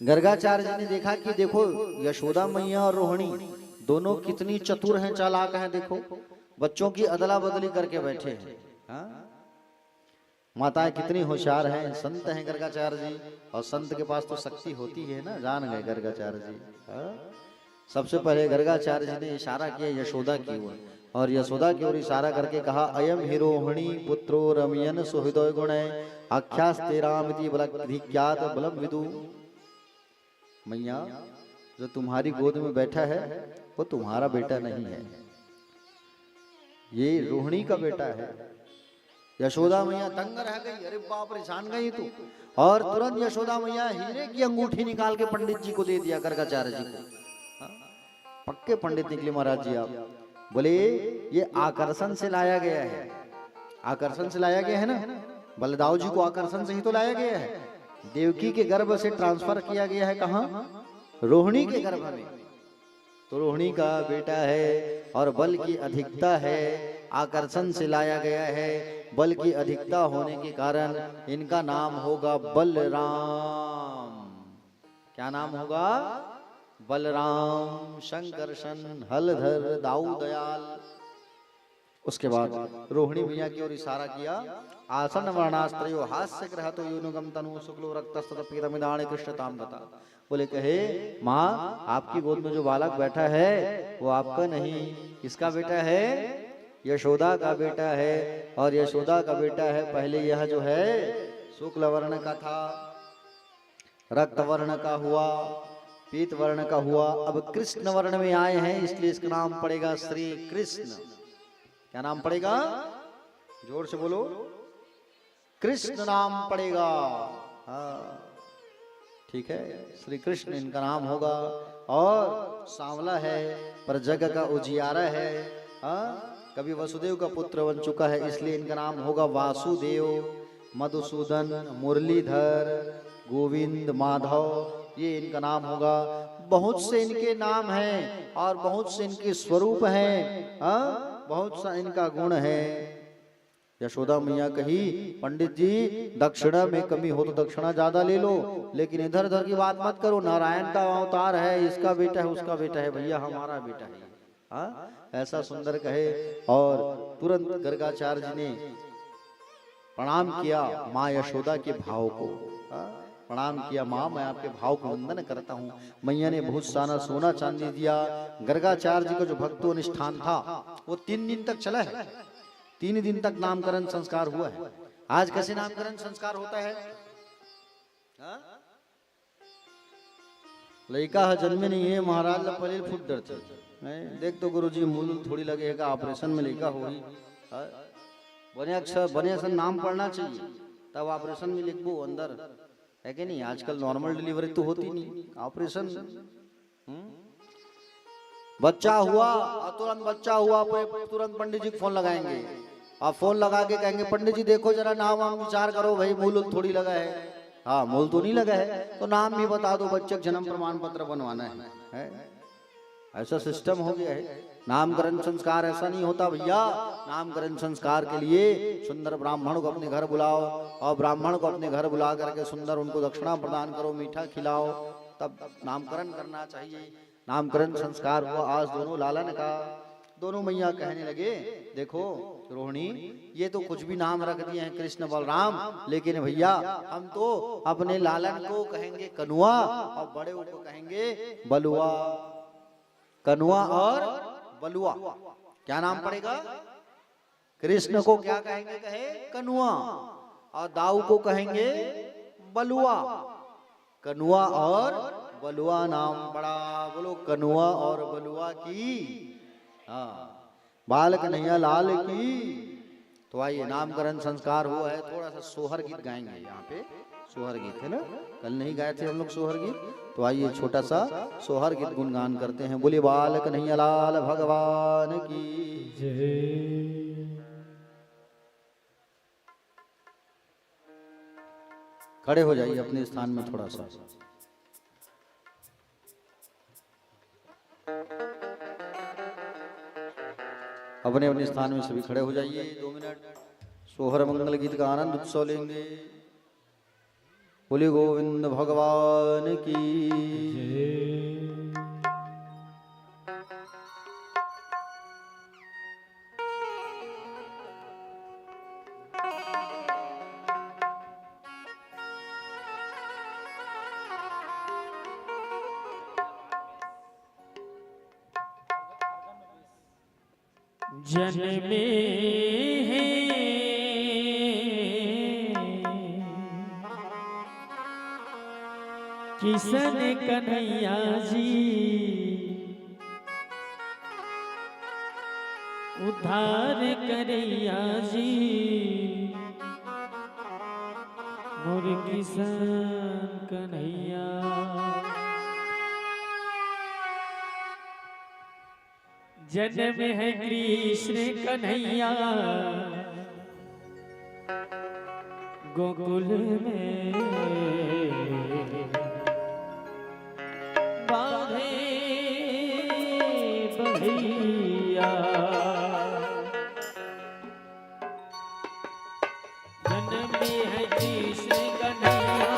गर्गाचार्य जी ने देखा कि देखो यशोदा मैया और रोहिणी दोनों कितनी चतुर हैं, चालाक हैं, देखो बच्चों की अदला बदली करके बैठे हैं। हाँ? माताएं कितनी होशियार हैं, संत हैं गर्गाचार्य जी, और संत के पास तो शक्ति होती है ना, जान गए गर्गाचार्य जी। हाँ? सबसे पहले गर्गाचार्य जी ने इशारा किया यशोदा की ओर, और यशोदा की ओर इशारा करके कहा अयम हिरोहिणी पुत्रो रमयन सुहृदय गुण आख्यास्ते रामिति बलधिक्यात बलम विदु। मैया जो तुम्हारी गोद में बैठा है वो तुम्हारा बेटा नहीं है, ये रोहिणी का बेटा है। यशोदा मैया तंग रह गई, अरे बाप रे जान गई तू। और तुरंत यशोदा मैया हीरे की अंगूठी निकाल के पंडित जी को दे दिया, गर्गाचार्य जी को। हाँ? पक्के पंडित निकले महाराज जी आप। बोले ये आकर्षण से लाया गया है, आकर्षण से लाया गया है ना, बलदाऊ जी को आकर्षण से ही तो लाया गया है। देवकी के गर्भ से ट्रांसफर किया गया है कहाँ? रोहिणी के गर्भ में। तो रोहिणी का बेटा है, और बल की अधिकता है, आकर्षण से लाया गया है। बल की अधिकता होने के कारण इनका नाम होगा बलराम। क्या नाम होगा? बलराम, शंकरशन, हलधर, दाऊ दयाल। उसके बाद रोहिणी मैया की ओर इशारा किया, आसन वर्णास्त्रयो हास्य ग्रह तो यूनुगम तनु शुक्लो रक्तस्तपीतमिदाण कृष्णताम गता। बोले कहे माँ आपकी गोद में जो बालक बैठा है वो आपका नहीं, किसका बेटा है? यशोदा का बेटा है। और यशोदा का बेटा है, पहले यह जो है शुक्ल वर्ण का था, रक्त वर्ण का हुआ, पीत वर्ण का हुआ, अब कृष्ण वर्ण में आए हैं, इसलिए इसका नाम पड़ेगा श्री कृष्ण। क्या नाम पड़ेगा? जोर से बोलो, कृष्ण नाम पड़ेगा। हाँ ठीक है, श्री कृष्ण इनका नाम होगा। और सांवला है पर जग का उजियारा है। हाँ कभी वसुदेव का पुत्र बन चुका है, इसलिए इनका नाम होगा वासुदेव, मधुसूदन, मुरलीधर, गोविंद, माधव, ये इनका नाम होगा। बहुत से इनके नाम हैं और बहुत से इनके स्वरूप हैं। बहुत सा इनका गुण है। यशोदा मैया कही पंडित जी दक्षिणा में कमी हो तो दक्षिणा ज्यादा ले लो, लेकिन इधर उधर की बात मत करो। नारायण का अवतार है, इसका बेटा है, उसका बेटा है, भैया हमारा बेटा है। ऐसा सुंदर कहे। और तुरंत गर्गाचार्य जी ने प्रणाम किया माँ यशोदा के भाव को, प्रणाम किया। माँ मैं आपके भाव को वंदन करता हूँ। मैया ने बहुत सारा सोना चांदी दिया। गर्गाचार्य जी का जो भक्तों अनुष्ठान था वो 3 दिन तक चला है। 3 दिन तक नामकरण संस्कार हुआ है। आज कैसे नामकरण संस्कार होता है? लड़का है जन्मे नहीं है महाराज पलील फुट डर थे। देख तो गुरुजी मूल थोड़ी लगेगा ऑपरेशन में लड़का हो ही बने अक्षर बने अक्षर नाम पढ़ना चाहिए तब ऑपरेशन में लिखबो अंदर है कि नहीं। आजकल नॉर्मल डिलीवरी तो होती नहीं, ऑपरेशन। बच्चा हुआ तुरंत बच्चा हुआ तुरंत पंडित जी को फोन लगाएंगे। आप फोन लगा के कहेंगे पंडित जी देखो जरा नाम वाम विचार करो भाई मूल थोड़ी लगा है। हाँ मूल तो नहीं लगा है तो नाम भी बता दो, बच्चे का जन्म प्रमाण पत्र बनवाना है। ऐसा सिस्टम हो गया है। नामकरण संस्कार ऐसा नहीं होता भैया। नामकरण संस्कार के लिए सुंदर ब्राह्मण को अपने घर बुलाओ और ब्राह्मण को अपने घर बुला करके सुंदर उनको दक्षिणा प्रदान करो, मीठा खिलाओ, तब नामकरण करना चाहिए। नामकरण संस्कार हुआ आज दोनों लालन का। दोनों मैया कहने लगे देखो रोहिणी ये तो कुछ भी नाम रख दिए हैं कृष्ण बलराम, लेकिन भैया हम तो अपने लालन को कहेंगे कनुआ और बड़े को कहेंगे बलुआ। कनुआ और बलुआ क्या नाम पड़ेगा? कृष्ण को क्या कहेंगे? कहे कनुआ और दाऊ को कहेंगे बलुआ। कनुआ और बलुआ नाम पड़ा। बोलो कनुआ और बलुआ की बाल कन्हैया लाल की। तो आइए नामकरण संस्कार हुआ है। थोड़ा सा सोहर गीत गाएंगे। यहाँ पे सोहर गीत है ना, कल नहीं गाए थे हम लोग सोहर गीत। तो आइए छोटा सा सोहर गीत गुणगान करते हैं। बोलिए बाल कन्हैया लाल भगवान की जय। खड़े हो जाइए अपने स्थान में थोड़ा सा। अपने अपने स्थान में सभी खड़े हो जाइए। 2 मिनट सोहर मंगल गीत का आनंद उत्सव लेंगे। बोले गोविंद भगवान की।
जन्मे हैं किशन कन्हैया जी, उद्धार करैया जी, मोर किशन कन्हैया। जन्म है कृष्ण कन्हैया गोकुल में, बाधे बधैया। जन्म है कृष्ण कन्हैया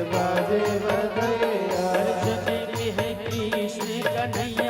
बाधे बधैया।
जन्म है कृष्ण कन्हैया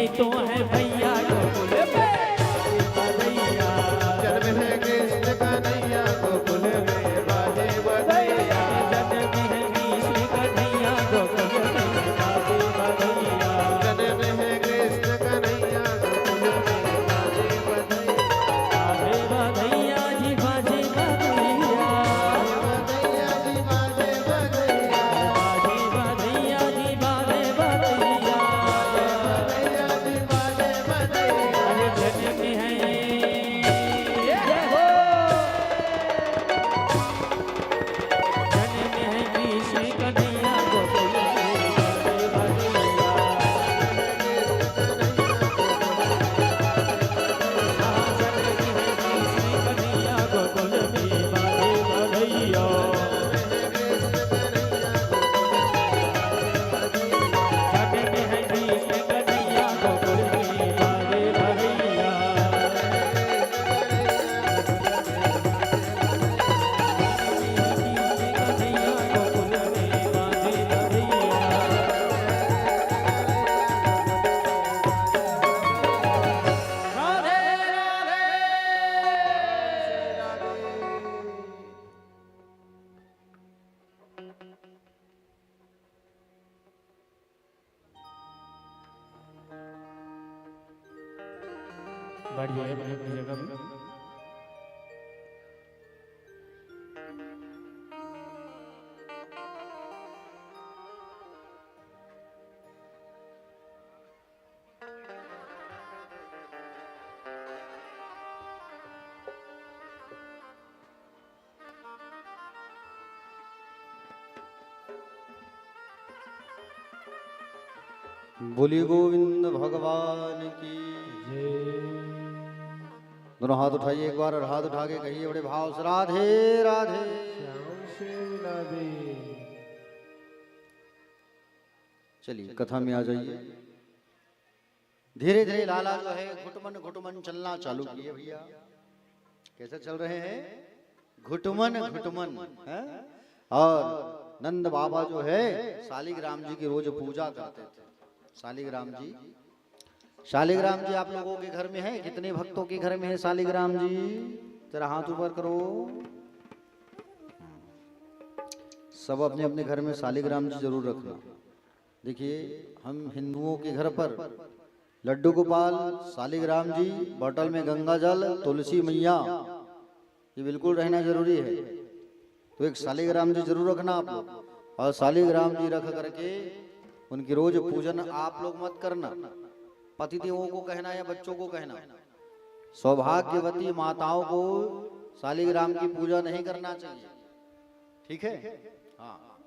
ये तो है भैया गोकुल में बधैया।
जन्म है कृष्ण कन्हैया गोकुल में बाजे बधैया।
जन्म है कृष्ण कन्हैया गोकुल में बाजे बधैया।
जन्म है कृष्ण कन्हैया गोकुल में बाजे बधैया।
बाजे बधैया जी बाजे बधैया।
बधैया जी बाजे बधैया।
बाजे बधैया जी बाजे बधैया।
बधैया जी बाजे बधैया।
अरे जन्म है जय हो। जन्म है कृष्ण कन्हैया गोकुल में बाजे बधैया। बढ़िया है अपनी अपनी जगह पे।
बोली गोविंद भगवान की। दोनों हाथ उठाइए एक बार और हाथ उठा के कहिए बड़े भाव से राधे राधे।
श्याम से राधे।
चलिए कथा में आ जाइए। धीरे धीरे लाला जो है घुटमन घुटमन चलना चालू किए भैया। कैसे चल रहे हैं? घुटमन घुटमन है? और नंद बाबा जो है शालिग्राम जी की रोज पूजा करते थे। शालिग्राम जी, शालिग्राम जी आप लोगों के घर में है? कितने भक्तों के घर में है शालिग्राम जी? जरा हाथ ऊपर करो। सब अपने अपने घर में शालिग्राम जी जरूर रखना। देखिए हम हिंदुओं के घर पर लड्डू गोपाल, शालिग्राम जी, बोतल में गंगा जल, तुलसी मैया, ये बिल्कुल रहना जरूरी है। तो एक शालिग्राम जी जरूर रखना आप लोग। और शालिग्राम जी रख करके उनकी रोज पूजन आप लोग मत करना। पतिदेवों को कहना या बच्चों को कहना, सौभाग्यवती माताओं को शालिग्राम की पूजा नहीं करना चाहिए। ठीक है? हाँ।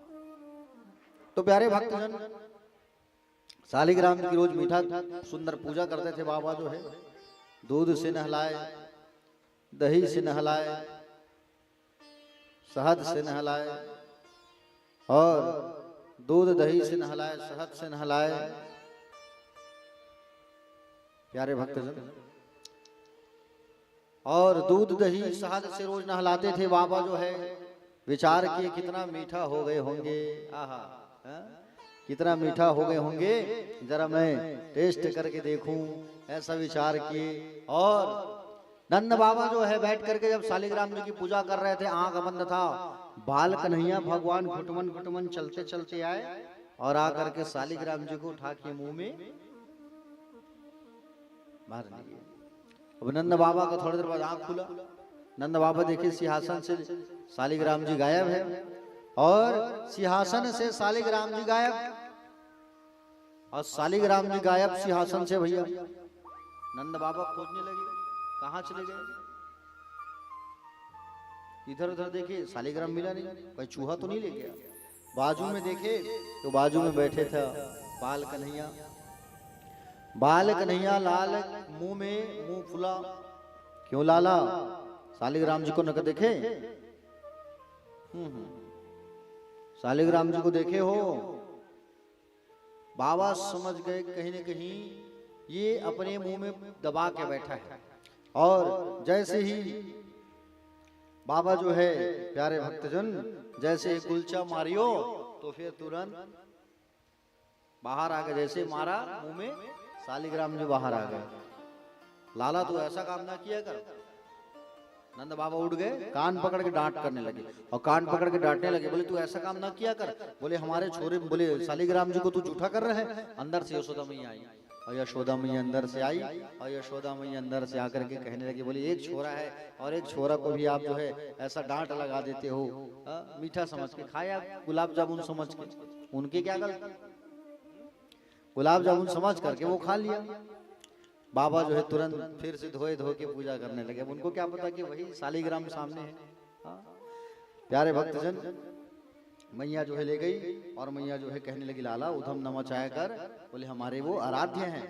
तो प्यारे भक्तजन शालिग्राम की रोज मीठा सुंदर पूजा करते थे बाबा जो है। दूध से नहलाए, दही से नहलाए, शहद से नहलाए, और दूध दही से नहलाए, शहद से नहलाए। प्यारे भक्तजन, और दूध दही शहद से रोज नहलाते थे बाबा जो है। विचार किए कितना मीठा हो गए होंगे। आहा, कितना मीठा हो गए होंगे, जरा मैं टेस्ट करके देखूं, ऐसा विचार किए। और नंद बाबा जो है बैठ करके जब शालिग्राम जी की पूजा कर रहे थे, आंख बंद था, बाल कन्हैया भगवान घुटमन घुटमन चलते चलते आए और आकर के शालिग्राम जी को उठा के मुंह में मार लिए। अब नंद बाबा का थोड़ी देर बाद आंख खुला। नंद बाबा देखे सिंहासन से शालिग्राम जी गायब है, और सिंहासन से शालिग्राम जी गायब, और शालिग्राम जी गायब सिंहासन से। भैया नंद बाबा खोजने लगे, कहाँ चले गए? इधर उधर देखे, शालिग्राम मिला नहीं। कोई चूहा तो नहीं ले गया? बाजू में देखे तो बाजू में बैठे था बाल कन्हैया। बाल कन्हैया लाल, मुंह में मुंह फुला। क्यों लाला? शालिग्राम जी को न देखे? शालिग्राम जी को देखे हो? बाबा समझ गए कहीं न कहीं ये अपने मुंह में दबा के बैठा है। और जैसे ही बाबा जो है प्यारे भक्तजन जैसे एक कुलचा मारियो तो फिर तुरंत बाहर आ गए। जैसे मारा मुंह में शालिग्राम जी बाहर आ गए। लाला तू ऐसा काम ना किया कर। नंद बाबा उठ गए, कान पकड़ के डांट करने लगे और कान पकड़ के डांटने लगे। बोले तू ऐसा काम ना किया कर। बोले हमारे छोरे, बोले शालिग्राम जी को तू झूठा कर रहे हैं। अंदर से यशोदा मैया आई और यशोदा मैया अंदर से आई और यशोदा मैया अंदर से आकर के कहने लगी, बोले एक छोरा है और एक छोरा को भी आप जो है ऐसा डांट लगा देते हो। मीठा समझ के खाया, गुलाब जामुन समझ के, उनके क्या गलती, गुलाब जामुन समझ करके वो खा लिया। बाबा जो है तुरंत फिर से धोए धो के पूजा करने लगे। अब उनको क्या पता कि वही शालिग्राम सामने है। प्यारे भक्तजन, मैया जो है ले गई और मैया जो है कहने लगी, लाला उधम न मचाया कर। बोले हमारे वो आराध्य हैं।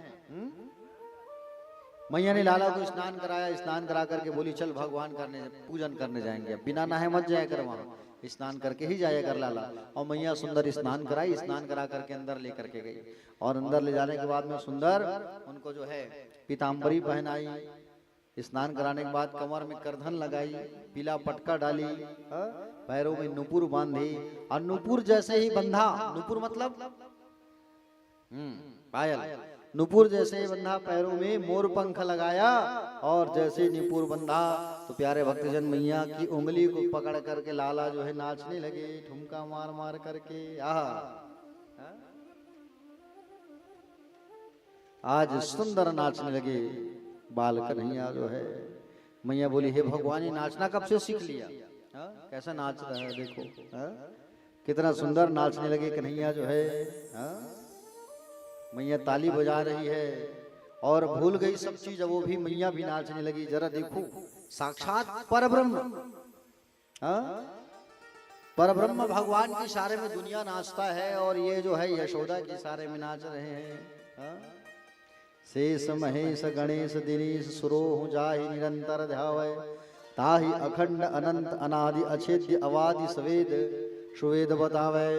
मैया ने लाला को स्नान कराया, स्नान करा करके बोली चल भगवान करने पूजन करने जाएंगे। अब बिना नहाए मत जाया कर, वहां स्नान करके ही जाया कर लाला। और मैया सुंदर स्नान कराई, स्नान करा करके अंदर लेकर के गई और अंदर ले जाने के बाद में सुंदर उनको जो है पीताम्बरी पहनाई। स्नान कराने के बाद कमर में करधन लगाई, पीला पटका डाली, पैरों में नुपुर बांधी और नुपुर जैसे ही बंधा, नुपुर मतलब पायल, नुपुर जैसे ही बंधा, पैरों में मोर पंख लगाया और जैसे नुपुर बंधा तो प्यारे भक्तजन मैया की उंगली को पकड़ करके लाला जो है नाचने लगे, ठुमका मार मार करके। आज सुंदर नाचने लगे बाल कन्हैया जो है। मैया बोली हे भगवान, ये नाचना कब से सीख लिया? कैसा नाच रहा है देखो, कितना सुंदर नाचने लगे कन्हैया जो है। मैया ताली बजा रही है और भूल गई सब चीज, वो भी मैया भी नाचने लगी। जरा देखो, साक्षात परब्रह्म, परब्रह्म भगवान के इशारे में दुनिया नाचता है और ये जो है यशोदा के इशारे में नाच रहे हैं। शेष महेश गणेश दिनेश सुरोह जाहि निरंतर ध्यावै, ताहि अखंड अनंत अनादि अछेद्य अवादि सवेद सुवेद बतावे।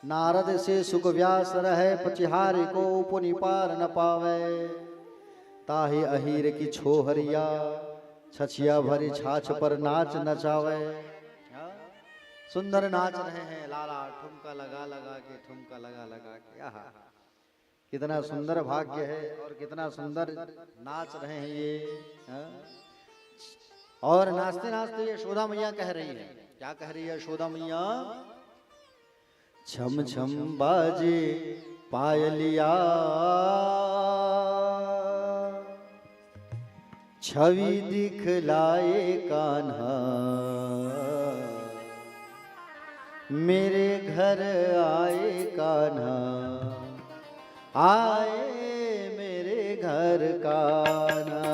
नारद से सुख व्यास रहे, पचिहारे को पुनिपार न पावे। ताहि अहीर की छोहरिया, छछिया भरी छाछ पर नाच नचावे। सुंदर नाच रहे हैं लाला, ठुमका लगा लगा के, ठुमका लगा लगा के। कितना सुंदर भाग्य है और कितना सुंदर नाच रहे हैं ये। और नाचते नाचते यशोदा मैया कह रही है, क्या कह रही है यशोदा मैया? छम छम बाजे पायलिया, छवि दिखलाए कान्हा, मेरे घर आए कान्हा, आए मेरे घर कान्हा।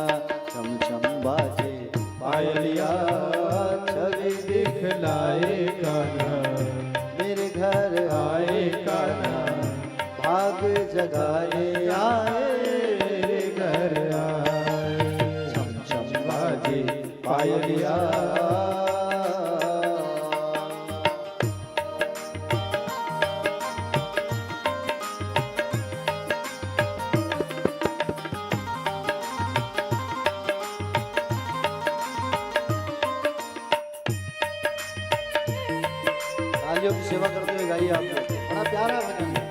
छम छम बाजे पायलिया, छवि दिखलाए कान्हा, मेरे घर आए कान्हा, भाग जगाए आए मेरे घर आए। छम छम बाजे पायलिया, तालियों की सेवा करते हुए गाइए आप लोग, बड़ा प्यारा भजन है।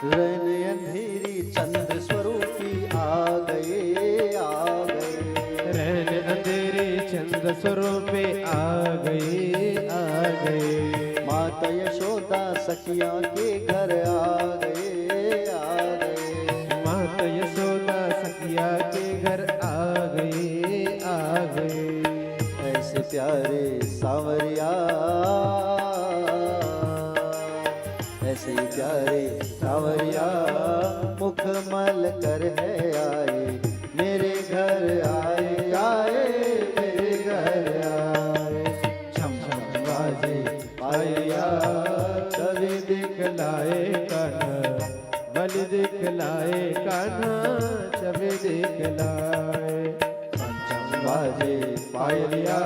रैन अंधेरी चंद्र स्वरूपी आ गए, आ गए।
रैन अंधेरे चंद्र स्वरूपे आ गए, आ गए।
माता यशोदा सखिया के घर आ गए, आ गए।
माता यशोदा सखिया के घर आ गए, आ गए।
ऐसे प्यारे सांवरिया, ऐसे प्यारे सांवरिया, मुखमल कर है आए मेरे घर आए, आए मेरे घर आए।
छम छम पायलिया छवि दिखलाए कान्हा बलि दिखलाए कान्हा छवि दिखलाए
बाजे
पायलिया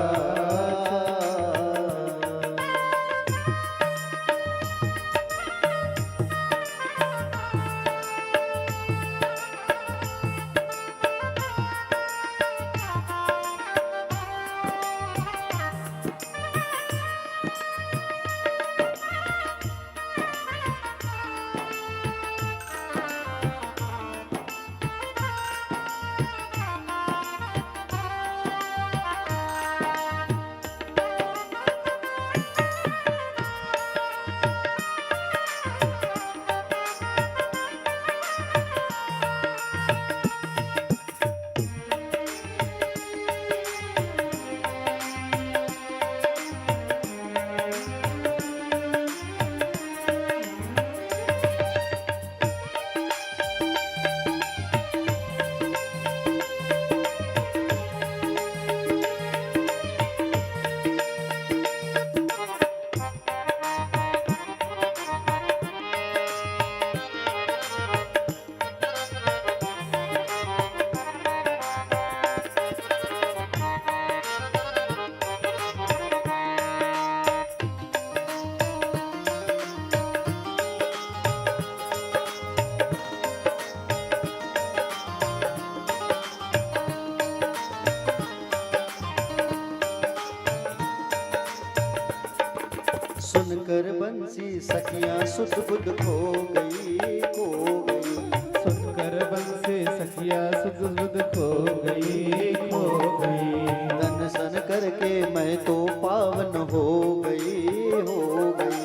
सुनकर बंसी सखियां सुध बुध खो गई खो गई।
सुनकर बंसी सखिया सुध बुध खो गई खो गई।
तन सन करके मैं तो पावन हो गई हो गई।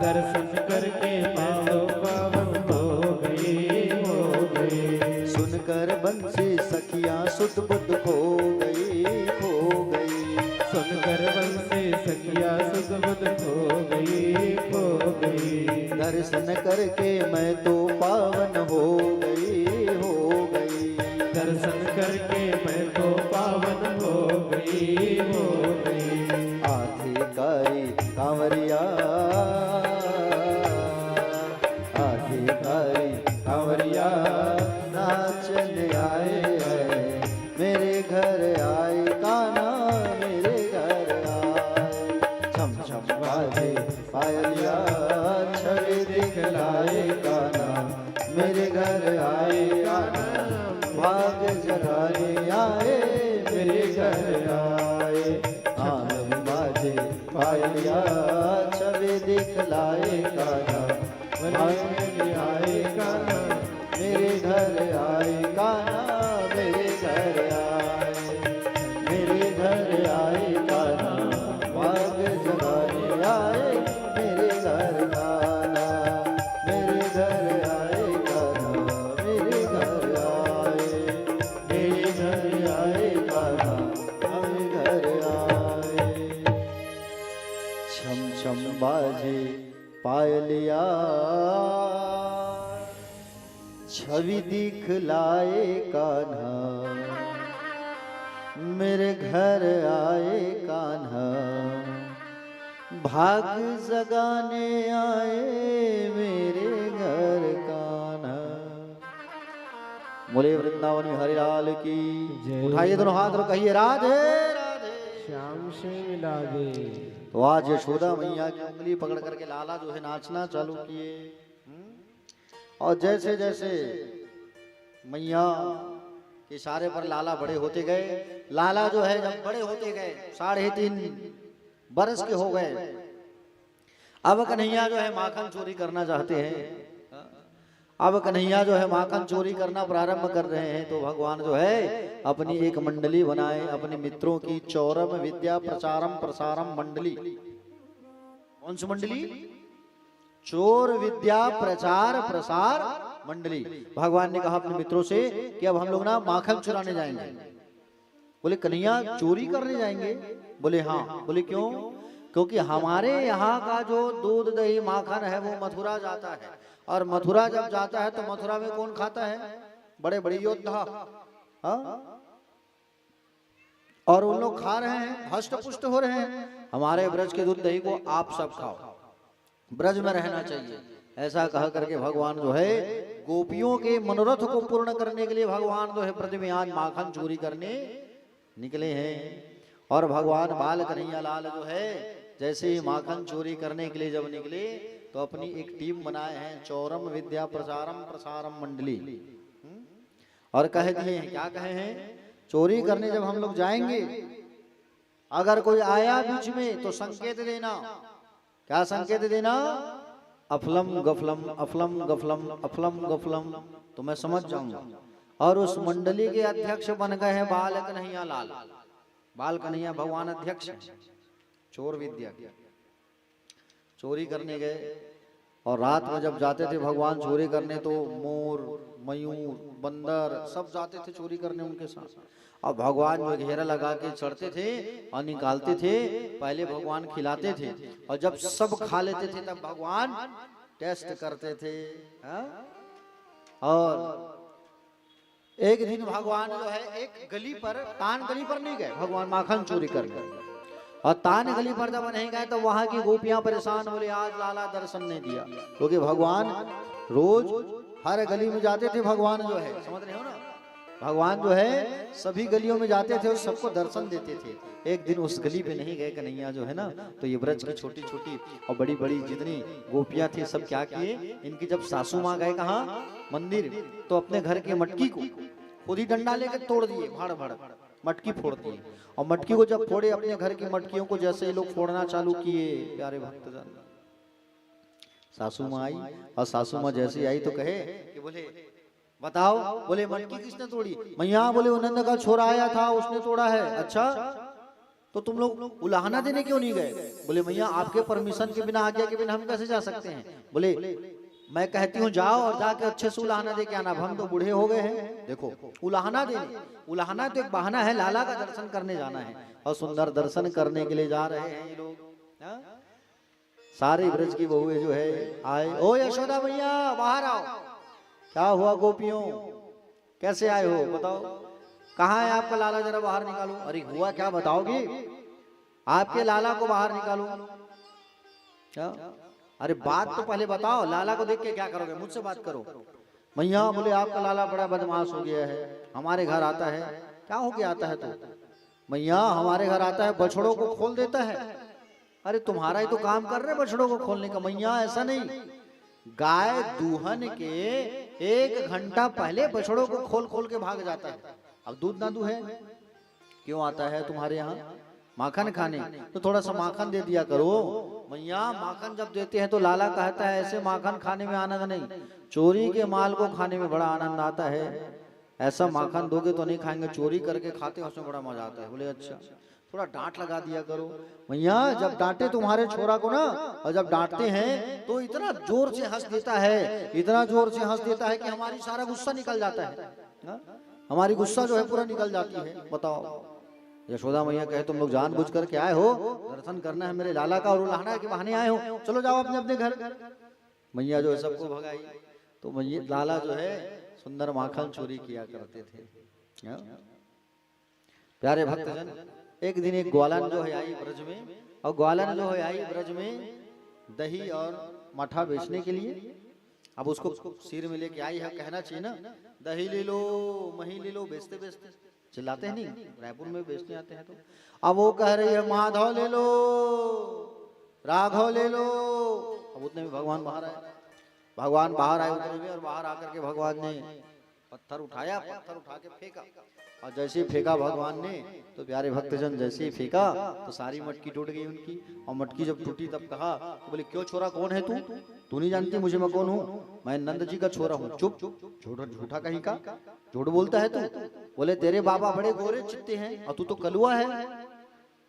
दर्शन करके मैं तो पावन हो गई हो गई।
सुनकर बंसी सखियां सुध बुध खो गई खो गई।
सुनकर बंसी सखिया सुध बुध खो गई खो गई।
दर्शन करके मैं तो पावन हो गई हो गई।
दर्शन करके मैं तो पावन हो गई हो गई।
आधिकारी कांवरिया आधिकारी
कांवरिया
नाचने आए हैं मेरे घर आए कान्हा मेरे घर आए। छम छम बाजे पायलिया छवि दिखलाए कान्हा मेरे घर आए कान्हा भाग जगाने आए मेरे घर आए। आनंद बाजे पायलिया छवि दिखलाए कान्हा
भाग आए कान्हा
मेरे घर आए कान्हा मेरे घर आए मेरे घर आए कान्हा भाग जगाने आए मेरे घर कान्हा मेरे घर आए कान्हा मेरे घर आए मेरे घर आए कान्हा मेरे घर आए। छम छम बाजे पायलिया छवि दिखलाए कान्हा मेरे घर आए कान्हा भाग जगाने आए मेरे घर कान्हा। बोले वृंदावन हरिलाल की
जय।
उठाइए दोनों हाथ और कहिए राधे राधे।
श्याम से मिला दे।
तो आज यशोदा मैया की उंगली पकड़ करके लाला जो है नाचना चालू किए। और जैसे जैसे मैया के इशारे पर लाला बड़े होते गए। लाला जो है जब बड़े होते गए 3.5 बरस के हो गए। अब कन्हैया जो है माखन चोरी करना चाहते हैं। अब कन्हैया जो है माखन चोरी करना प्रारंभ कर रहे हैं। तो भगवान जो है अपनी एक मंडली बनाए अपने मित्रों की चौरम विद्या प्रचारम प्रसारम मंडली। कौन सी मंडली? चोर विद्या प्रचार प्रसार मंडली। भगवान ने कहा अपने मित्रों से कि अब हम लोग ना माखन चुराने जाएंगे। बोले कन्हैया चोरी करने जाएंगे? बोले हाँ। बोले क्यों? क्योंकि हमारे यहाँ का जो दूध दही माखन है वो मथुरा जाता है, और मथुरा जब जाता है तो मथुरा में कौन खाता है? बड़े बड़े योद्धा। हाँ? और उन लोग खा रहे हैं, हष्ट पुष्ट हो रहे हैं। हमारे ब्रज के दूध दही को आप सब खाओ, ब्रज में रहना चाहिए। ऐसा कह करके भगवान जो है गोपियों के मनोरथ को पूर्ण करने के लिए भगवान जो है ब्रज में आज माखन चोरी करने निकले हैं। और भगवान बाल कन्हैया लाल जो है जैसे ही माखन चोरी करने के लिए जब निकले तो अपनी एक टीम बनाए हैं, चौरम विद्या प्रसारम प्रसारम मंडली। और कह दिए हैं, क्या कहे हैं, चोरी करने जब हम लोग जाएंगे अगर कोई आया बीच में तो संकेत देना। क्या संकेत देना? अफलम गफलम अफलम गफलम अफलम गफलम, तो मैं समझ जाऊंगा। और उस मंडली के अध्यक्ष बन गए हैं बाल कन्हैया लाल। बाल कन्हैया भगवान अध्यक्ष हैं चोर विद्या के। चोरी करने गए और रात में जब जाते थे भगवान चोरी करने तो मोर मयूर बंदर सब जाते थे चोरी करने उनके साथ। और भगवान जो घेरा लगा के चढ़ते थे और निकालते थे। पहले भगवान खिलाते थे और जब सब खा लेते थे तब भगवान टेस्ट करते थे। और एक दिन भगवान जो है एक गली पर, तान गली पर नहीं गए भगवान माखन चोरी करने। और तान गली पर जब नहीं गए तो वहां की गोपियां परेशान, बोले आज लाला दर्शन नहीं दिया। क्योंकि भगवान रोज हर गली में जाते थे। भगवान जो है, समझ रहे हो ना, भगवान जो है सभी गलियों में जाते थे और सबको दर्शन देते थे। एक दिन उस गली पे नहीं गए कन्हैया जो है ना, तो ये ब्रज की छोटी छोटी और बड़ी बड़ी जितनी गोपियां थी सब क्या किए, इनकी जब सासू माँ गए कहाँ मंदिर, तो अपने घर के मटकी को खुद ही डंडा लेकर तोड़ दिए, भाड़ भाड़ मटकी फोड़ दिए। और मटकी को जब फोड़े, अपने घर की मटकियों को जैसे ये लोग फोड़ना चालू किए, प्यारे भक्तजन, सासू माँ आई। और सासू माँ जैसे आई तो कहे कि बोले बताओ, बोले मटकी किसने तोड़ी? मैया बोले वो नंद का छोरा आया था उसने तोड़ा है। अच्छा, तो तुम लोग उलाहना देने क्यों नहीं गए? बोले मैया आपके परमिशन के बिना, आज्ञा के बिना हम कैसे जा सकते हैं? बोले मैं कहती हूँ जाओ और जाके अच्छे से उलाहना दे के आना, हम तो बूढ़े हो गए हैं। देखो उलाहना देने, उलाहना तो एक बहाना है, लाला का दर्शन करने जाना है। और सुंदर दर्शन करने के लिए जा रहे हैं ये लोग। सारे ब्रज की बहुएं जो है आए, ओ यशोदा मैया बाहर आओ। क्या हुआ गोपियों, कैसे आए हो बताओ? कहाँ है आपका लाला, जरा बाहर निकालो। अरे हुआ क्या बताओगी? आपके लाला को बाहर निकालो। क्या? अरे बात तो पहले बताओ, लाला को देख के क्या करोगे? मुझसे बात करो। मैया बोले आपका लाला बड़ा बदमाश हो गया है, हमारे घर आता है। क्या हो गया आता है तो? मैया हमारे घर आता है बछड़ों को खोल देता है। अरे तुम्हारा ही तो काम कर रहे बछड़ों को खोलने का। मैया ऐसा नहीं, गाय दूहन के 1 घंटा पहले बछड़ों को खोल खोल के भाग जाता है। अब दूध ना दूहे क्यों आता है तुम्हारे यहाँ? माखन खाने, तो थोड़ा सा माखन दे दिया करो। मैया माखन जब देते हैं तो लाला कहता है ऐसे माखन खाने में आनंद नहीं, चोरी के माल को खाने में बड़ा आनंद आता है। ऐसा माखन दोगे तो नहीं खाएंगे, चोरी करके खाते हैं उसमें बड़ा मजा आता है। बोले अच्छा, थोड़ा डांट लगा दिया करो। मैया जब डांटे तुम्हारे छोरा को ना, और जब डांटते हैं तो इतना जोर से हंस देता है, इतना जोर से हंस देता है कि हमारी सारा गुस्सा निकल जाता है। हमारी गुस्सा जो है पूरा निकल जाती है। बताओ, यशोदा मैया कहे तुम लोग जानबूझ कर के आए हो, दर्शन करना है मेरे लाला का और उलाहना के बहाने आए हो, चलो जाओ अपने अपने घर। मैया जो है सबको भगाई। तो मैया लाला जो है सुंदर माखन चोरी किया करते थे। प्यारे भक्तजन, एक दिन एक ग्वालन जो है आई ब्रज में, और ग्वालन जो है आई ब्रज में दही और मठा बेचने के लिए। अब उसको सिर में लेके आई है, कहना चाहिए ना दही ले लो मही ले लो, बेचते बेचते चिल्लाते हैं नहीं, रायपुर में बेचने आते हैं। तो अब वो कह रही है माधव ले लो राघव ले लो। अब उतने में भगवान बाहर आए। भगवान बाहर आए उतने में, और बाहर आकर के भगवान ने पत्थर उठाया, पत्थर उठा के फेंका। और जैसे ही फेंका भगवान ने, तो प्यारे भक्तजन जैसे ही फेंका तो सारी मटकी टूट गई उनकी। और मटकी जब टूटी तब कहा, तो बोले क्यों छोरा, कौन है तू? तू नहीं जानती मुझे मैं कौन हूँ? मैं नंद जी का छोरा हूँ। चुप, झूठा कहीं का, झूठ बोलता है तू। बोले तेरे बाबा बड़े गोरे चित्ते हैं और तू तो कलुआ है।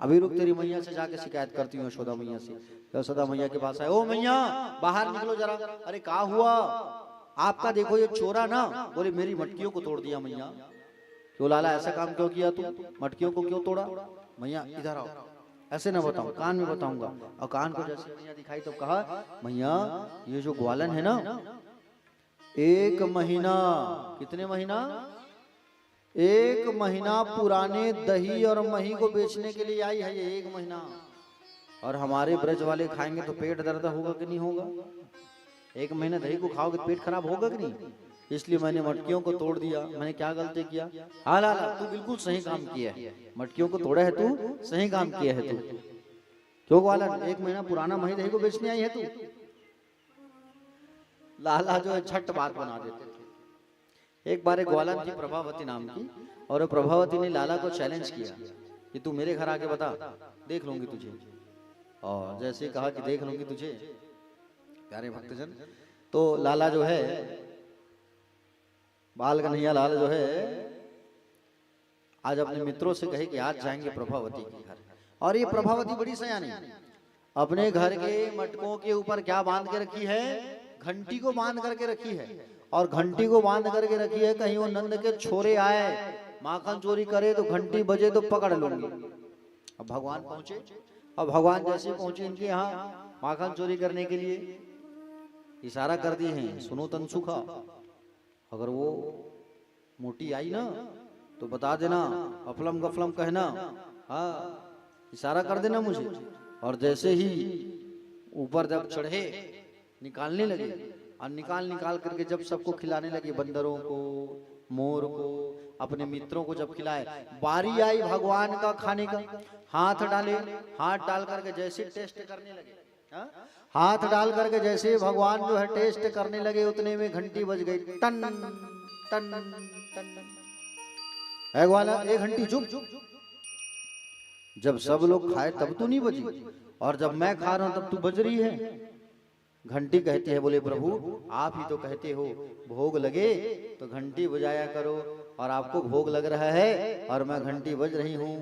अभी रुक, तेरी मैया से जाके शिकायत करती हूँ, यशोदा मैया से। यशोदा मैया के पास आए, ओ मैया बाहर निकलो जरा। अरे क्या हुआ आपका? देखो ये चोरा ना। बोले मेरी मटकियों को तोड़ दिया। मैया क्यों लाला, ऐसा काम क्यों किया तू? मटकियों को क्यों तोड़ा? मैया इधर आओ, ऐसे ना बताऊं, कान में बताऊंगा। और कान को जैसे मैया दिखाई तो कहा, मैया ये जो ग्वालन है ना, 1 महीना, कितने महीना? 1 महीना पुराने दही और मही को बेचने के लिए आई है। ये 1 महीना और हमारे ब्रज वाले खाएंगे तो पेट दर्द होगा कि नहीं होगा? 1 महीना दही को खाओगे पेट खराब होगा कि नहीं? इसलिए मैंने मटकियों को तोड़ दिया। मैंने क्या गलती किया? हाँ लाला, तू बिल्कुल सही काम किया है, मटकियों को तोड़ा है तू, सही काम किया है तू। क्यों ग्वालन, 1 महीना पुराना मही दही को बेचने आई है तू? लाला जो है झट बात बना देते थे। एक बार एक ग्वालन थी प्रभावती नाम की, और प्रभावती ने लाला को चैलेंज किया कि तू मेरे घर आके बता, देख लूंगी तुझे। और जैसे ही कहा कि देख लूंगी तुझे, प्यारे भक्तजन, तो लाला जो है, बाल कन्हैया लाल जो है, आज अपने मित्रों से कहे कि आज जाएंगे प्रभावती के घर। और ये प्रभावती बड़ी सयानी, अपने घर के मटकों के ऊपर क्या बांध के रखी है? घंटी को बांध करके रखी है। और घंटी को बांध करके रखी है, कहीं वो नंद के छोरे आए माखन चोरी करे तो घंटी बजे तो पकड़ लूंगी। अब भगवान पहुंचे, और भगवान जैसे पहुंचे इनके यहाँ माखन चोरी करने के लिए, इशारा कर दिए हैं, सुनो तनसुखा, अगर वो मोटी आई ना तो बता देना, अफलम गफलम कहना, हाँ इशारा कर देना मुझे। और जैसे ही ऊपर जब चढ़े, निकालने लगे, और निकाल करके जब सबको खिलाने लगे, बंदरों को, मोर को, अपने मित्रों को जब खिलाए, बारी आई भगवान का खाने का। हाथ डाले, हाथ डाल करके जैसे टेस्ट करने लगे, हाँ? हाथ डाल करके जैसे भगवान जो है टेस्ट करने लगे, उतने में घंटी बज गई, टन टन टन। है ग्वाला, एक घंटी चुप। जब सब लोग खाए तब तो नहीं बजी, और जब मैं खा रहा हूं तब तू बज रही है। घंटी कहती है, बोले प्रभु आप ही तो कहते हो भोग लगे तो घंटी बजाया करो, और आपको भोग लग रहा है और मैं घंटी बज रही हूँ,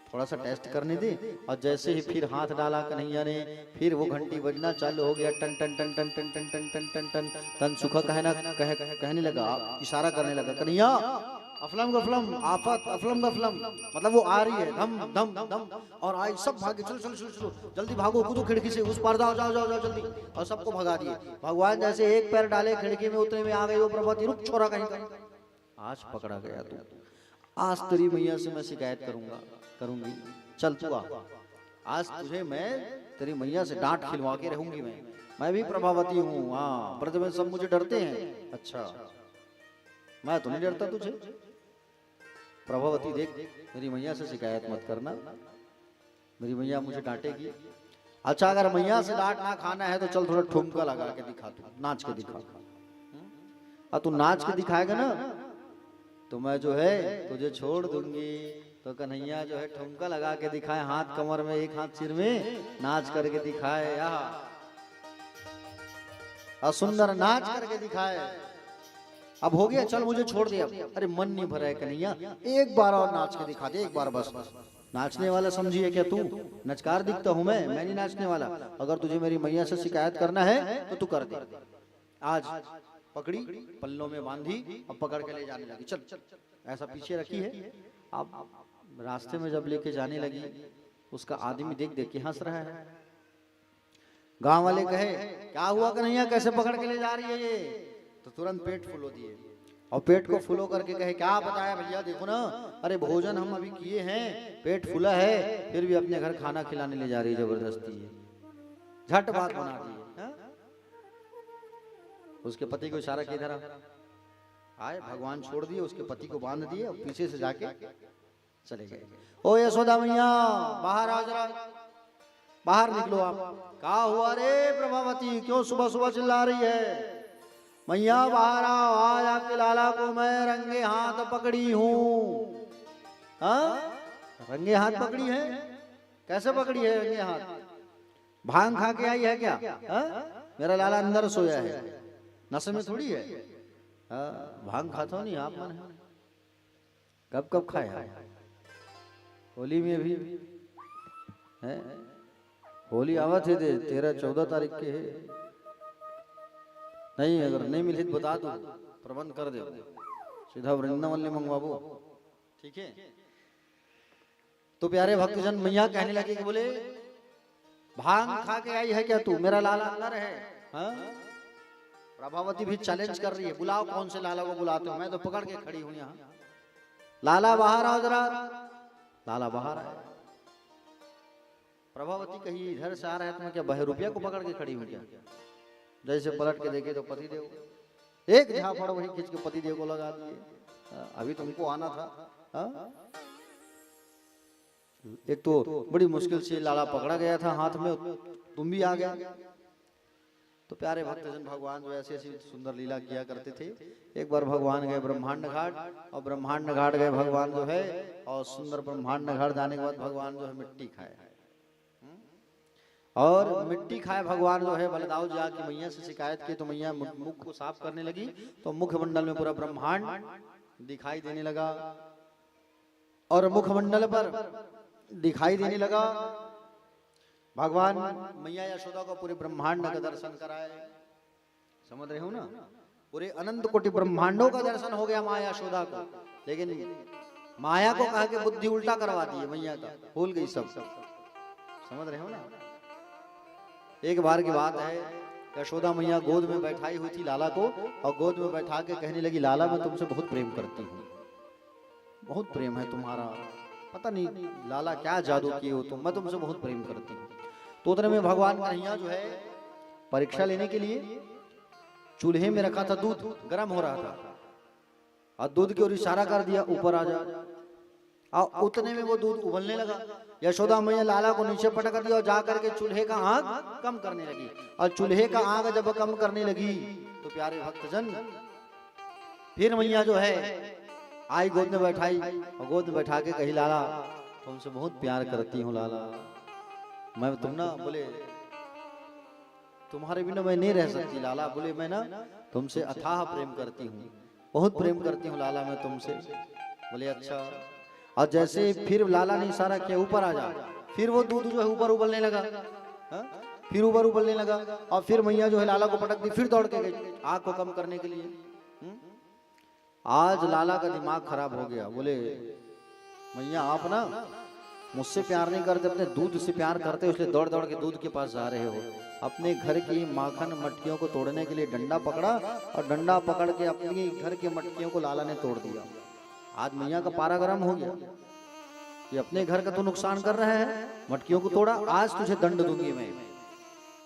थोड़ा सा टेस्ट करने दे। और जैसे ही फिर हाथ डाला कन्हैया ने, फिर वो घंटी बजना चालू हो गया, टन टन टन टन टन टन टन टन टन टन टन। सुखा कहने लगा, इशारा करने लगा, कन्हैया अफलम गफलम आफत, अफलम गफलम, मतलब वो आ रही है, धम धम धम। और आई, सब भागे, चलो चलो चलो चलो, जल्दी भागो, कूदो खिड़की से, उस पार जाओ जाओ जाओ जाओ जल्दी, और सबको भगा दिए। भगवान जैसे एक पैर डाले खिड़की में, उतने में आ गई वो प्रभावती, रुक छोरा कहीं कहीं, आज पकड़ा गया तू, आज तेरी मैया से मैं शिकायत करूंगी, चल तू आ, आज तुझे मैं तेरी मैया से डांट खिलवा के रहूंगी। मैं भी प्रभावती हूँ, हाँ ब्रज में सब मुझे डरते हैं। अच्छा, मैं तो नहीं डरता तुझे। प्रभावती देख, मेरी मैया से शिकायत मत करना, मेरी मैया मुझे डांटेगी। अच्छा, अगर मैया से डांट ना खाना है तो चल थोड़ा ठुमका लगा के दिखा, तू नाच के दिखा। और तू नाच के दिखाएगा ना तो मैं जो है तुझे छोड़ दूंगी। तो कन्हैया जो है ठुमका लगा के दिखाए, हाथ कमर में, एक हाथ सिर में, नाच करके दिखाए, और सुंदर नाच करके दिखाए। अब हो गया, चल मुझे छोड़ दिया। अरे मन नहीं भरा है कन्हैया, एक बार और नाच के दिखा दे, एक बार बस। नाचने वाला समझी है क्या तू? नचकार दिखता हूं मैं नहीं नाचने वाला। अगर तुझे मेरी मैया से शिकायत करना है तो तू कर दे। आज पकड़ी, पल्लों में बांधी, अब पकड़ के ले जाने लगी, चल ऐसा पीछे रखी है। अब रास्ते में जब लेके जाने लगी, उसका आदमी देख देख के हंस रहा है। गांव वाले कहे, क्या हुआ कन्हैया, कैसे पकड़ के ले जा रही है ये? तो तुरंत पेट फुलो दिए, और पेट को फुलो करके कहे, क्या बताया भैया, देखो ना, अरे भोजन हम अभी किए हैं, पेट फुला है, फिर भी अपने घर खाना खिलाने ले जा रही है, जबरदस्ती है। झट बात बना दी। उसके पति को इशारा किया, इधर आए, भगवान छोड़ दिए, उसके पति को बांध दिए, और पीछे से जाके चले गए। ओ यशोदा मैया, बाहर आ जरा, बाहर निकलो आप। क्या हुआ रे प्रभावती, क्यों सुबह सुबह चिल्ला रही है? मैया बाहर आओ, आज आपके लाला को मैं रंगे हाथ पकड़ी हूँ। रंगे हाथ पकड़ी है? कैसे पकड़ी है रंगे हाथ? भांग खा के आई है क्या? मेरा लाला अंदर सोया है, नशे में थोड़ी है। भांग खाता नहीं आप, मन कब कब खाया? होली में भी है, होली आवत है 13-14 तारीख के है। नहीं, अगर नहीं मिले तो बता दो, प्रबंध कर दे, सीधा वृंदावन ले मंगवाबो, ठीक है? तो प्यारे भक्तजन, मैया कहने लगे कि बोले भांग खा के आई है क्या तू? मेरा लाला अंदर है। प्रभावती भी चैलेंज कर रही है, बुलाओ, कौन से लाला को बुलाते हो? मैं तो पकड़ के खड़ी हूं यहाँ। लाला बाहर आओ जरा। लाला बाहर आए, प्रभावती कही इधर से आ रहा है तो मैं क्या बहरूपिया को पकड़ के खड़ी हूँ क्या? जैसे पलट के देखे तो पति देव एक झापड़ वही खींच के पति देव को लगा दिए। अभी तुमको आना था। एक तो बड़ी मुश्किल से लाला पकड़ा गया था हाथ में, तुम भी आ गया। तो प्यारे भक्तजन भगवान जो ऐसी ऐसी सुंदर लीला किया करते थे। एक बार भगवान गए ब्रह्मांड घाट, और ब्रह्मांड घाट गए भगवान जो है, और सुंदर ब्रह्मांड घाट जाने के बाद भगवान जो है मिट्टी खाए, और मिट्टी खाए भगवान जो है। बलदाऊ जी आके मैया से शिकायत की तो मैया मुख को साफ करने लगी, तो मुखमंडल में पूरा ब्रह्मांड दिखाई देने लगा, और मुखमंडल पर दिखाई देने लगा। भगवान मैया यशोदा को पूरे ब्रह्मांड का दर्शन कराए। समझ रहे हो ना? पूरे अनंत कोटि ब्रह्मांडों का दर्शन हो गया माया यशोदा को, लेकिन माया को कहा कि बुद्धि उल्टा करवा दी मैया का, भूल गई सब। समझ रहे हो ना? एक बार की बात है, यशोदा मैया गोद में बैठाई हुई थी लाला को, और गोद में बैठा के कहने लगी, लाला मैं तुमसे बहुत प्रेम करती हूँ, बहुत प्रेम है तुम्हारा, पता नहीं लाला क्या जादू किए हो तुम, मैं तुमसे बहुत प्रेम करती हूँ। तो उतने में भगवान कन्हैया जो है परीक्षा लेने के लिए चूल्हे में रखा था दूध, गर्म हो रहा था, और दूध की ओर इशारा कर दिया ऊपर आ जा, और उतने में वो दूध उबलने लगा। यशोदा मैया लाला को नीचे पटक दिया और जाकर के चूल्हे का आग कम करने लगी, और चूल्हे का आग जब कम करने लगी तो प्यारे भक्तजन फिर मैया जो है आई गोद में बैठाई, और गोद में बैठा के कही, लाला तुमसे बहुत प्यार करती हूँ लाला, मैं तुम ना बोले तुम्हारे बिना मैं नहीं रह सकती लाला, बोले मैं ना तुमसे अथाह प्रेम करती हूँ, बहुत प्रेम करती हूँ लाला मैं तुमसे। बोले अच्छा। और जैसे फिर लाला ने इशारा किया ऊपर आ जा, फिर वो दूध जो है ऊपर उबलने लगा, फिर ऊपर उबलने लगा, और फिर मैया जो है लाला को पटक दी, फिर दौड़ के गई आग को कम करने के लिए। आज लाला का दिमाग खराब हो गया, बोले मैया आप ना मुझसे प्यार नहीं करते, अपने दूध से प्यार करते, इसलिए दौड़ दौड़ के दूध के पास जा रहे हो। अपने घर की माखन मटकियों को तोड़ने के लिए डंडा पकड़ा, और डंडा पकड़ के अपने घर के मटकियों को लाला ने तोड़ दिया। आज मैया का पारा गर्म हो गया, ये अपने घर का तो नुकसान कर रहे हैं, मटकियों को तोड़ा, आज तुझे दंड दूंगी मैं।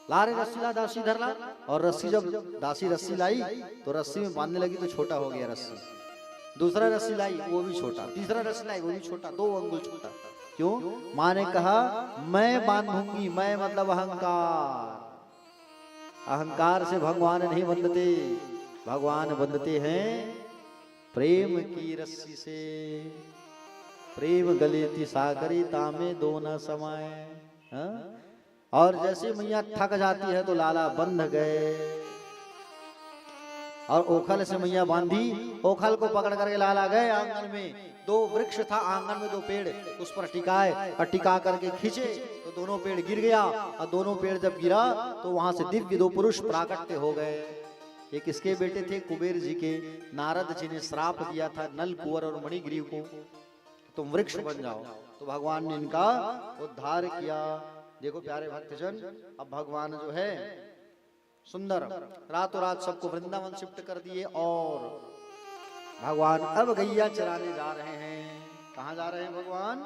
ला रे रस्सी ला, दासी धर ला, और रस्सी जब दासी रस्सी लाई तो रस्सी में बांधने लगी तो छोटा हो गया रस्सी, दूसरा रस्सी लाई वो भी छोटा, तीसरा रस्सी लाई वो भी छोटा, 2 अंगुल छोटा। क्यों? माँ ने कहा मैं बांधूंगी, मैं मतलब अहंकार, अहंकार से भगवान नहीं बंधते, भगवान बंधते हैं प्रेम की रस्सी से। प्रेम गलेती सागरी तामे दो न समाए। और जैसे मैया थक जाती है तो लाला बंध गए, और ओखल से मैया बांधी, ओखल को पकड़ करके लाला गए आंगन में। 2 वृक्ष था आंगन में, 2 पेड़, उस पर टिकाए, और टिका करके खींचे तो दोनों पेड़ गिर गया, और दोनों पेड़ जब गिरा तो वहां से दिव्य 2 पुरुष प्राकट्य हो गए। ये किसके बेटे थे? कुबेर जी के। नारद जी ने श्राप दिया था नल, कुंवर और मणिग्रीव को, तुम वृक्ष बन जाओ, तो भगवान ने इनका उद्धार किया। देखो प्यारे भक्तजन, अब भगवान जो है सुंदर रातों रात सबको वृंदावन शिफ्ट कर दिए, और भगवान अब गैया चराने जा रहे हैं। कहाँ जा रहे हैं भगवान?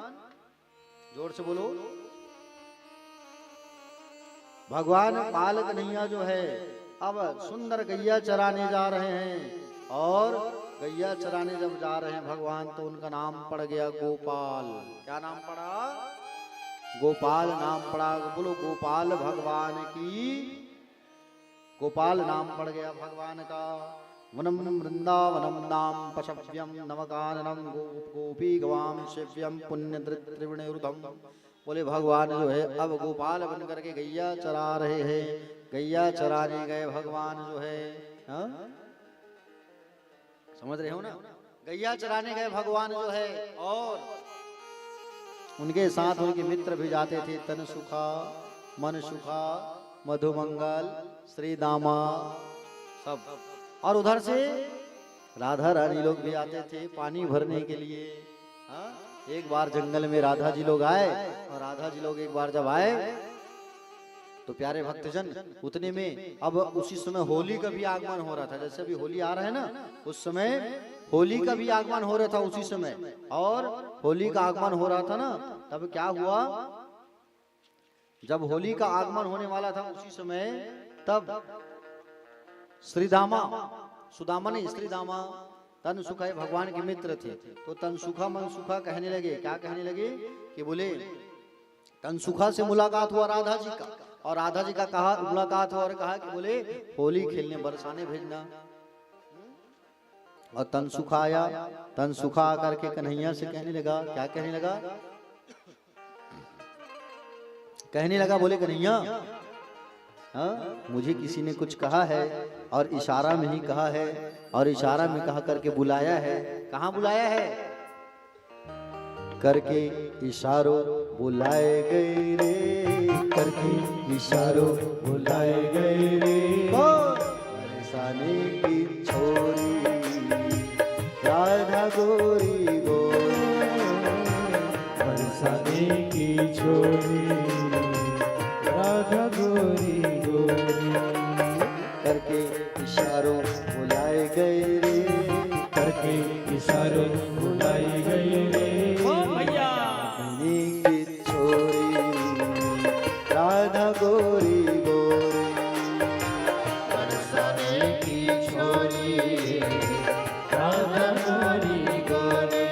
जोर से बोलो। भगवान बाल कन्हैया जो है अब सुंदर गैया चराने जा रहे हैं, और गैया चराने जब जा रहे हैं भगवान तो उनका नाम पड़ गया गोपाल। क्या नाम पड़ा? गोपाल नाम पड़ा। बोलो गोपाल भगवान की, गोपाल नाम पड़ गया भगवान का। वनम वृंदावनम नाम पशव्यम नवकाननम गोपी गवाम शिव्यम पुण्य त्रिविणुर्धम। बोले भगवान जो है अब गोपाल बन करके गैया चरा रहे हैं, गैया चराने गए भगवान जो है। समझ रहे हो ना? गैया चराने गए भगवान जो है, और उनके साथ उनके मित्र भी जाते थे, तन सुखा, मन सुखा, मधुमंगल, श्री दामा सब। और उधर से राधा रानी लोग भी आते थे पानी भरने के लिए। एक बार जंगल में राधा जी लोग आए, और राधा जी लोग एक बार जब आए तो प्यारे भक्तजन उतने में अब उसी समय होली का भी आगमन हो रहा था। जैसे अभी होली आ रहा है ना, उस समय होली का भी आगमन हो रहा था उसी समय। और होली का आगमन हो रहा था ना, तब क्या हुआ, जब होली का आगमन होने वाला था उसी समय तब श्रीदामा, सुदामा नहीं श्रीदामा, तनसुखा भगवान के मित्र थे। तो तनसुखा मनसुखा कहने लगे, क्या कहने लगे कि बोले तनसुखा से मुलाकात हुआ राधा जी का, और राधा जी का कहा मुलाकात हुआ और कहा कि बोले होली खेलने बरसाने भेजना। और तनसुखा आया, तनसुखा आकर के कन्हैया से कहने लगा, क्या कहने लगा, कहने लगा बोले कन्हैया, हाँ मुझे किसी ने कुछ कहा है और इशारा में ही कहा है, और इशारा में कहा करके बुलाया है। कहाँ बुलाया है? करके इशारों बुलाए गए रे, करके इशारों बुलाए गए रे, बरसाने की छोरी राधा गोरी गोरी,
बरसाने की छोरी राधा गोरी गोरी,
करके इशारों बुलाए गए रे,
करके इशारों बुलाई गई रे, भैया
की छोरी राधा गोरी गोरी,
बरसाने की छोरी राधा गोरी गोरी।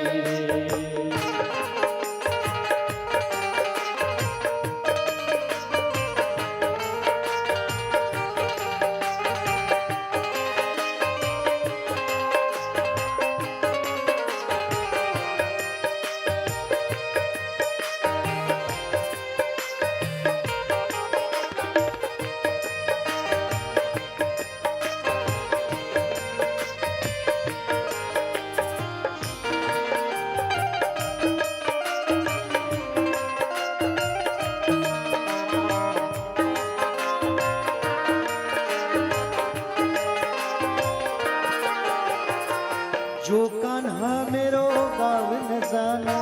जो कान्हा मेरो गाँव न जानो,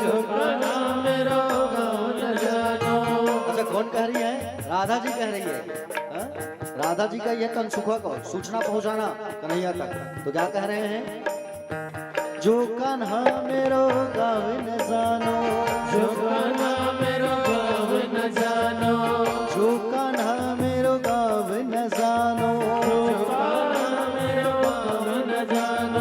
जो कान्हा मेरो गाँव न जानो।
अच्छा कौन कह रही है? राधा जी कह रही है। हाँ? राधा जी का यह तनसुखा को सूचना पहुंचाना कन्हैया तक। तो क्या कह रहे हैं? जो कान्हा मेरो गाँव न जानो,
जो कान्हा मेरो गाँव न जानो,
जो कान्हा मेरो गाँव न जानो,
जो कान्हा मेरो गाँव न जानो,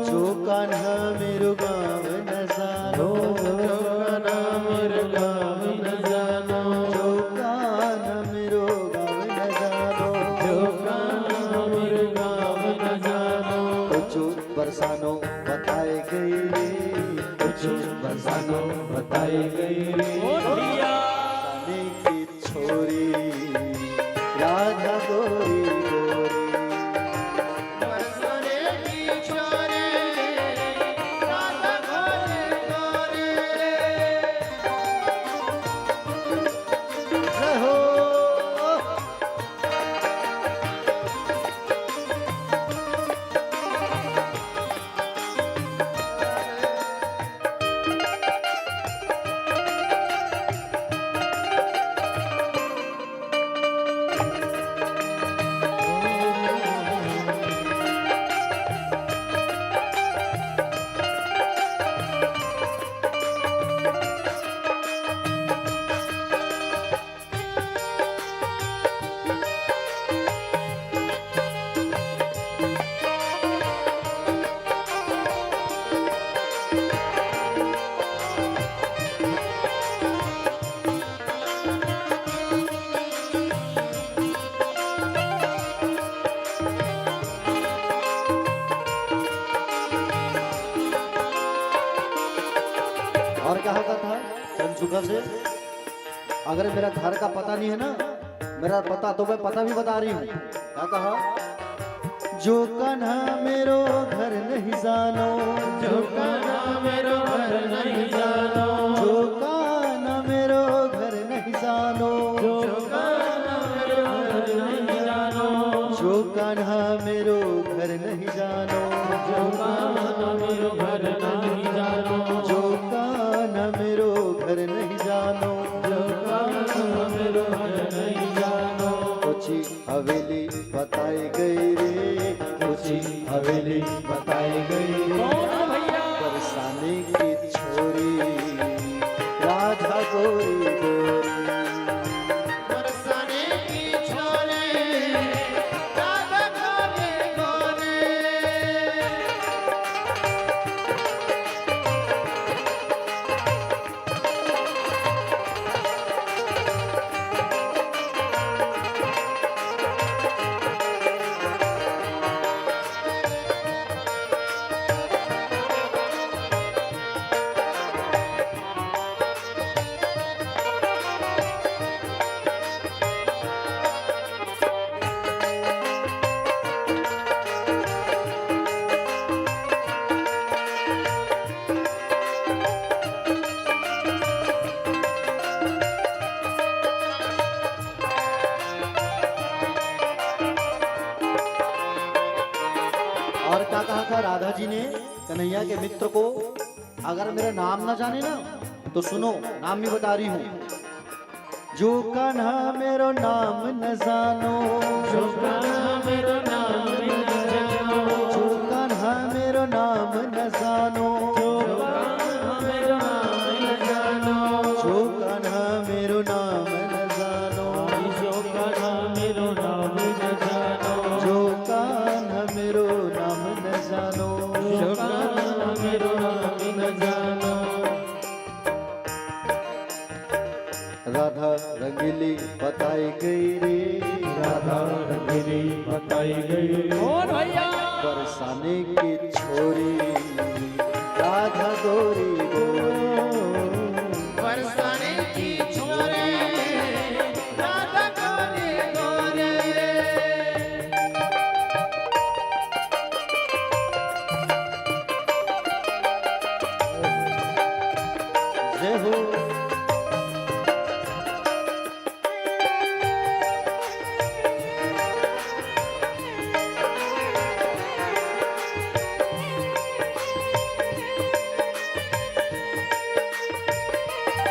जो कान्हा मेरो गाँव न जानो,
जो कान्हा मेरो गाँव न जानो,
जो कान्हा मेरो गाँव न जानो,
जो कान्हा मेरो गाँव न जानो,
कुछ बरसानो बताए गए रे,
कुछ बरसानो बताई गई रे,
बरसाने की छोरी राधा गोरी गोरी,
बरसाने की छोरी राधा गोरी गोरी,
जय हो। और क्या होता था तनसुखा से? अगर मेरा घर का पता नहीं है ना, मेरा पता तो मैं पता भी बता रही हूँ। क्या कहा? जो कान्हा मेरो घर नहीं जानो,
जो कान्हा मेरो घर नहीं जानो,
जो कान्हा मेरो घर नहीं जानो,
जो कान्हा मेरो घर नहीं जानो,
जो कान्हा मेरो घर नहीं जानो,
जो कान्हा मेरो घर नहीं जानो,
जो कान्हा मेरो घर नहीं जानो,
जो कान्हा मेरो घर नहीं जानो,
कुछ हवेली बताई गई रे, कुछ हवेली बताई गई रे, बरसाने की छोरी राधा गोरी गोरी, राधा जी ने कन्हैया के मित्र को, अगर मेरा नाम ना जाने ना तो सुनो, नाम भी बता रही हूँ। जो कान्हा मेरो नाम न जानो,
जो कान्हा मेरो नाम न जानो,
जो कान्हा मेरो नाम न जानो,
जो कान्हा मेरो नाम न जानो,
जो कान्हा मेरो नाम न जानो,
जो कान्हा मेरो नाम न जानो,
जो कान्हा मेरो नाम न जानो,
जो कान्हा मेरो नाम न जानो।
राधा रंगीली बताई गई रे,
राधा रंगीली बताई गई। और भैया
बरसाने की छोरी, राधा गोरी गोरी,
बरसाने की छोरे राधा गोरी गोरी
जय हो।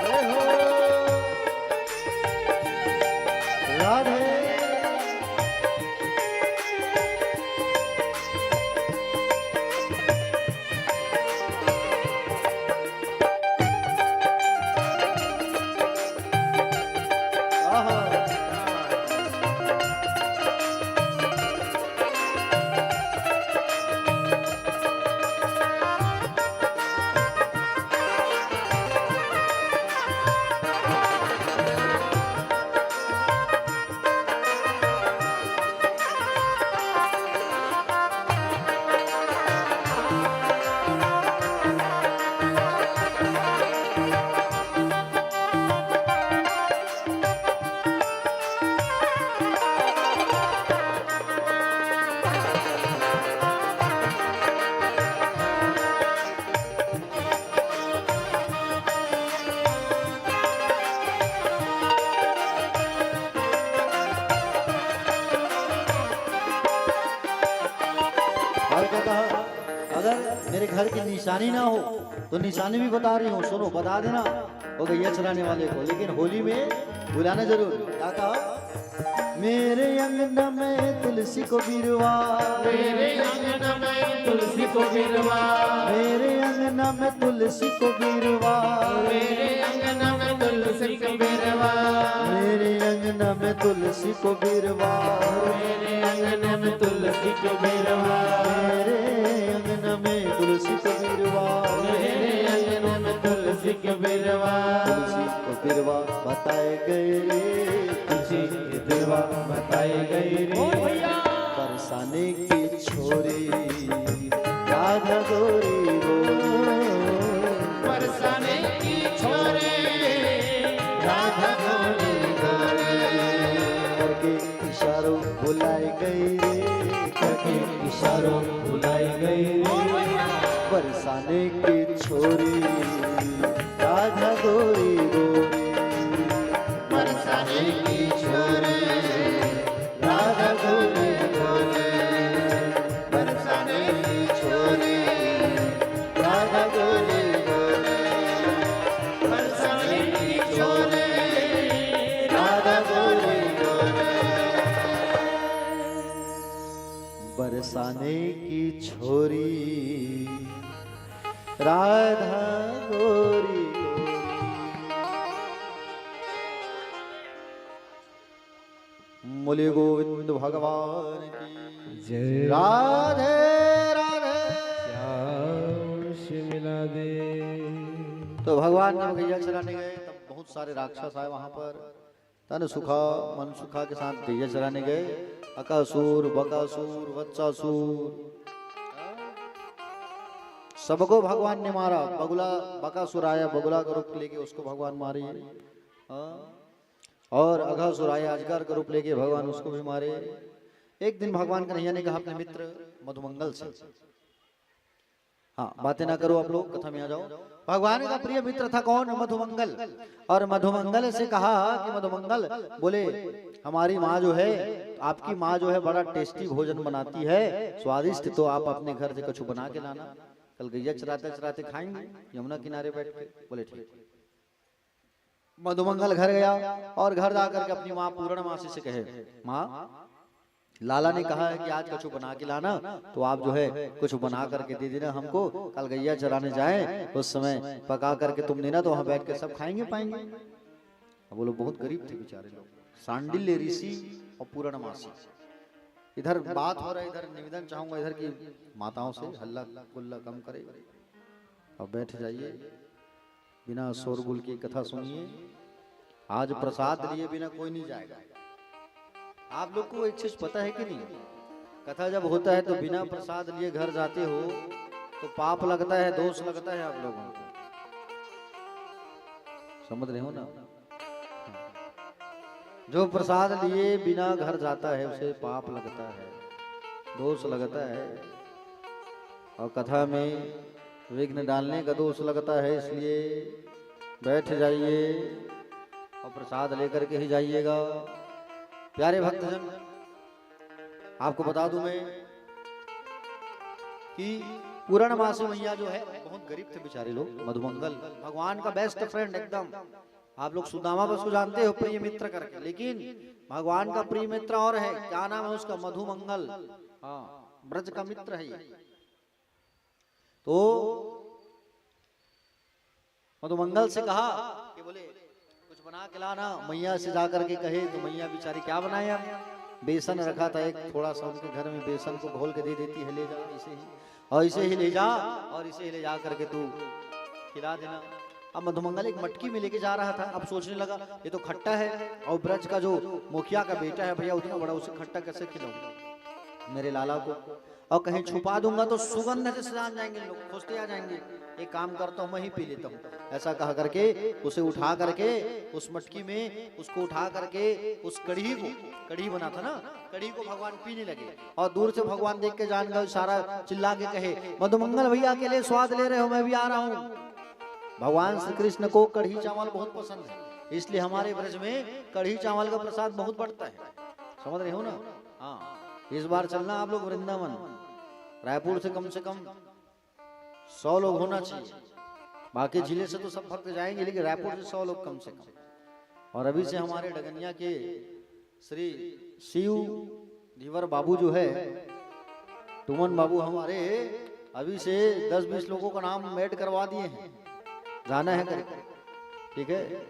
जय हो। राधे आहा। और क्या कहा, अगर मेरे घर की निशानी ना हो तो निशानी भी बता रही हूँ, सुनो, बता देना वो गैया चराने वाले को, लेकिन होली में बुलाना जरूर। क्या कहा, मेरे अंगना में तुलसी को बिरवा,
मेरे अंगना में तुलसी को बिरवा,
मेरे अंगना में तुलसी को बिरवा,
मेरे अंगना में तुलसी को बिरवा,
मेरे अंगना में तुलसी को बिरवा,
मेरे अंगना में तुलसी को बिरवा,
मेरे अंगना में तुलसी को बिरवा,
मेरे अंगना में तुलसी को बिरवा,
तुलसी को बिरवा बताए गए रे,
तुलसी की बिरवा बताई गई रे।
बरसाने की छोरी, राधा गोरी गोरी,
बरसाने की छोरे राधा गोरी गोरी,
करके इशारों बुलाई गई रे,
करके इशारों बुलाई गई रे।
बरसाने की छोरी, राधा गोरी गोरी,
बरसाने की छोरे राधा गोरी गोरी, बरसाने की छोरे राधा गोरी गोरी, बरसाने की छोरे राधा गोरी गोरी,
बरसाने की छोरी, राधा गोरी गोरी। बोलिए गोविंद भगवान की
जय
राधे राधे।
श्याम मिला दे।
तो भगवान जब गैया चराने गए तब बहुत सारे राक्षस आए वहां पर, तन सुखा मन सुखा के साथ गैया चराने गए। अकासुर, बकासुर, वत्सासुर, सबको भगवान ने मारा। बगुला, बकासुर आया, बगुला का रूप लेके उसको भगवान मारे। और अघासुर आया, अजगर का रूप लेके भगवान उसको भी मारे। एक दिन भगवान कन्हैया ने कहा अपने मित्र मधुमंगल से, हाँ बातें ना करो आप लोग, कथा में आ जाओ। भगवान का प्रिय मित्र था कौन? मधुमंगल। और मधुमंगल से कहा कि मधुमंगल बोले हमारी माँ जो है आपकी माँ जो है बड़ा टेस्टी भोजन बनाती है, स्वादिष्ट, तो आप अपने घर से कछु बना के लाना, कल गैया चराते चराते खाएंगे यमुना किनारे बैठ के। बोले ठीक। मधुमंगल घर गया और घर जाकर के अपनी माँ पूर्णमासी से कहे, माँ लाला ने कहा है कि आज कछु बना के लाना, तो आप जो है कुछ बना करके दे देना हमको, कल गैया चराने जाए उस समय पका करके तुम देना, तो वहां बैठ के सब खाएंगे पाएंगे। अब वो लोग बहुत गरीब थे बेचारे लोग, सांडिल्य ऋषि और पूर्णमासी। इधर बात हो रहा है, इधर निवेदन चाहूंगा इधर की माताओं से, हल्ला गुल्ला कम करे और बैठ जाइए, बिना शोरगुल की कथा सुनिए। आज प्रसाद लिए बिना कोई नहीं जाएगा। आप लोग को एक चीज पता है कि नहीं, कथा जब होता है तो बिना प्रसाद लिए घर जाते हो तो पाप लगता है, दोष लगता है आप लोगों को, समझ रहे हो ना। जो प्रसाद लिए बिना घर जाता है उसे पाप लगता है, दोष लगता है, और कथा में विघ्न डालने का दोष लगता है। इसलिए बैठ जाइए और प्रसाद लेकर के ही जाइएगा। प्यारे भक्तजन, आपको बता दूं मैं कि पूर्णमासी मैया जो है बहुत गरीब थे बेचारे लोग। मधुमंगल भगवान का बेस्ट फ्रेंड एकदम, आप लोग सुदामा बस को जानते हो प्रिय मित्र करके, लेकिन भगवान का प्रिय मित्र और है, क्या नाम है उसका, मधुमंगल। हाँ, ब्रज का मित्र है ये। तो मधुमंगल से कहा कि बोले कुछ बना के लाना। मैया से जाकर के कहे तो मैया बेचारी क्या बनाया, बेसन रखा था एक थोड़ा सा उनके घर में, बेसन को घोल के दे देती है, ले जा इसे ही, और इसे ही ले जा, और इसे ही ले जा करके तू खिला देना। अब मधुमंगल एक मटकी में लेके जा रहा था, अब सोचने लगा ये तो खट्टा है, और ब्रज का जो मुखिया का बेटा है भैया उतना बड़ा, उसे खट्टा कैसे खिलाऊंगा मेरे लाला को, और कहीं छुपा दूंगा तो सुगंध से जान जाएंगे लोग, खोजते आ जाएंगे, एक काम करता हूँ मैं ही पी लेता हूँ। ऐसा कहा करके उसे उठा करके उस मटकी में उसको उठा करके उस कढ़ी को, कढ़ी बना था ना, कढ़ी को भगवान पीने लगे, और दूर से भगवान देख के जान गए, सारा चिल्ला के कहे, मधुमंगल भैया के लिए स्वाद ले रहे हो, मैं भी आ रहा हूँ। भगवान श्री कृष्ण को कढ़ी चावल बहुत पसंद है, इसलिए हमारे ब्रज में कढ़ी चावल का प्रसाद बहुत बढ़ता है, समझ रहे हो ना। हाँ, इस बार चलना आप लोग वृंदावन, रायपुर से कम 100 लोग होना चाहिए, बाकी जिले से तो सब भक्त जाएंगे, लेकिन रायपुर से 100 लोग कम से कम। और अभी से हमारे डगनिया के श्री शिव धीवर बाबू जो है, टुमन बाबू हमारे, अभी से 10-20 लोगों का नाम ऐड करवा दिए हैं, जाना है करके, ठीक है।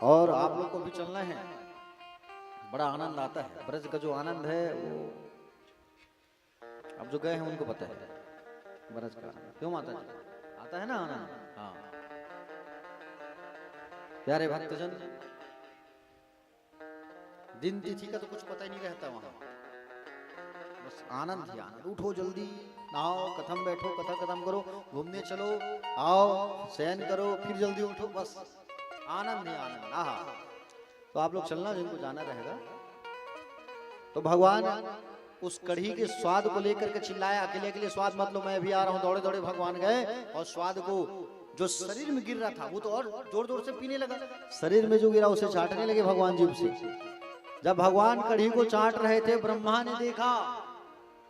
और आप लोग को भी चलना है, बड़ा आनंद आता है, ब्रज का जो आनंद है वो अब जो गए हैं उनको पता है, ब्रज का आनंद क्यों माता जी आता है ना आनंद। हाँ प्यारे भक्तजन, दिन तिथि का तो कुछ पता ही नहीं रहता वहां, बस आनंद ही आनंद। उठो जल्दी, नहाओ, कथम बैठो, कथा खत्म करो, घूमने चलो, आओ शयन करो, फिर जल्दी उठो, बस आनंद ही आनंद। आहा, तो आप लोग चलना जिनको जाना रहेगा। तो भगवान उस कढ़ी के स्वाद को लेकर के चिल्लाया, अकेले अकेले स्वाद मत लो, मैं भी आ रहा हूँ। दौड़े दौड़े भगवान गए और स्वाद को जो शरीर में गिर रहा था वो तो और जोर जोर से पीने लगा, शरीर में जो गिरा उसे चाटने लगे भगवान जीभ से। जब भगवान कढ़ी को चाट रहे थे, ब्रह्मा ने देखा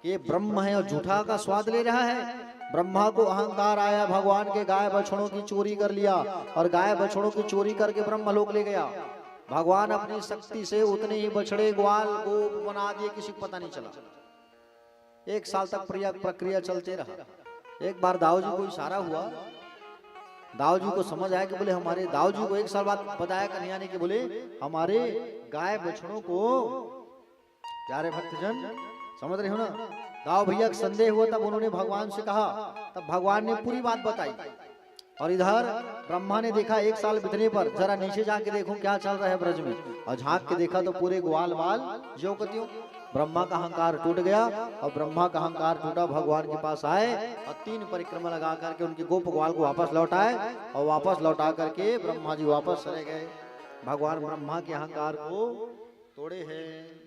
कि ये ब्रह्म है और जूठा का स्वाद ले रहा है। ब्रह्मा को अहंकार आया, भगवान के गाय बछड़ों की चोरी कर लिया, और गाय बछड़ों की चोरी करके ब्रह्मलोक ले गया। भगवान अपनी शक्ति से उतने ही बछड़े ग्वाल गोप बना दिए, किसी को पता नहीं चला। 1 साल तक प्रक्रिया चलते रहा। एक बार दाऊ जी को इशारा हुआ, दाऊ जी को समझ आया कि बोले हमारे, दाऊ जी को 1 साल बाद बताया कन्हैया ने कि बोले हमारे गाय बछड़ों को, प्यारे भक्तजन समझ रहे हो ना, दाऊ भैया का संदेह हुआ, तब उन्होंने भगवान से कहा, तब भगवान ने पूरी बात बताई। और इधर ब्रह्मा ने देखा 1 साल बीतने पर, जरा नीचे जाके देखूं क्या चल रहा है ब्रज में, और झांक के देखा तो पूरे ग्वाल बाल ज्यों का त्यों। ब्रह्मा का अहंकार टूट गया, और ब्रह्मा का अहंकार टूटा, भगवान के पास आए और 3 परिक्रमा लगा करके उनके गोप ग्वाल को वापस लौटाए, और वापस लौटा करके ब्रह्मा जी वापस चले गए। भगवान ब्रह्मा के अहंकार को तोड़े हैं।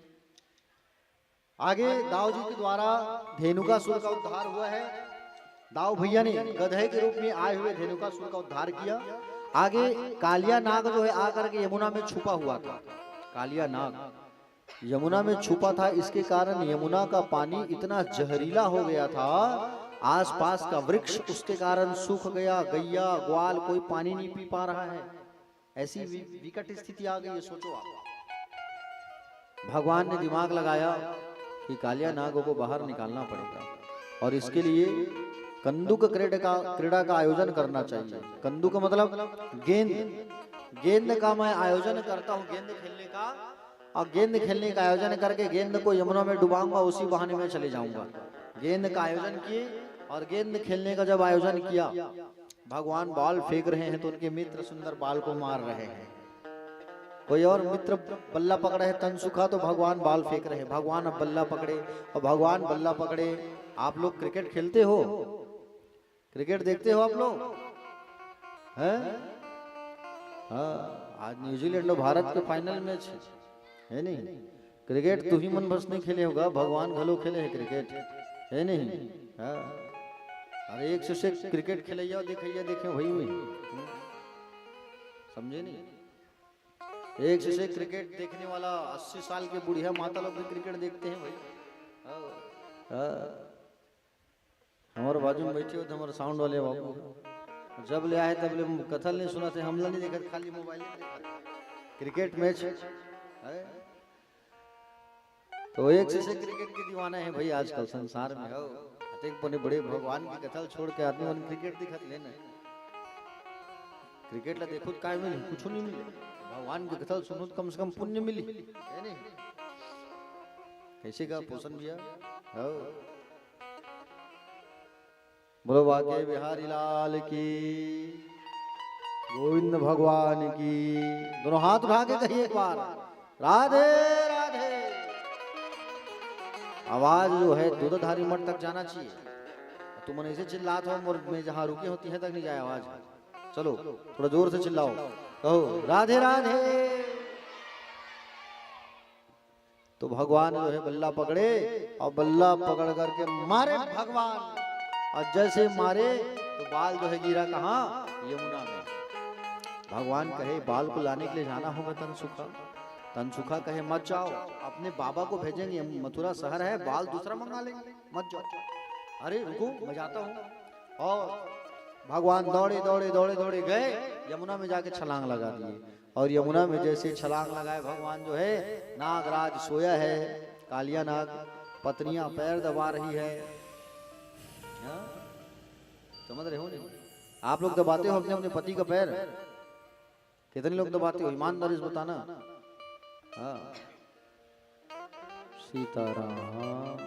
आगे दाऊ जी के द्वारा धेनुकासुर का उद्धार हुआ है। दाऊ भैया ने गधे के रूप में आए हुए धेनुकासुर का उद्धार किया। आगे कालिया नाग जो है आकर के यमुना में छुपा हुआ था। कालिया नाग यमुना में छुपा था, इसके कारण यमुना का पानी इतना जहरीला हो गया था, आसपास का वृक्ष उसके कारण सूख गया, गैया ग्वाल कोई पानी नहीं पी पा रहा है। ऐसी विकट स्थिति आ गई है, सोचो आप। भगवान ने दिमाग लगाया कि कालिया नागों को बाहर निकालना पड़ेगा और इसके लिए कंदुक क्रीड़ा का आयोजन करना चाहिए। कंदुक मतलब गेंद का मैं आयोजन करता हूँ, गेंद खेलने का, और गेंद खेलने का आयोजन करके गेंद को यमुना में डुबाऊंगा, उसी बहाने में चले जाऊंगा। गेंद का आयोजन किए और गेंद खेलने का जब आयोजन किया, भगवान बाल फेंक रहे हैं तो उनके मित्र सुंदर बाल को मार रहे हैं। कोई और मित्र बल्ला पकड़े है तनसुखा, तो भगवान बाल फेंक रहे हैं। भगवान अब बल्ला पकड़े और भगवान बल्ला पकड़े। आप लोग क्रिकेट खेलते हो, क्रिकेट देखते हो आप लोग हैं? हाँ, आज न्यूजीलैंड और भारत के फाइनल मैच है नहीं। क्रिकेट तू ही मन बस नहीं खेले होगा, भगवान घलो खेले है क्रिकेट, है नहीं? हाँ, अरे एक से क्रिकेट खेलैया देखैया देखे वही में, समझे नहीं? एक से क्रिकेट देखने वाला 80 साल के बुढ़िया माता लोग भी क्रिकेट देखते हैं भाई। हमारे बाजू में बैठे होते हमारे साउंड वाले बाबू, जब ले आए तब ले कथल नहीं सुना थे, हमला नहीं देखा, खाली मोबाइल में देखा क्रिकेट मैच है। तो एक से क्रिकेट के दीवाना है भाई आजकल संसार में। बड़े बड़े भगवान की कथल छोड़ के आदमी मन क्रिकेट दिखत लेना, क्रिकेट ला देखो काय मिली, कुछ नहीं मिले। भगवान की कथल सुनो तो कम से कम पुण्य मिली, है नहीं? कैसे का पोषण भैया? बोलो बाके बिहारी लाल की, गोविंद भगवान की। दोनों हाथ उठा के कहिए एक बार, राधे राधे। आवाज जो है दूधधारी मठ तक जाना चाहिए। तुम ऐसे चिल्लाते हो और मैं जहाँ रुकी होती है तक नहीं जाए आवाज। चलो थोड़ा जोर से चिल्लाओ, कहो राधे राधे। तो भगवान जो है बल्ला पकड़े और बल्ला पकड़ करके मारे भगवान, और जैसे मारे तो बाल जो है गिरा कहाँ? यमुना में। भगवान कहे बाल को लाने के लिए जाना होगा तनसुखा। तनसुखा कहे मत जाओ, अपने बाबा को भेजेंगे, मथुरा शहर है, बाल दूसरा मंगा लेंगे, मत जाओ। अरे रुको मैं जाता हूँ। और भगवान दौड़े दौड़े दौड़े दौड़े गए, यमुना में जाके छलांग लगा दिए। और यमुना में जैसे छलांग लगाए भगवान जो है, नागराज सोया है, कालिया नाग, पत्नियां पैर दबा रही है। समझ रहे हो नहीं? आप लोग दबाते हो अपने अपने पति का पैर? कितने लोग दबाते हो? ईमानदारी से बताना। हाँ, सीताराम।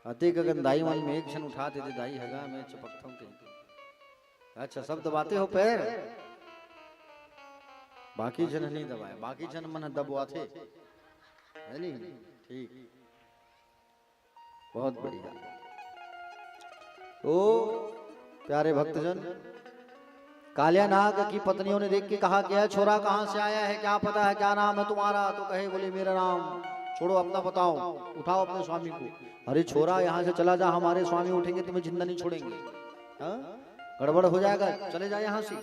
अति गगन दाई मन में एक क्षण उठा देते दाई हगा मैं चपकता हूँ कहीं। अच्छा सब दबाते हो पैर? बाकी जन नहीं दबाए, बाकी जन मन दबवाते है नहीं? ठीक, बहुत बढ़िया। तो प्यारे भक्तजन, कालिया नाग की पत्नियों ने देख के कहा क्या छोरा कहाँ से आया है, क्या पता है, क्या नाम है तुम्हारा? तो कहे बोले मेरा नाम छोड़ो, अपना बताओ, उठाओ अपने स्वामी को। अरे छोरा यहाँ से चला जा, हमारे स्वामी उठेंगे तुम्हें जिंदा नहीं छोड़ेंगे, गड़बड़ हो जाएगा, चले जाए यहाँ से।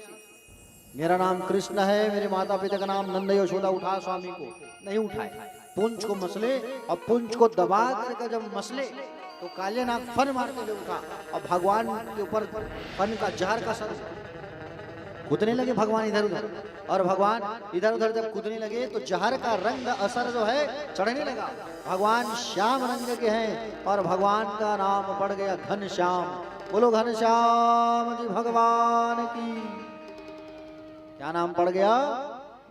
मेरा नाम कृष्ण है, मेरे माता पिता का नाम नंद यशोदा। उठा स्वामी को, नहीं उठाए। पुंछ को मसले और पुंछ को दबा करके जब मसले तो कालिया नाग फन मारते हुए उठा और भगवान के ऊपर फन का जहर का सर कूदने लगे भगवान इधर उधर। और भगवान इधर उधर जब कूदने लगे तो जहर का रंग असर जो है चढ़ने लगा। भगवान श्याम रंग के हैं और भगवान का नाम पड़ गया घनश्याम। बोलो घनश्याम जी भगवान की। क्या नाम पड़ गया?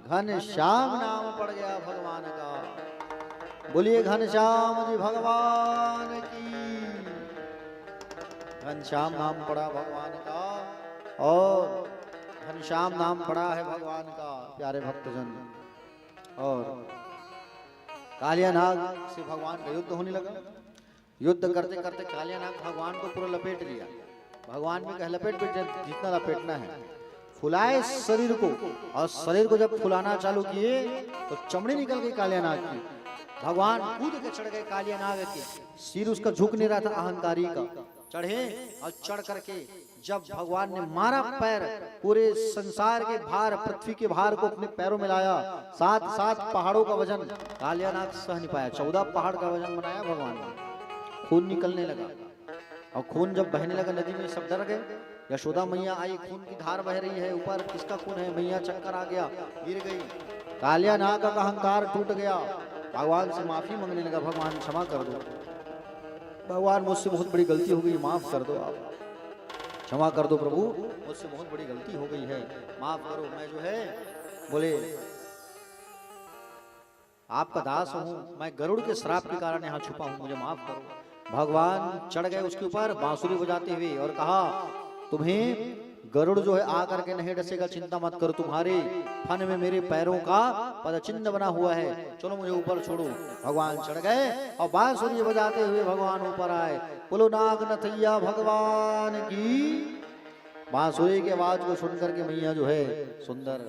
घनश्याम नाम पड़ गया भगवान का। बोलिए घनश्याम जी भगवान की। घनश्याम नाम पड़ा भगवान का और घनश्याम नाम पड़ा है भगवान का प्यारे भक्तजन। और कालिया नाग से भगवान का युद्ध होने लगा। युद्ध करते करते कालिया नाग भगवान को पूरा लपेट लिया। भगवान में कह लपेट जितना लपेटना है, फुलाए शरीर को। और शरीर को जब फुलाना चालू किए तो चमड़ी निकल गई कालिया नाग की। भगवान कूद के चढ़ गए कालिया नाग के। सिर उसका झुक नहीं रहा था अहंकारी का। चढ़े और चढ़ करके जब भगवान ने मारा पैर, पूरे संसार के भार, पृथ्वी के भार को अपने पैरों में लाया। 7 पहाड़ों का वजन कालियानाग सह नहीं पाया। 14 पहाड़ का वजन बनाया भगवान ने। खून निकलने लगा, और खून जब बहने लगा नदी में, सब डर गए। यशोदा मैया आई, खून की धार बह रही है, ऊपर किसका खून है? मैया चक्कर आ गया, गिर गई। कालियानाग का अहंकार टूट गया, भगवान से माफी मांगने लगा, भगवान क्षमा कर दो, भगवान मुझसे बहुत बड़ी गलती हो गई, माफ कर दो, आप क्षमा कर दो प्रभु, मुझसे बहुत बड़ी गलती हो गई है, माफ करो। मैं जो है बोले आपका दास हूं, मैं गरुड़ के श्राप के कारण यहाँ छुपा हूं, मुझे माफ करो। भगवान चढ़ गए उसके ऊपर बांसुरी बजाते हुए और कहा, तुम्हें गरुड़ जो है आकर के नहीं डसेगा, चिंता मत करो, तुम्हारे फन में मेरे पैरों का पद चिन्ह बना हुआ है, चलो मुझे ऊपर छोड़ो। भगवान चढ़ गए और बांसुरी बजाते हुए भगवान ऊपर आए। बोलो नागनथैया भगवान की। बांसुरी की आवाज को सुनकर के मैया जो है सुंदर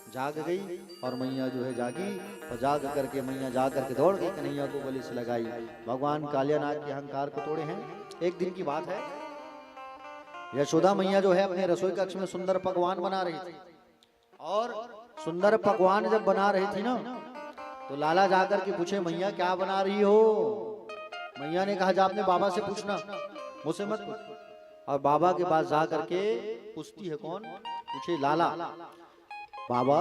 जाग गई, और मैया जो है जागी, और जाग करके मैया जा करके दौड़ के कन्हैया को गले से लगाई। भगवान कालियानाग के अहंकार को तोड़े हैं। एक दिन की बात है, यशोदा मैया जो है अपने रसोई कक्ष में सुंदर पकवान बना रही थी, और सुंदर पकवान जब बना रही थी ना, तो लाला जाकर के पूछे, मैया क्या बना रही हो? मैया ने कहा, जा अपने बाबा से पूछना, मुझसे मत पूछ। और बाबा के पास जा करके पूछती है, कौन? पूछे लाला, बाबा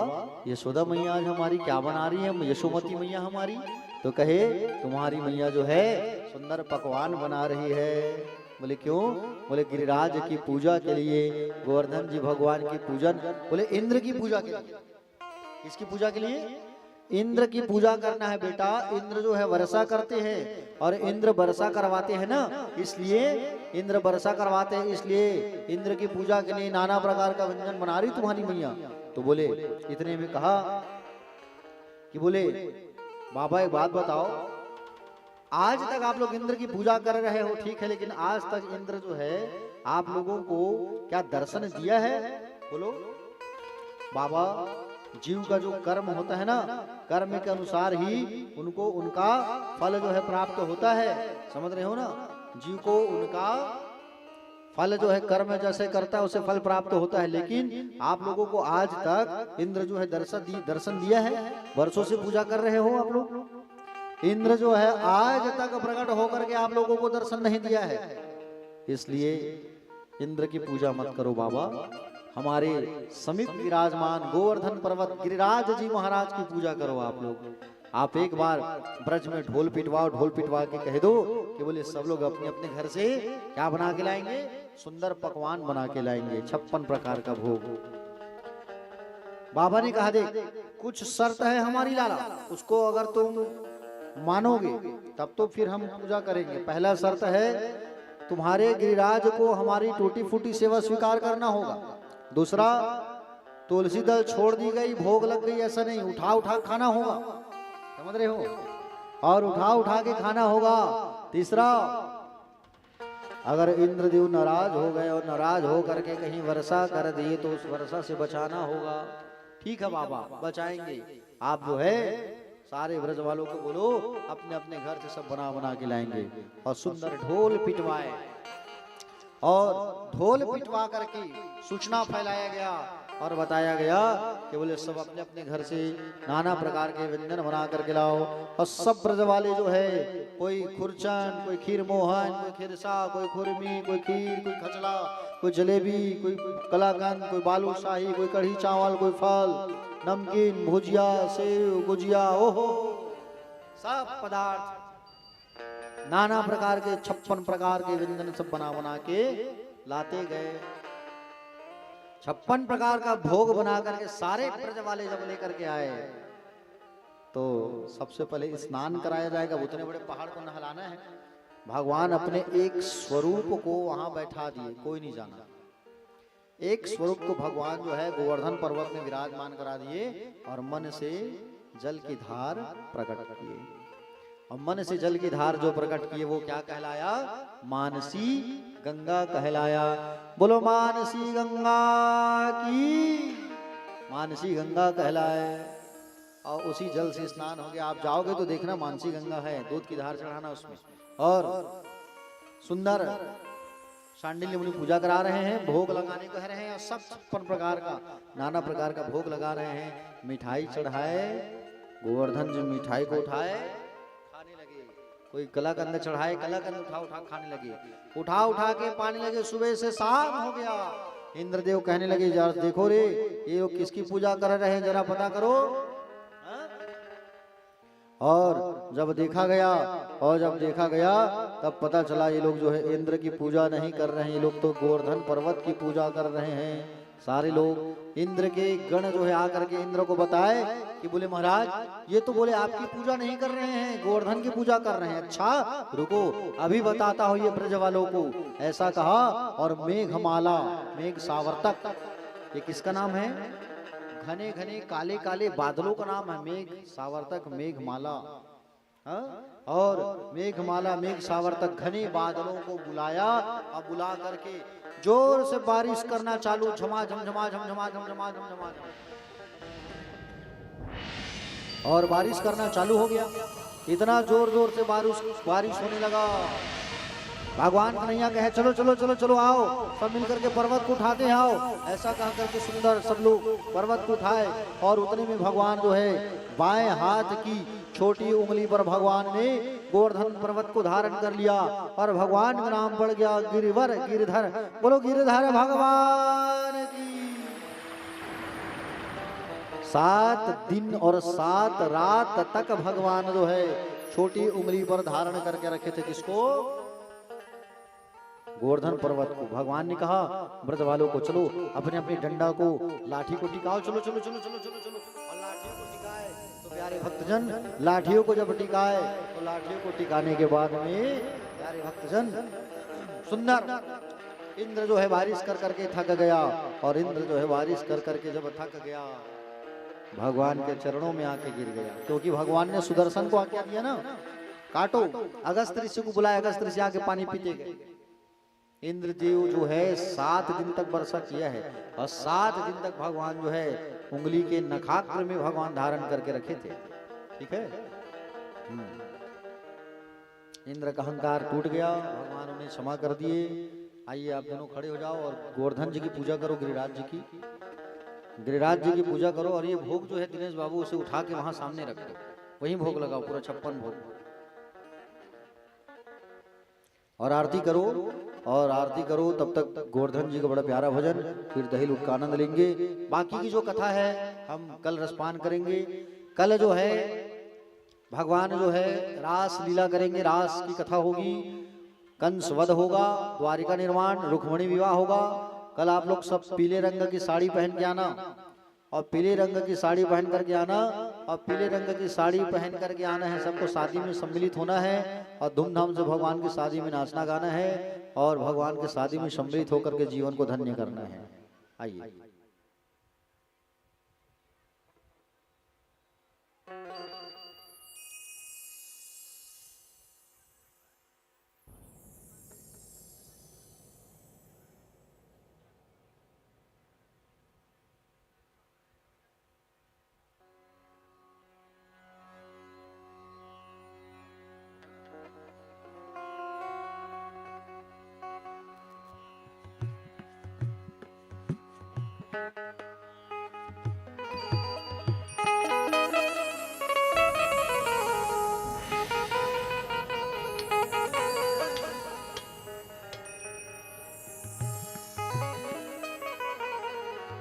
यशोदा मैया आज हमारी क्या बना रही है, यशोमती मैया हमारी? तो कहे, तुम्हारी मैया जो है सुंदर पकवान बना रही है। बोले क्यों? बोले गिरिराज की पूजा के लिए, गोवर्धन जी भगवान की पूजन, बोले इंद्र की पूजा के लिए। किसकी पूजा के लिए? इंद्र की पूजा करना है बेटा। इंद्र जो है वर्षा करते हैं, और इंद्र वर्षा करवाते हैं ना, इसलिए इंद्र वर्षा करवाते हैं, इसलिए इंद्र की पूजा के लिए नाना प्रकार का व्यंजन बना रही तुम्हारी मैया। तो बोले, इतने में कहा कि बोले बाबा एक बात बताओ, आज तक आप लोग इंद्र की पूजा कर रहे हो, ठीक है, लेकिन आज तक इंद्र जो है आप लोगों को क्या दर्शन दिया है? बोलो बाबा, जीव का जो कर्म होता है ना, कर्म के अनुसार ही उनको उनका फल जो है प्राप्त होता है। समझ रहे हो ना? जीव को उनका फल जो है कर्म जैसे करता है उसे फल प्राप्त होता है, लेकिन आप लोगों को आज तक इंद्र जो है दर्शन दिया है? वर्षों से पूजा कर रहे हो आप लोग, इंद्र जो है आज तक प्रकट होकर के आप लोगों को दर्शन नहीं दिया है। इसलिए इंद्र की पूजा मत करो बाबा, हमारे समीप विराजमान गोवर्धन पर्वत गिरिराज जी महाराज की पूजा करो आप लोग। आप एक बार ब्रज में ढोल पिटवाओ, ढोल पिटवा के कह दो कि बोले सब लोग अपने अपने घर से क्या बना के लाएंगे? सुंदर पकवान बना के लाएंगे, 56 प्रकार का भोग। बाबा ने कहा, देख कुछ शर्त है हमारी लाला, उसको अगर तुम मानोगे तब तो फिर हम पूजा करेंगे। पहला शर्त है, तुम्हारे गिरिराज को हमारी टूटी फूटी सेवा स्वीकार करना होगा। दूसरा, तुलसी दल छोड़ दी गई, भोग लग गई, ऐसा नहीं, उठा उठा खाना होगा, समझ रहे हो, और उठा उठा के खाना होगा। तीसरा, अगर इंद्रदेव नाराज हो गए और नाराज हो करके कहीं वर्षा कर दिए तो उस वर्षा से बचाना होगा। ठीक है बाबा, बचाएंगे। आप जो है सारे ब्रज वालों को बोलो अपने अपने घर से सब बना बना के लाएंगे, और सुंदर ढोल पिटवाए, और ढोल पिटवा करके सूचना फैलाया गया और बताया गया कि बोले सब अपने अपने घर से नाना प्रकार के व्यंजन बना करके लाओ। और सब ब्रज वाले जो है, कोई खुरचन, कोई खीर मोहन, कोई खिरसा, कोई खुरमी, कोई खीर, कोई खचला, कोई जलेबी, कोई कलाकंद, कोई बालूशाही, कोई कढ़ी चावल, कोई फल, नमकीन, भुजिया, सेव, गुजिया, ओहो सब पदार्थ नाना प्रकार के 56 प्रकार के व्यंजन सब बना बना के लाते गए। 56 प्रकार का भोग बना करके सारे ब्रज वाले जब लेकर के आए तो सबसे पहले स्नान कराया जाएगा। उतने बड़े पहाड़ को नहलाना है। भगवान अपने एक स्वरूप को वहां बैठा दिए, कोई नहीं जाना। एक स्वरूप को भगवान जो है गोवर्धन पर्वत में विराजमान करा दिए और मन से जल की धार प्रकट किए। और मन से जल की धार जो प्रकट किए वो क्या कहलाया? मानसी गंगा कहलाया। बोलो मानसी गंगा की। मानसी गंगा कहलाए। और उसी जल से स्नान हो गया। आप जाओगे तो देखना मानसी गंगा है, दूध की धार चढ़ाना उसमें। और सुंदर शांडिल्य मुनि पूजा करा रहे हैं, भोग लगाने कह रहे हैं और सब 56 प्रकार का नाना प्रकार का भोग लगा रहे हैं। मिठाई चढ़ाए, गोवर्धन जी मिठाई को उठाए खाने लगे, कोई कलाकंद चढ़ाए, कलाकंद उठा उठा खाने लगे, उठा उठा के पाने लगे। सुबह से शाम हो गया। इंद्रदेव कहने लगे जरा देखो रे, ये लोग किसकी पूजा कर रहे हैं, जरा पता करो। और जब देखा गया तब पता चला ये लोग जो है इंद्र की पूजा नहीं कर रहे हैं, ये लोग तो गोवर्धन पर्वत की पूजा कर रहे हैं। सारे लोग इंद्र के गण जो है आकर के इंद्र को बताए कि बोले महाराज ये तो बोले आपकी पूजा नहीं कर रहे हैं, गोवर्धन की पूजा कर रहे हैं। अच्छा रुको अभी बताता हूँ ये ब्रज वालों को, ऐसा कहा। और मेघमाला, मेघ सावर्तक, ये किसका नाम है? घने घने काले काले बादलों का नाम है मेघ सावर्तक, मेघमाला। और मेघमाला मेघ सावर्तक घने बादलों को बुलाया और बुला करके जोर से बारिश करना चालू, झमाझम झमाझम झमाझम झमाझम झमाझम, और बारिश करना चालू हो गया। इतना जोर जोर से बारिश होने लगा। भगवान कन्हैया कहे चलो चलो चलो चलो आओ, सब मिलकर के पर्वत को उठाते हैं आओ। ऐसा कह करके सुंदर सब लोग पर्वत को उठाए। और उतने में भगवान जो है बाएं हाथ की छोटी उंगली पर भगवान ने गोवर्धन पर्वत को धारण कर लिया और भगवान का नाम पड़ गया गिरिवर, गिरधर। बोलो गिरधर भगवान की। 7 दिन और 7 रात तक भगवान जो है छोटी उंगली पर धारण करके रखे थे। किसको? गोवर्धन पर्वत को। भगवान ने कहा ब्रज वालों को चलो अपने अपने डंडा को, लाठी को टिकाओ, चलो चलो चलो चलो चलो चलो। और लाठियों को टिकाए तो प्यारे भक्तजन, लाठियों को जब टिकाए तो लाठियों को टिकाने के बाद में प्यारे भक्तजन सुंदर इंद्र जो है बारिश कर करके थक गया। और इंद्र जो है बारिश कर करके जब थक गया भगवान के चरणों में आके गिर गया, क्योंकि भगवान ने सुदर्शन को आज्ञा दिया ना, काटो। अगस्त ऋषि को बुलाया, अगस्त ऋषि आके पानी पीते गए। इंद्रदेव जो है 7 दिन तक वर्षा किया है और 7 दिन तक भगवान जो है उंगली के नखाग्र में भगवान धारण करके रखे थे। ठीक है, इंद्र का अहंकार टूट गया, भगवान उन्हें क्षमा कर दिए। आइए आप दोनों खड़े हो जाओ और गोवर्धन जी की पूजा करो, गिरिराज जी की, गिरिराज जी की पूजा करो। और ये भोग जो है दिनेश बाबू उसे उठा के वहां सामने रख दो, वहीं भोग लगाओ, पूरा 56 भोग। और आरती करो, और आरती करो तब तक गोवर्धन जी का बड़ा प्यारा भजन, फिर दही लूट का आनंद लेंगे। बाकी की जो कथा है हम कल रसपान करेंगे। कल जो है भगवान जो है रास लीला करेंगे, रास की कथा होगी, कंस वध होगा, द्वारिका निर्माण, रुक्मणी विवाह होगा। कल आप लोग सब पीले रंग की साड़ी पहन के आना, और पीले रंग की साड़ी पहन करके आना, और पीले रंग की साड़ी पहन करके आना है। सबको शादी में सम्मिलित होना है और धूमधाम से भगवान की शादी में नाचना गाना है और भगवान की शादी में सम्मिलित होकर के जीवन को धन्य करना है। आइए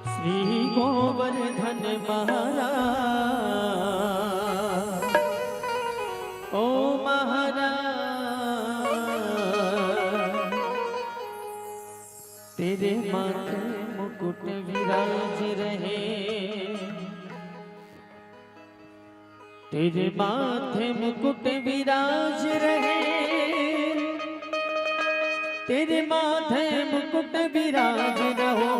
श्री गोवर्धन महाराज, ओ महाराज, तेरे माथे मुकुट विराज रहे, तेरे माथे मुकुट विराज रहे, तेरे माथे मुकुट विराज रहो,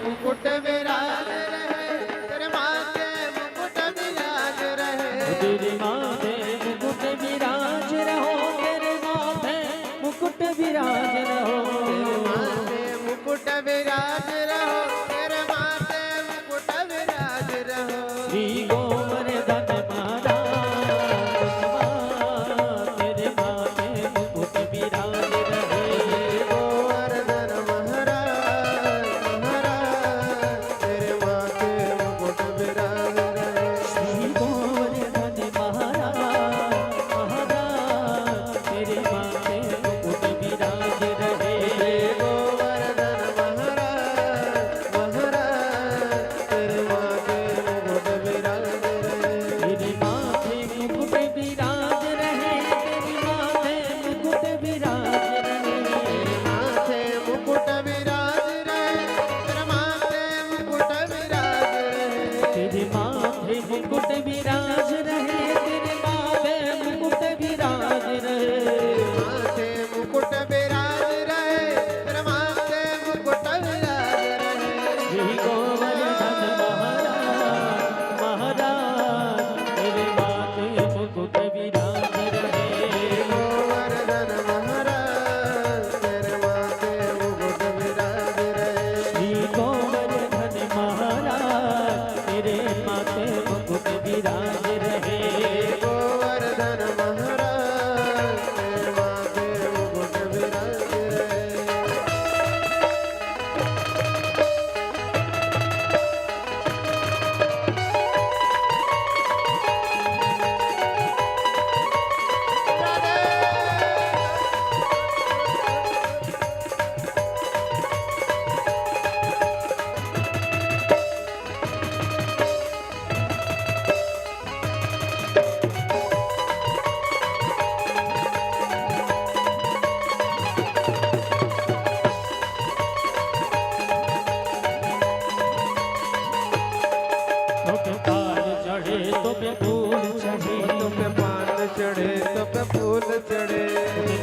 मुकुट विराज रहे, तेरे माथे मुकुट विराज रहे,
तेरे माथे मुकुट विराज रहो, तेरे माथे मुकुट विराज रहो,
तेरे माथे मुकुट विराज रहो, तेरे माथे मुकुट विराज रहो।
श्री गोवर्धन महाराज, तेरे माथे मुकुट विराज रहे,
चढ़े तो पे फूल चढ़े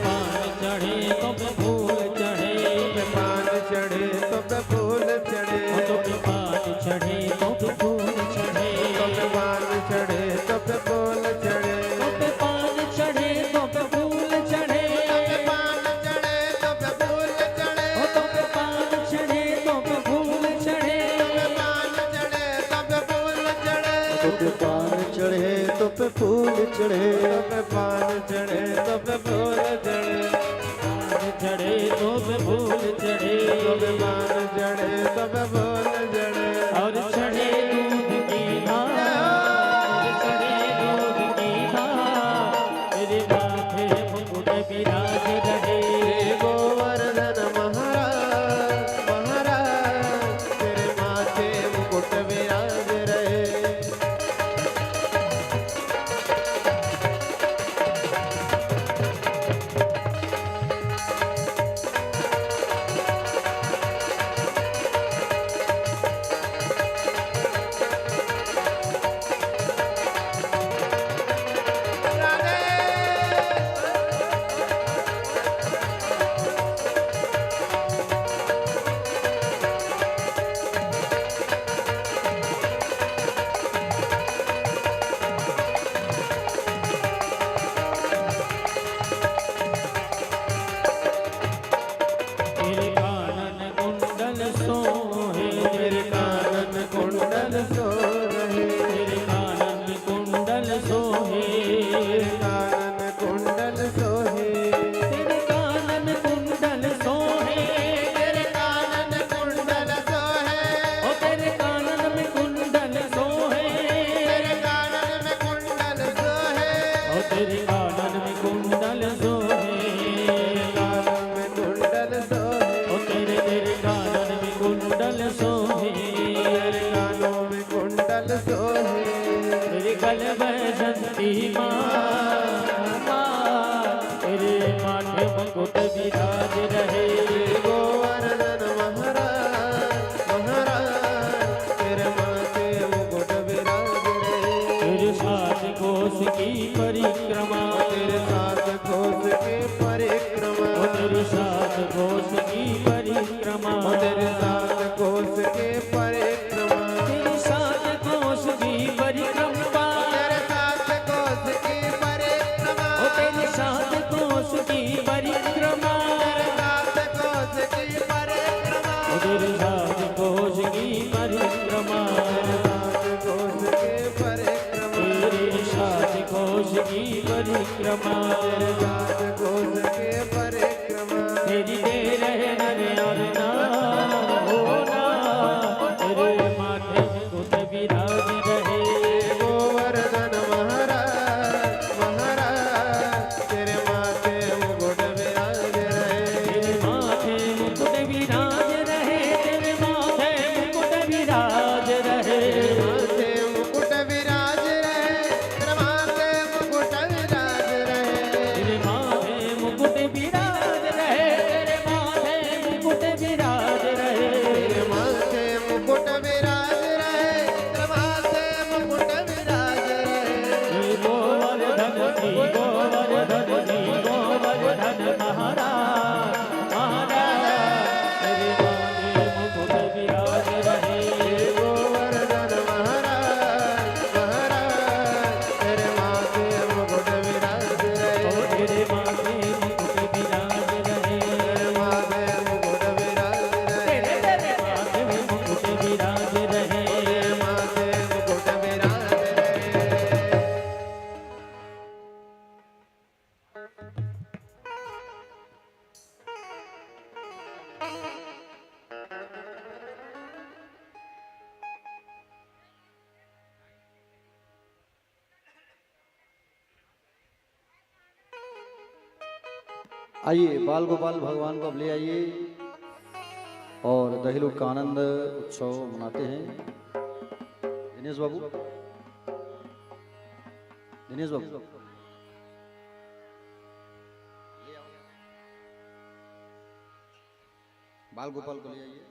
पान चढ़े तो पे फूल चढ़े
पान चढ़े तो पे फूल चढ़े
तो पे पान चढ़े तो पे फूल चढ़े
पान चढ़े तो पे फूल चढ़े
तो पे पान चढ़े तो पे फूल चढ़े
पान चढ़े तो पे फूल चढ़े
तो पे पान चढ़े तो पे फूल चढ़े
पान चढ़े तो पे फूल चढ़े
तो पे पान चढ़े तो पे फूल चढ़े
पान चढ़े तो पे फूल चढ़े
चढ़े तो पे फूल चढ़े
पान चढ़े तो पे फूल चढ़े
और चढ़े दूध की धार चढ़े दूध की धार तेरे माथे मुकुट विराज रहे
गोवर्धन महाराज महाराज तेरे माथे मुकुट विराज रहे
तेरे कानन कुंडल सोहे तेरे कानन कुंडल
सो रहे
तेरे कानन कुंडल सोहे
कानन कुंडल सोहे
तेरे कानन कुंडल सोहे
तेरे कानन कुंडल सोहे
ओ तेरे कानन में कुंडल सोहे
तेरे कानन में कुंडल सोहे
ओ तेरे कानन में कुंडल सोहे
कानन में कुंडल सोहे
ओ तेरे कानन में कुंडल सोहे
तेरे कानों में कुंडल सोहे
तेरे गल बसंती माँ तेरे माथे मुकुट विराज रहे
गोवर्धन महाराज महाराज तेरे माथे मुकुट विराज रहे
तेरे साथ कोस की परिक्रमा
तेरे साथ घोष के परिक्रमा
ओ तेरे साथ कोस की परिक्रमा
तेरे साथ घोष के परिक्रमा
तेरे साथ कोस की परिक्रमा
तेरे साथ घोष की परिक्रमा
ओ तेरे साथ कोस की परिक्रमा
साथ घोष की परिक्रमा
ओ तेरे साथ कोस की परिक्रमा
साथ घोष के परिक्रमा
तेरे साथ कोस की परिक्रमा
साथ घोष के परिक्रमा
तेरी दे रहे नर और नार हो नार तेरे माथे मुकुट विराज रहे
गोवर्धन महाराज महाराज तेरे माथे मुकुट विराज रहे
तेरे माथे मुकुट विराज रहे तेरे माथे मुकुट विराज रहे
माथे मुकुट विराज रहे तेरे माथे मुकुट विराज रहे
तेरे माथे मुकुट विराज रहे तेरे माथे मुकुट विराज रहे
तेरे माथे मुकुट विराज रहे तेरे माथे मुकुट विराज रहे
गोवर्धन जी गोवर्धन महाराज महाराज तेरे माथे मुकुट विराज रहे
गोवर्धन महाराज महाराज तेरे माथे मुकुट विराज रहे
ओ तेरे माथे मुकुट विराज रहे
तेरे माथे मुकुट विराज रहे
तेरे माथे मुकुट विराज रहे
तेरे माथे मुकुट विराज रहे
आइए बाल गोपाल भगवान को अब ले आइए और दहिलू का आनंद उत्सव मनाते हैं। दिनेश बाबू दिनेश बाबू बाल गोपाल को ले आइए।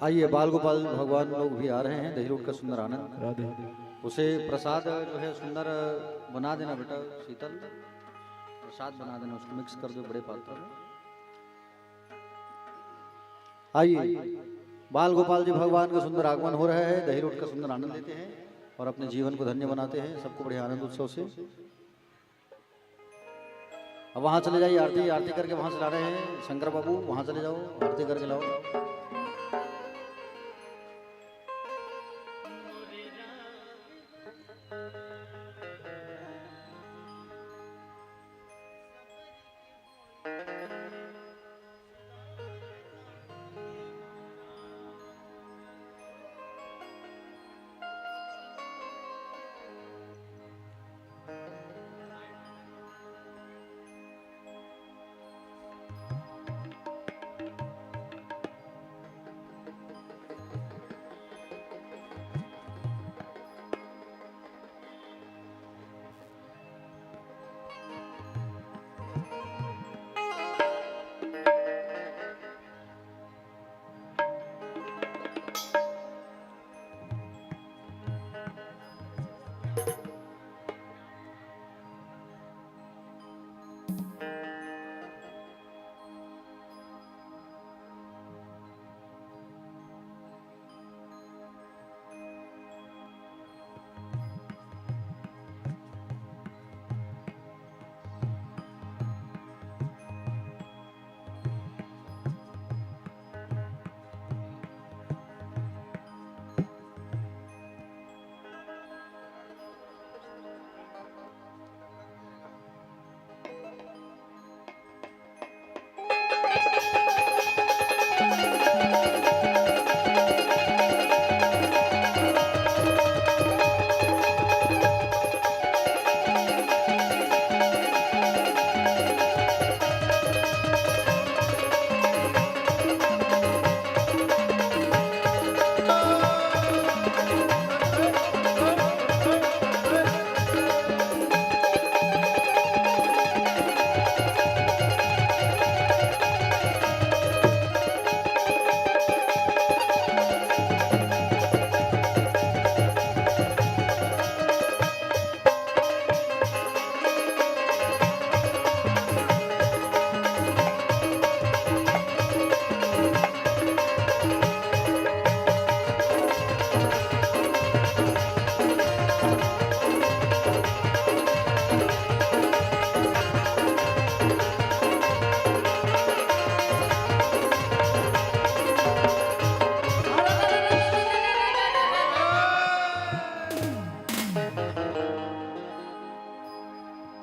आइए बाल गोपाल भगवान लोग भी आ रहे हैं। दही रोड का सुंदर आनंद,
राधे
उसे प्रसाद जो है सुंदर बना देना बेटा, शीतल प्रसाद बना देना, उसको मिक्स कर दो बड़े पात्र में। आइए बाल गोपाल जी भगवान का सुंदर आगमन हो रहा है। दही रोड का सुंदर आनंद लेते हैं और अपने जीवन को धन्य बनाते हैं, सबको बड़े आनंद उत्सव से। अब वहां चले जाइए, आरती आरती करके वहां से ला रहे हैं शंकर बाबू, वहां चले जाओ आरती करके लाओ।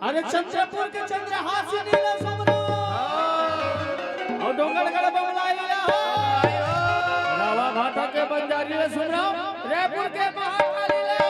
अरे चंद्रपुर के चंद्रहासी नीला सोमना और डोंगरगढ़ बंगलाइला रावा भाटा के बंजारी ले सुन रहा हूं, रायपुर के महाकाली ले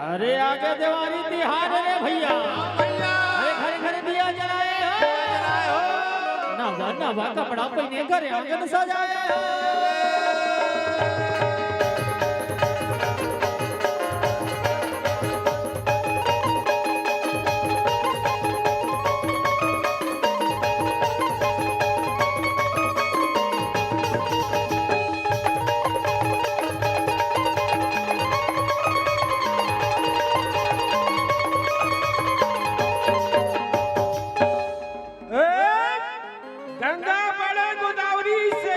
अरे आगे दिवाली तिहार रे भैया, अरे घरे घरे दिया जलाए हो, नवा कपड़ा पहने घरे आंगन सजाए हो।
गंगा बड़े गोदावरी से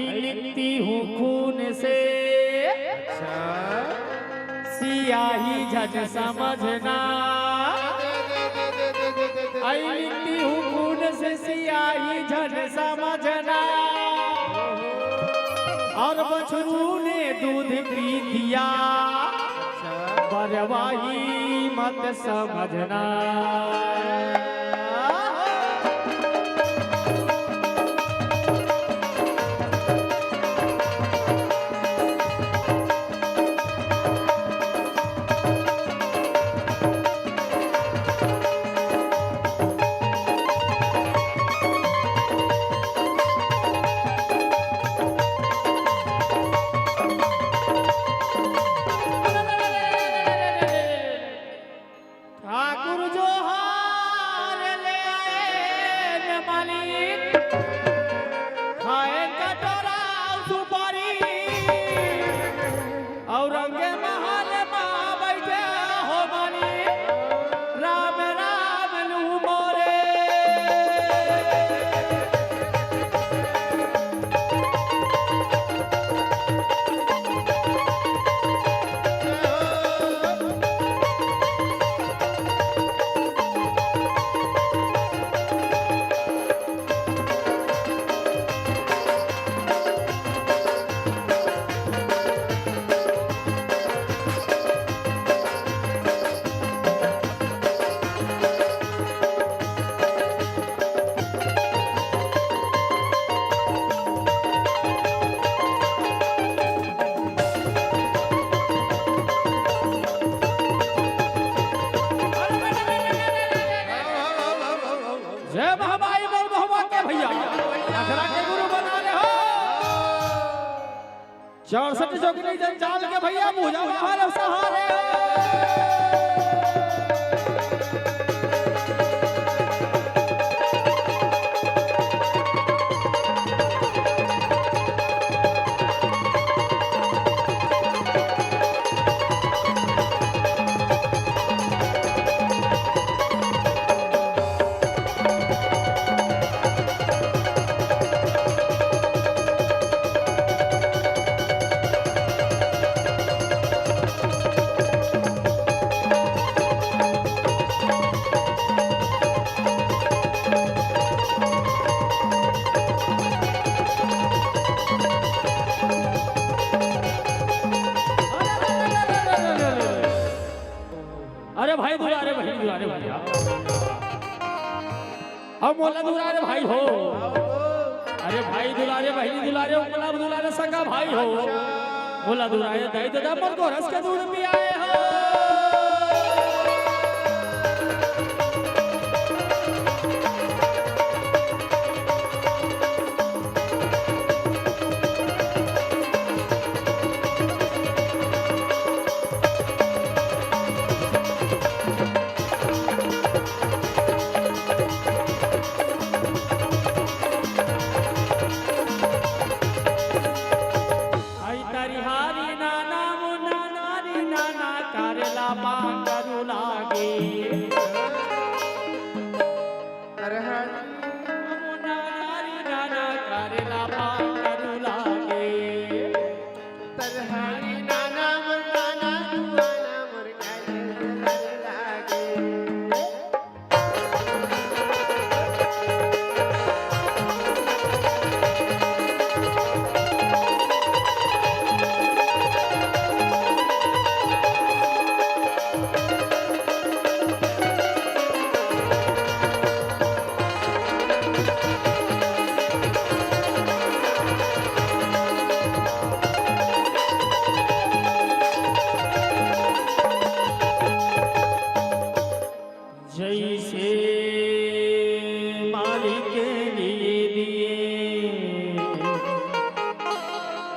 लिखती हूँ खून से
अच्छा
सियाही झट समझना लिखती हूँ खून से सियाही झट समझना और बछरू ने दूध पी दिया बरवाही मत समझना ठाकुर जो हार ले आए न मालिक खाए कटोरा सुपारी और रंगे महल में बैठे हो मालिक राम राम लू मोरे जय महाबाई बोल बहुआ के भैया अखरा के गुरु बना ले हो 64 जोगनी जंजाल के भैया पूजा महाराज सहारे अरे भाई दुलारे भाई दुलारे भैया अब मोला दुलारे भाई हो अरे भाई दुलारे बहनी दुलारे उमला दुलारे सगा भाई हो मोला दुलारे दही दादा पर को रस का दूध भी आए हो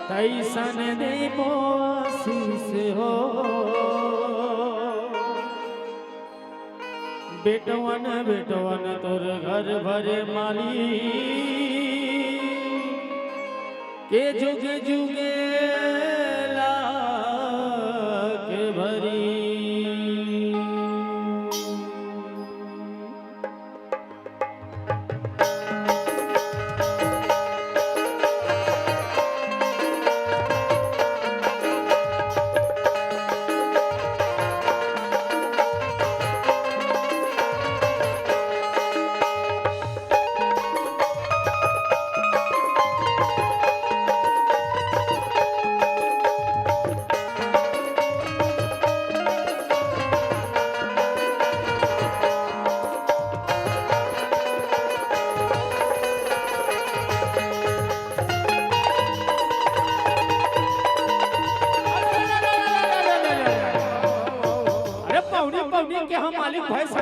कैसन दे आशीष हो बेटवन बेटवन तोर घर भरे माली के जुग जुगे लाग भरी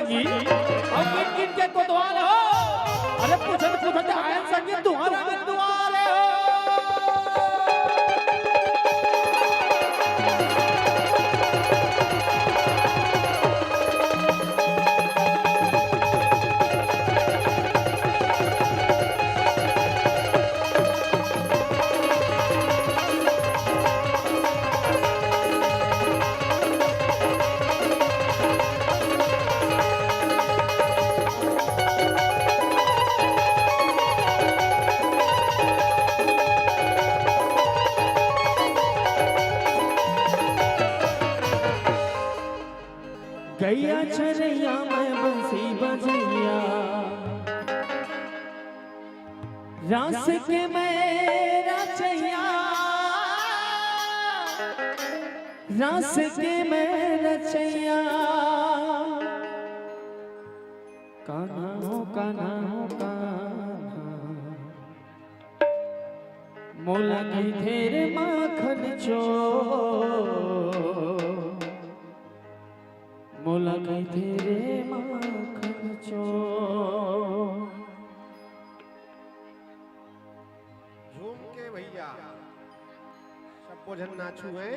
संगी और किन किन के कोतवाल हो अरे पूछत पूछत आयन संगी तुम्हारा दुआरे हो गैया चरैया मैं बंसी बजैया रास के मेरा चैया रास के मेरा चैया कान्हा हो कान्हा हो कान्हा मोला की तेरे माखन चो मोला कई तेरे माखन चो
झूम के भैया सब बोझन नाचू है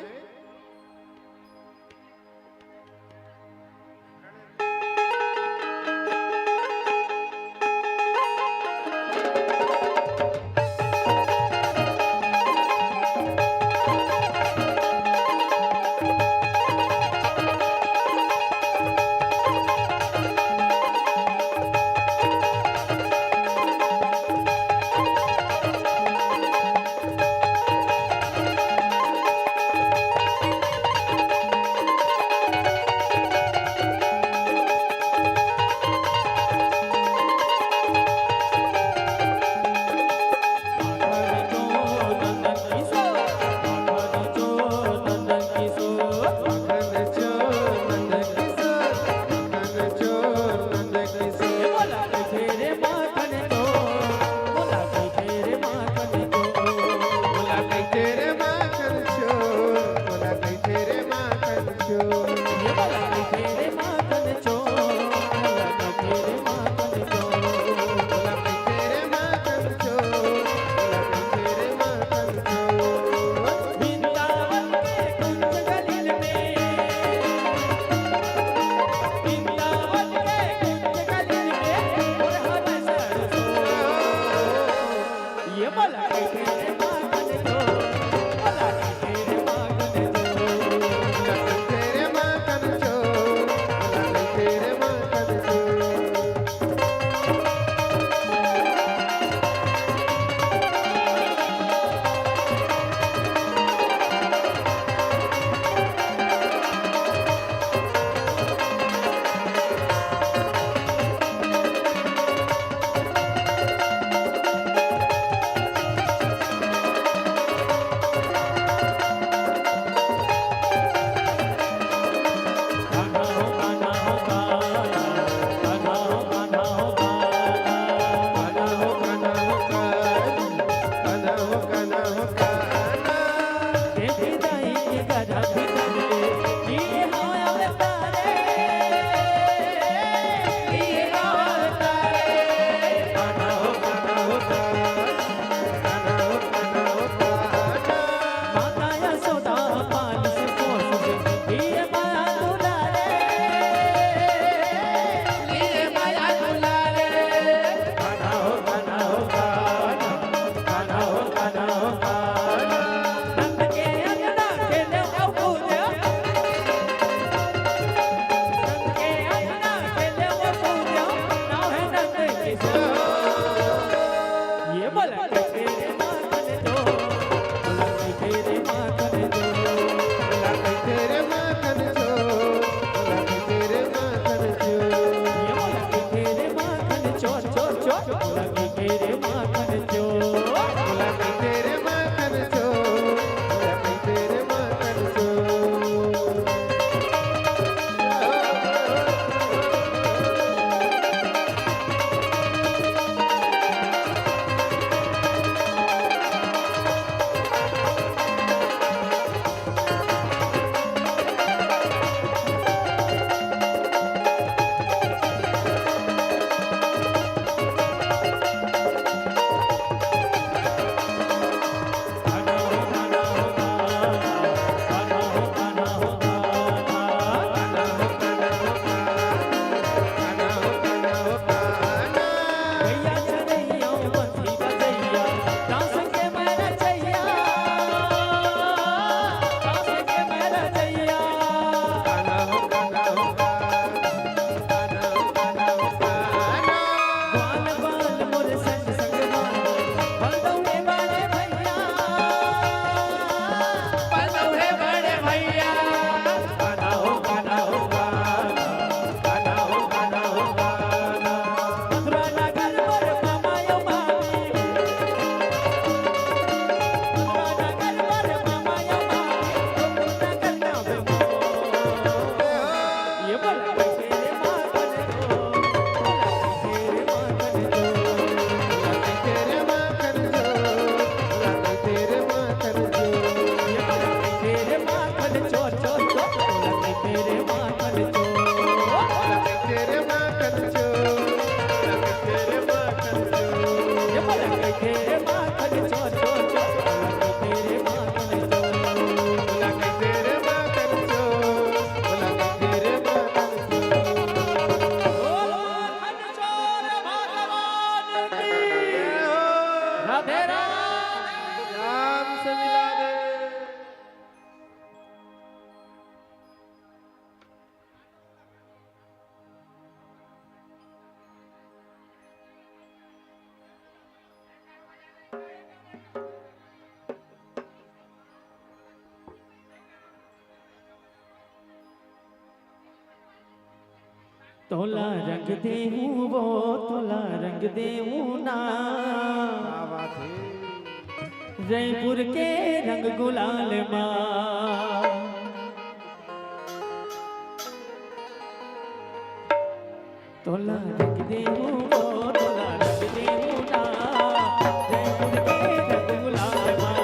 राधे राधे।
राम से मिला दे।
तोला रंग देहूं वो तोला रंग देहूं ना
क्या बात है।
जयपुर के रंग गुलाल माँ तोला रंग देहूं वो तोला रंग देहूं ना जयपुर के रंग गुलाल माँ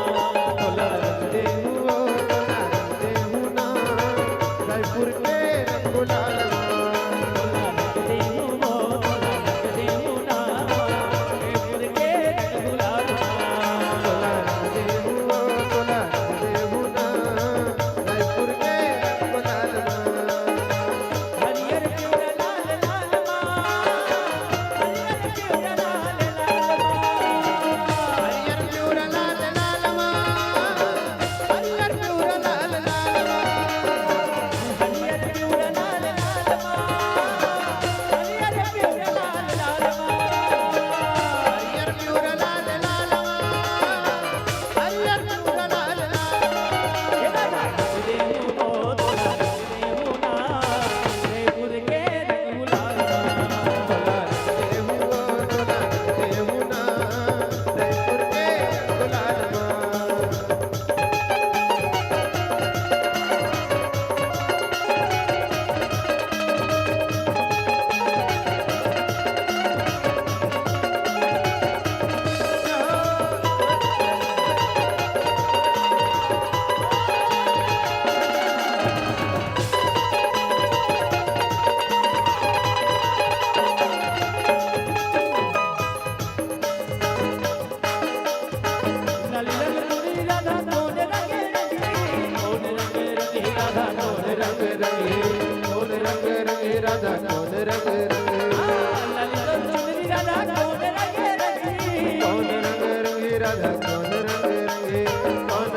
तोला रंग देहूं
वो तोला रंग देहूं ना, जयपुर के रंग गुलाल माँ।
तोला रंग देहूं वो तोला रंग देहूं ना जयपुर के रंग गुलाल माँ
तोला रंग देहूं वो तोला रंग देहूं ना, जयपुर के रंग गुलाल माँ।
हरियर प्यूरा लाल लाल माँ हरियर प्यूरा लाल लाल माँ
हरियर प्यूरा लाल लाल माँ, हरियर प्यूरा लाल लाल माँ।
हरियर प्यूरा लाल लाल माँ हरियर प्यूरा लाल लाल माँ
हरियर प्यूरा लाल लाल माँ, हरियर प्यूरा लाल लाल माँ।
ये दादा रंग देहूं वो तोला रंग देहूं ना जयपुर के रंग गुलाल माँ
तोला रंग देहूं वो तोला रंग देहूं ना, जयपुर के रंग गुलाल माँ।
लाली रंग तुरी राधा कौन रंगे रंगी कौन रंग रंगी राधा कौन
रंग रंगे, कौन रंग रंगे राधा कौन रंग रंगे।
लाली रंग तुरी राधा कौन रंगे रंगी
कौन रंग रंगे राधा कौन रंग रंगे, कौन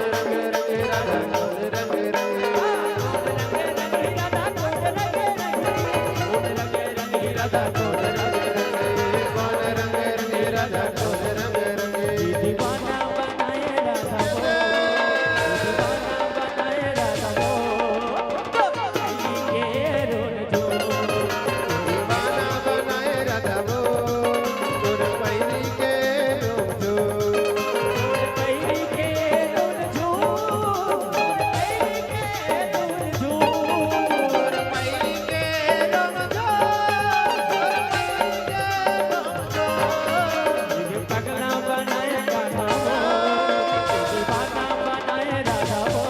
रंग रंगे राधा कौन रंग रंगे।
राधा कौन रंगे रंगी
कौन रंग रंगे राधा कौन रंग रंगे।
दीवाना बनाए राधा वो दीवाना बनाए राधा वो ये रोन जो
दीवाना बनाए राधा वो, तोर पैरी के रोजो।
पैरी के रोन जो पैरी के रोन जो
तोर पैरी के रोजो, तोर पैरी के रोजो।
ये पगला बनाए राधा वो दीवाना बनाए राधा वो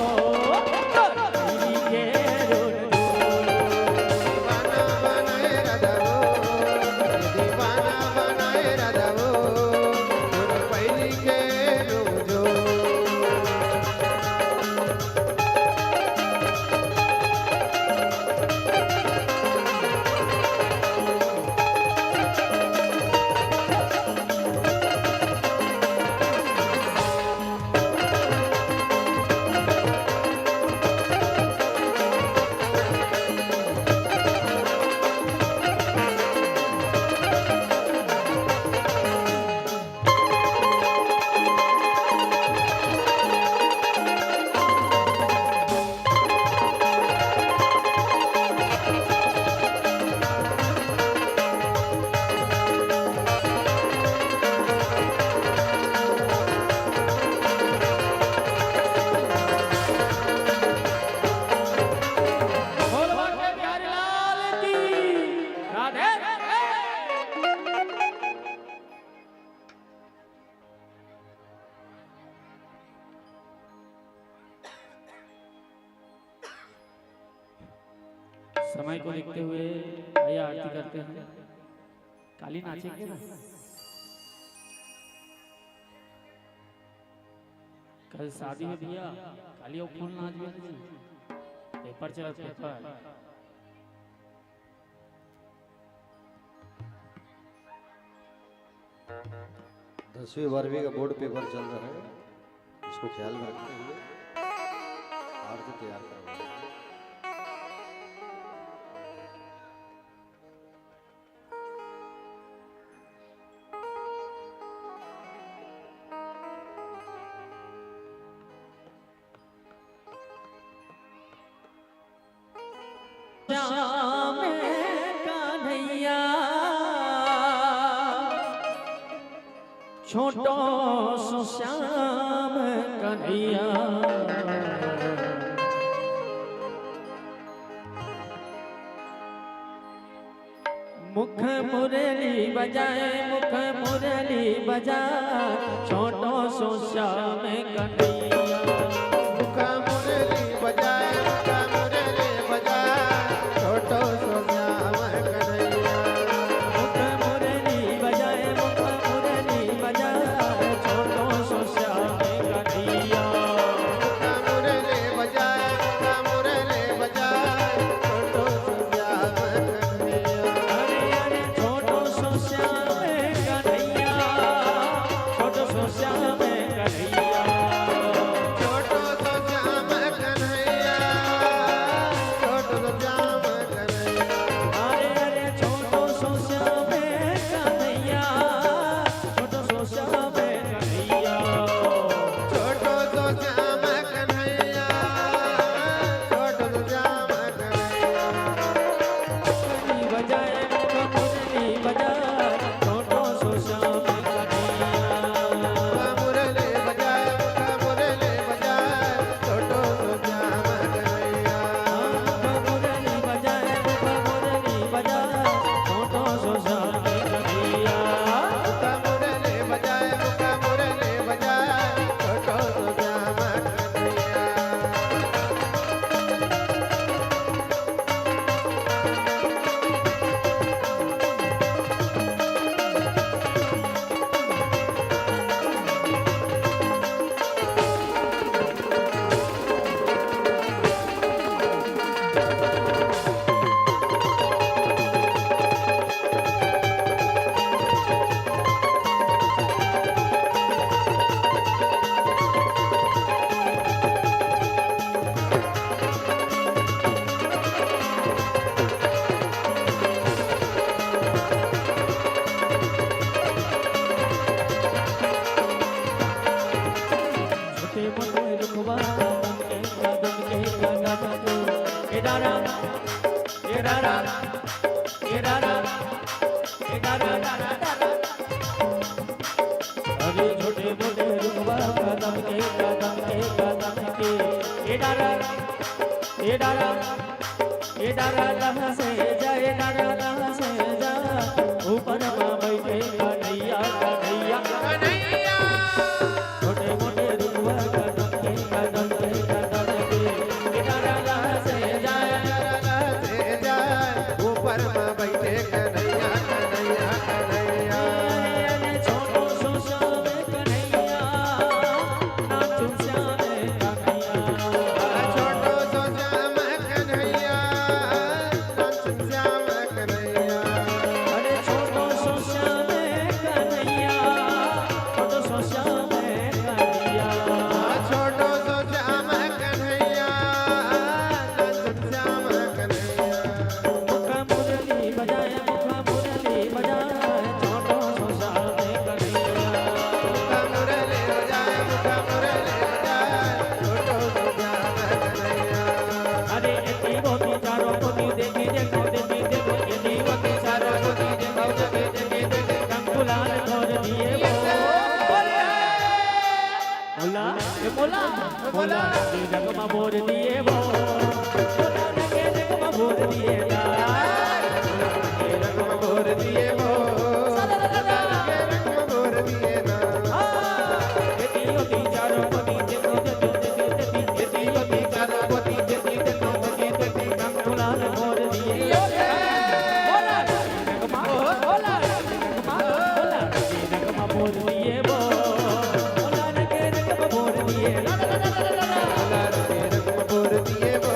ये रोन जो
दीवाना बनाए राधा वो, दीवाना बनाए राधा वो, तोर पैरी के रोजो।
बोल बाटे प्यारे लाल की राधे राधे। समय को देखते हुए आइए आरती करते हैं। काली नाचेंगे ना कल शादी में भैया काली और फूल नाच भी नहीं पेपर चला पेपर
10वीं 12वीं का बोर्ड पेपर चल रहा है, इसको ख्याल में रखते हुए आरती तैयार करवाएं।
श्याम कन्हैया छोटो सो श्याम कन्हैया मुख मुरली बजाए मुख मुरली बजाए छोटो सो श्याम कन्हैया
मुखा मुरली बजाए मुखा मुरली बजाए छोटो सो श्याम कन्हैया
मुख मुरली बजाए मुख मुरली बजाए छोटो सो श्याम कन्हैया
मुखा मुरली बजाए मुखा मुरली बजाए छोटो सो श्याम कन्हैया
अरे अरे छोटो सो श्याम कन्हैया छोटो सो श्याम कन्हैया
छोटो सो श्याम कन्हैया छोटो सो श्याम कन्हैया
अरे अरे छोटो सो श्याम कन्हैया छोटो सो श्याम कन्हैया
छोटो सो श्याम कन्हैया छोटो सो श्याम कन्हैया
मुरली बजाए मुख मुरली बजाए छोटो सो श्याम कन्हैया
मुखा मुरली बजाए मुखा मुरली बजाए छोटो सो श्याम कन्हैया
मुख मुरली बजाए मुख मुरली बजाए छोटो सो श्याम कन्हैया
मुखा मुरली बजाए मुखा मुरली बजाए छोटो सो श्याम कन्हैया
छोटे मोटे रुखवा दम के गाना को ए डारा ए डारा ए डारा ए डारा डारा डारा अरे छोटे मोटे रुखवा दम के ए डारा ए डारा ए डारा लहा से जा ए डारा लहा से जा ऊपर मां बैठे कन्हैया कन्हैया
कन्हैया
छोटे मोटे रुखवा कदम के ए डारा लहा से जाए
से जाए ऊपर मां बैठे कन्हैया कन्हैया कन्हैया
अरे छोटो सो श्याम कन्हैया नाचो श्याम कन्हैया
छोटो सो श्याम कन्हैया नाच श्याम कन्हैया
अरे छोटो सो श्याम कन्हैया छोटो सो श्याम कन्हैया
छोटो सो श्याम कन्हैया नाच श्याम कन्हैया
मुख मुरली बजाए मुख मुरली बजाए छोटो सो श्याम कन्हैया
मुखा मुरली बजाए मुखा मुरली बजाए छोटो सो श्याम कन्हैया
अरे एती बोती चारों बोती देखी देखो देखी देखो एती बोती चारों बोती देखो देखी देखी देखी कंकुलाल छोड़ दिए वो मोला ये मोला मोला ये जगमा बोर दिए वो मोला के जगमा बोर दिए
ये रंग भोर दिए वो ये रंग भोर दिए ना
एती बोती चारों बोती देखो देखी देखी एती बोती चारों बोती देखी देखो देखी देखी कंकुलाल छोड़ दिए मोला जगमा मोला जगमा मोला ये जगमा बोर दिए वो मोला के जगमा बोर दिए
रंग भोर दिए वो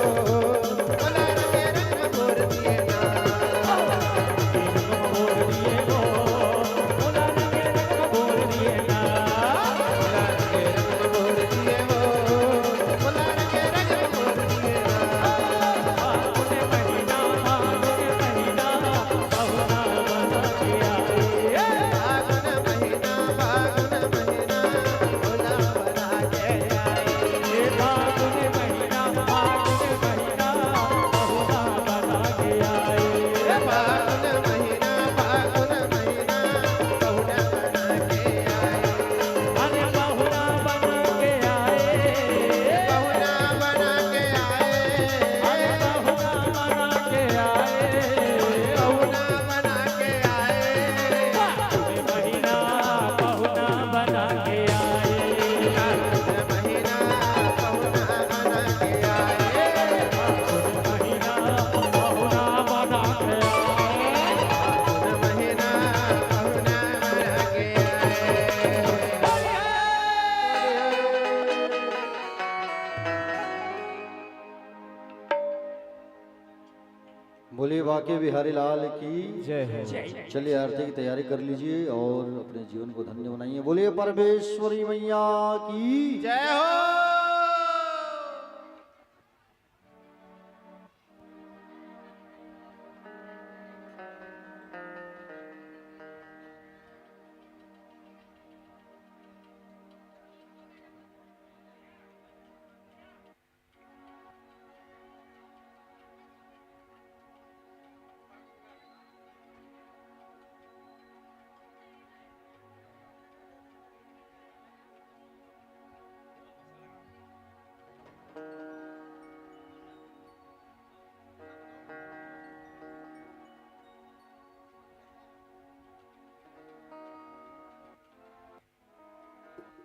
बाके बिहारी लाल की
जय है।
चलिए आरती की तैयारी कर लीजिए और अपने जीवन को धन्य बनाइए। बोलिए परमेश्वरी मैया की
जय हो।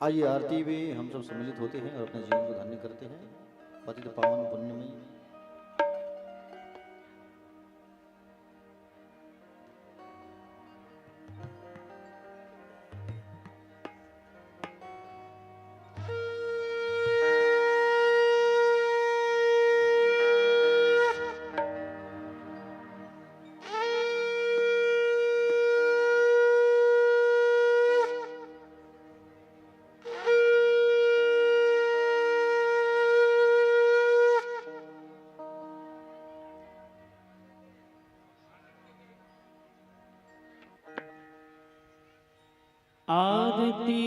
आइए आरती में हम सब सम्मिलित होते हैं और अपने जीवन को धन्य करते हैं पतित पावन पुण्य में।
आरती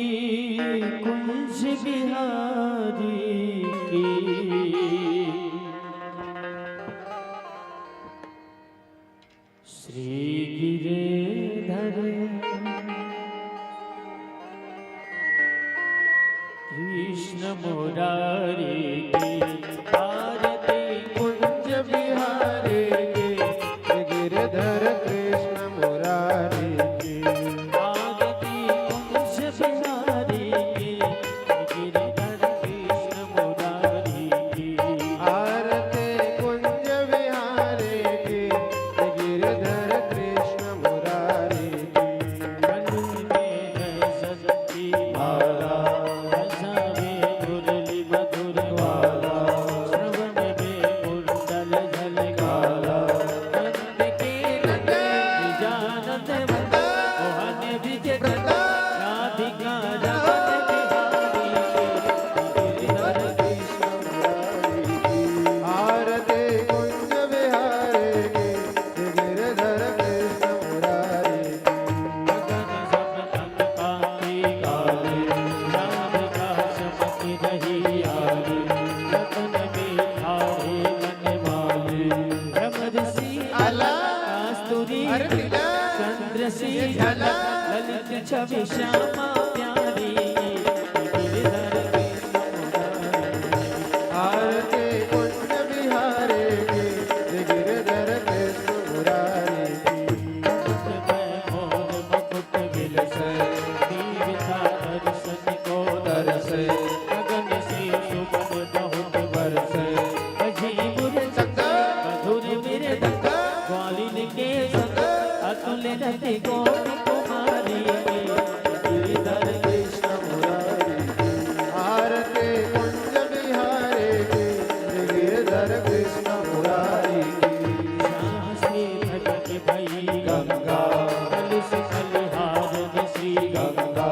कुंज बिहारी की श्री गिरिधर कृष्ण मुरारी की आरती कुंज बिहारी की
गिरधर कृष्ण मुरारी की
आरती कुंज बिहारी की गिरिधर कृष्ण मुरारी की
आरती कुंज विहारी की गिरधर कृष्ण मुरारी की
कंठ में है सती माला बजावे मुरली मधुर वाला श्रवण में कुंडल झलकाला नंद के नंद निजानंद मोहन विजय राधिका रमन बिहारी गिरिधर कृष्ण
मुरारी की आरती कुंज विहारी की गिरधर कृष्ण मुरारी की
गगन सब तन पाती काली राधिका चमकी रही आली रतन में ठाड़े मन वाली रमरसी
आला
कस्तूरी
अरे पीला
चंद्र सी
ये झाला
ललित छवि श्यामा प्यारी गिरिधर कृष्ण मुरारी
आरती कुंज विहारी की गिरधर कृष्ण मुरारी की
मुकुट में मोर मुकुट विलसे दीवता दर्शन को दरसे गगन से सुमन बहुत बरसे बजी मुरचक मधुर मृदंग ग्वालिन के संग अतुल रति गोपी कुमारी गिरिधर
कृष्ण मुरारी की आरती कुंज विहारी की गिरधर कृष्ण मुरारी की
श्याम से भगत भई गंगा कल से कलिहार श्री गंगा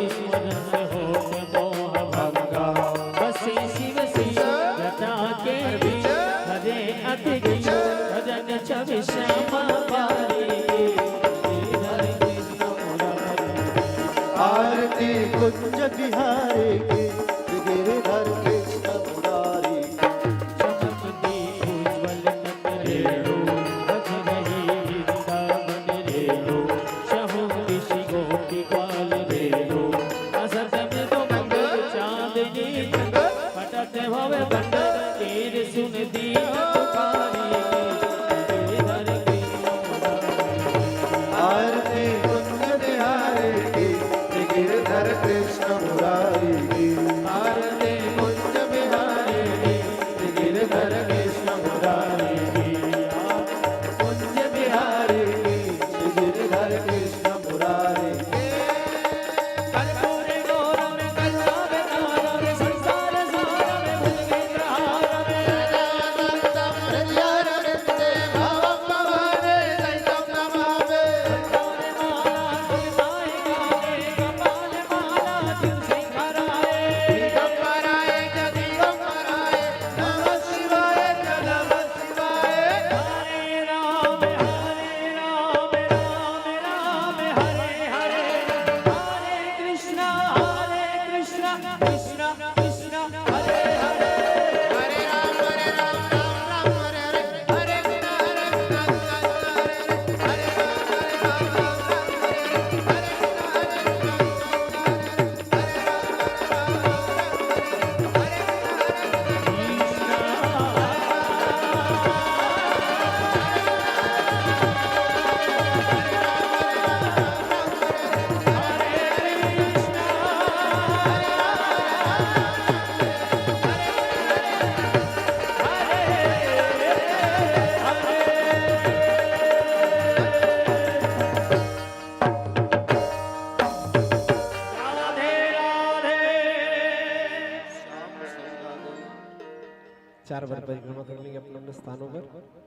ईश्वर से होत मोह भंगा बसे शिव सी जटा के बीच हरे अधिक भजन छवि श्यामा प्यारी गिरिधर कृष्ण मुरारी
आरती कुंज विहारी की गिरधर कृष्ण मुरारी की
चमकती उज्ज्वल नटरेणु बज रही वृंदावन रेणु शहु ऋषि गोपी ग्वाल रेणु असत में तो मंगल चांदनी पटत भव बंद तीर सुन दीन पुकारी गिरिधर कृष्ण मुरारी
आरती कुंज विहारी की गिरधर कृष्ण मुरारी की आरती कुंज विहारी की गिरधर कृष्ण मुरारी की कुंज विहारी की गिरधर कृष्ण मुरारी की
कर्पूर गौरव कल्लाभ तारव संसार सारव भुजगेन्द्र हारव कृष्ण कृष्ण हरे हरे
हरे राम राम हरे हरे हरे कृष्ण हरे कृष्ण हरे राम
राधे राधे
4 बार परिक्रमा कर लेंगे अपने अपने स्थानों पर।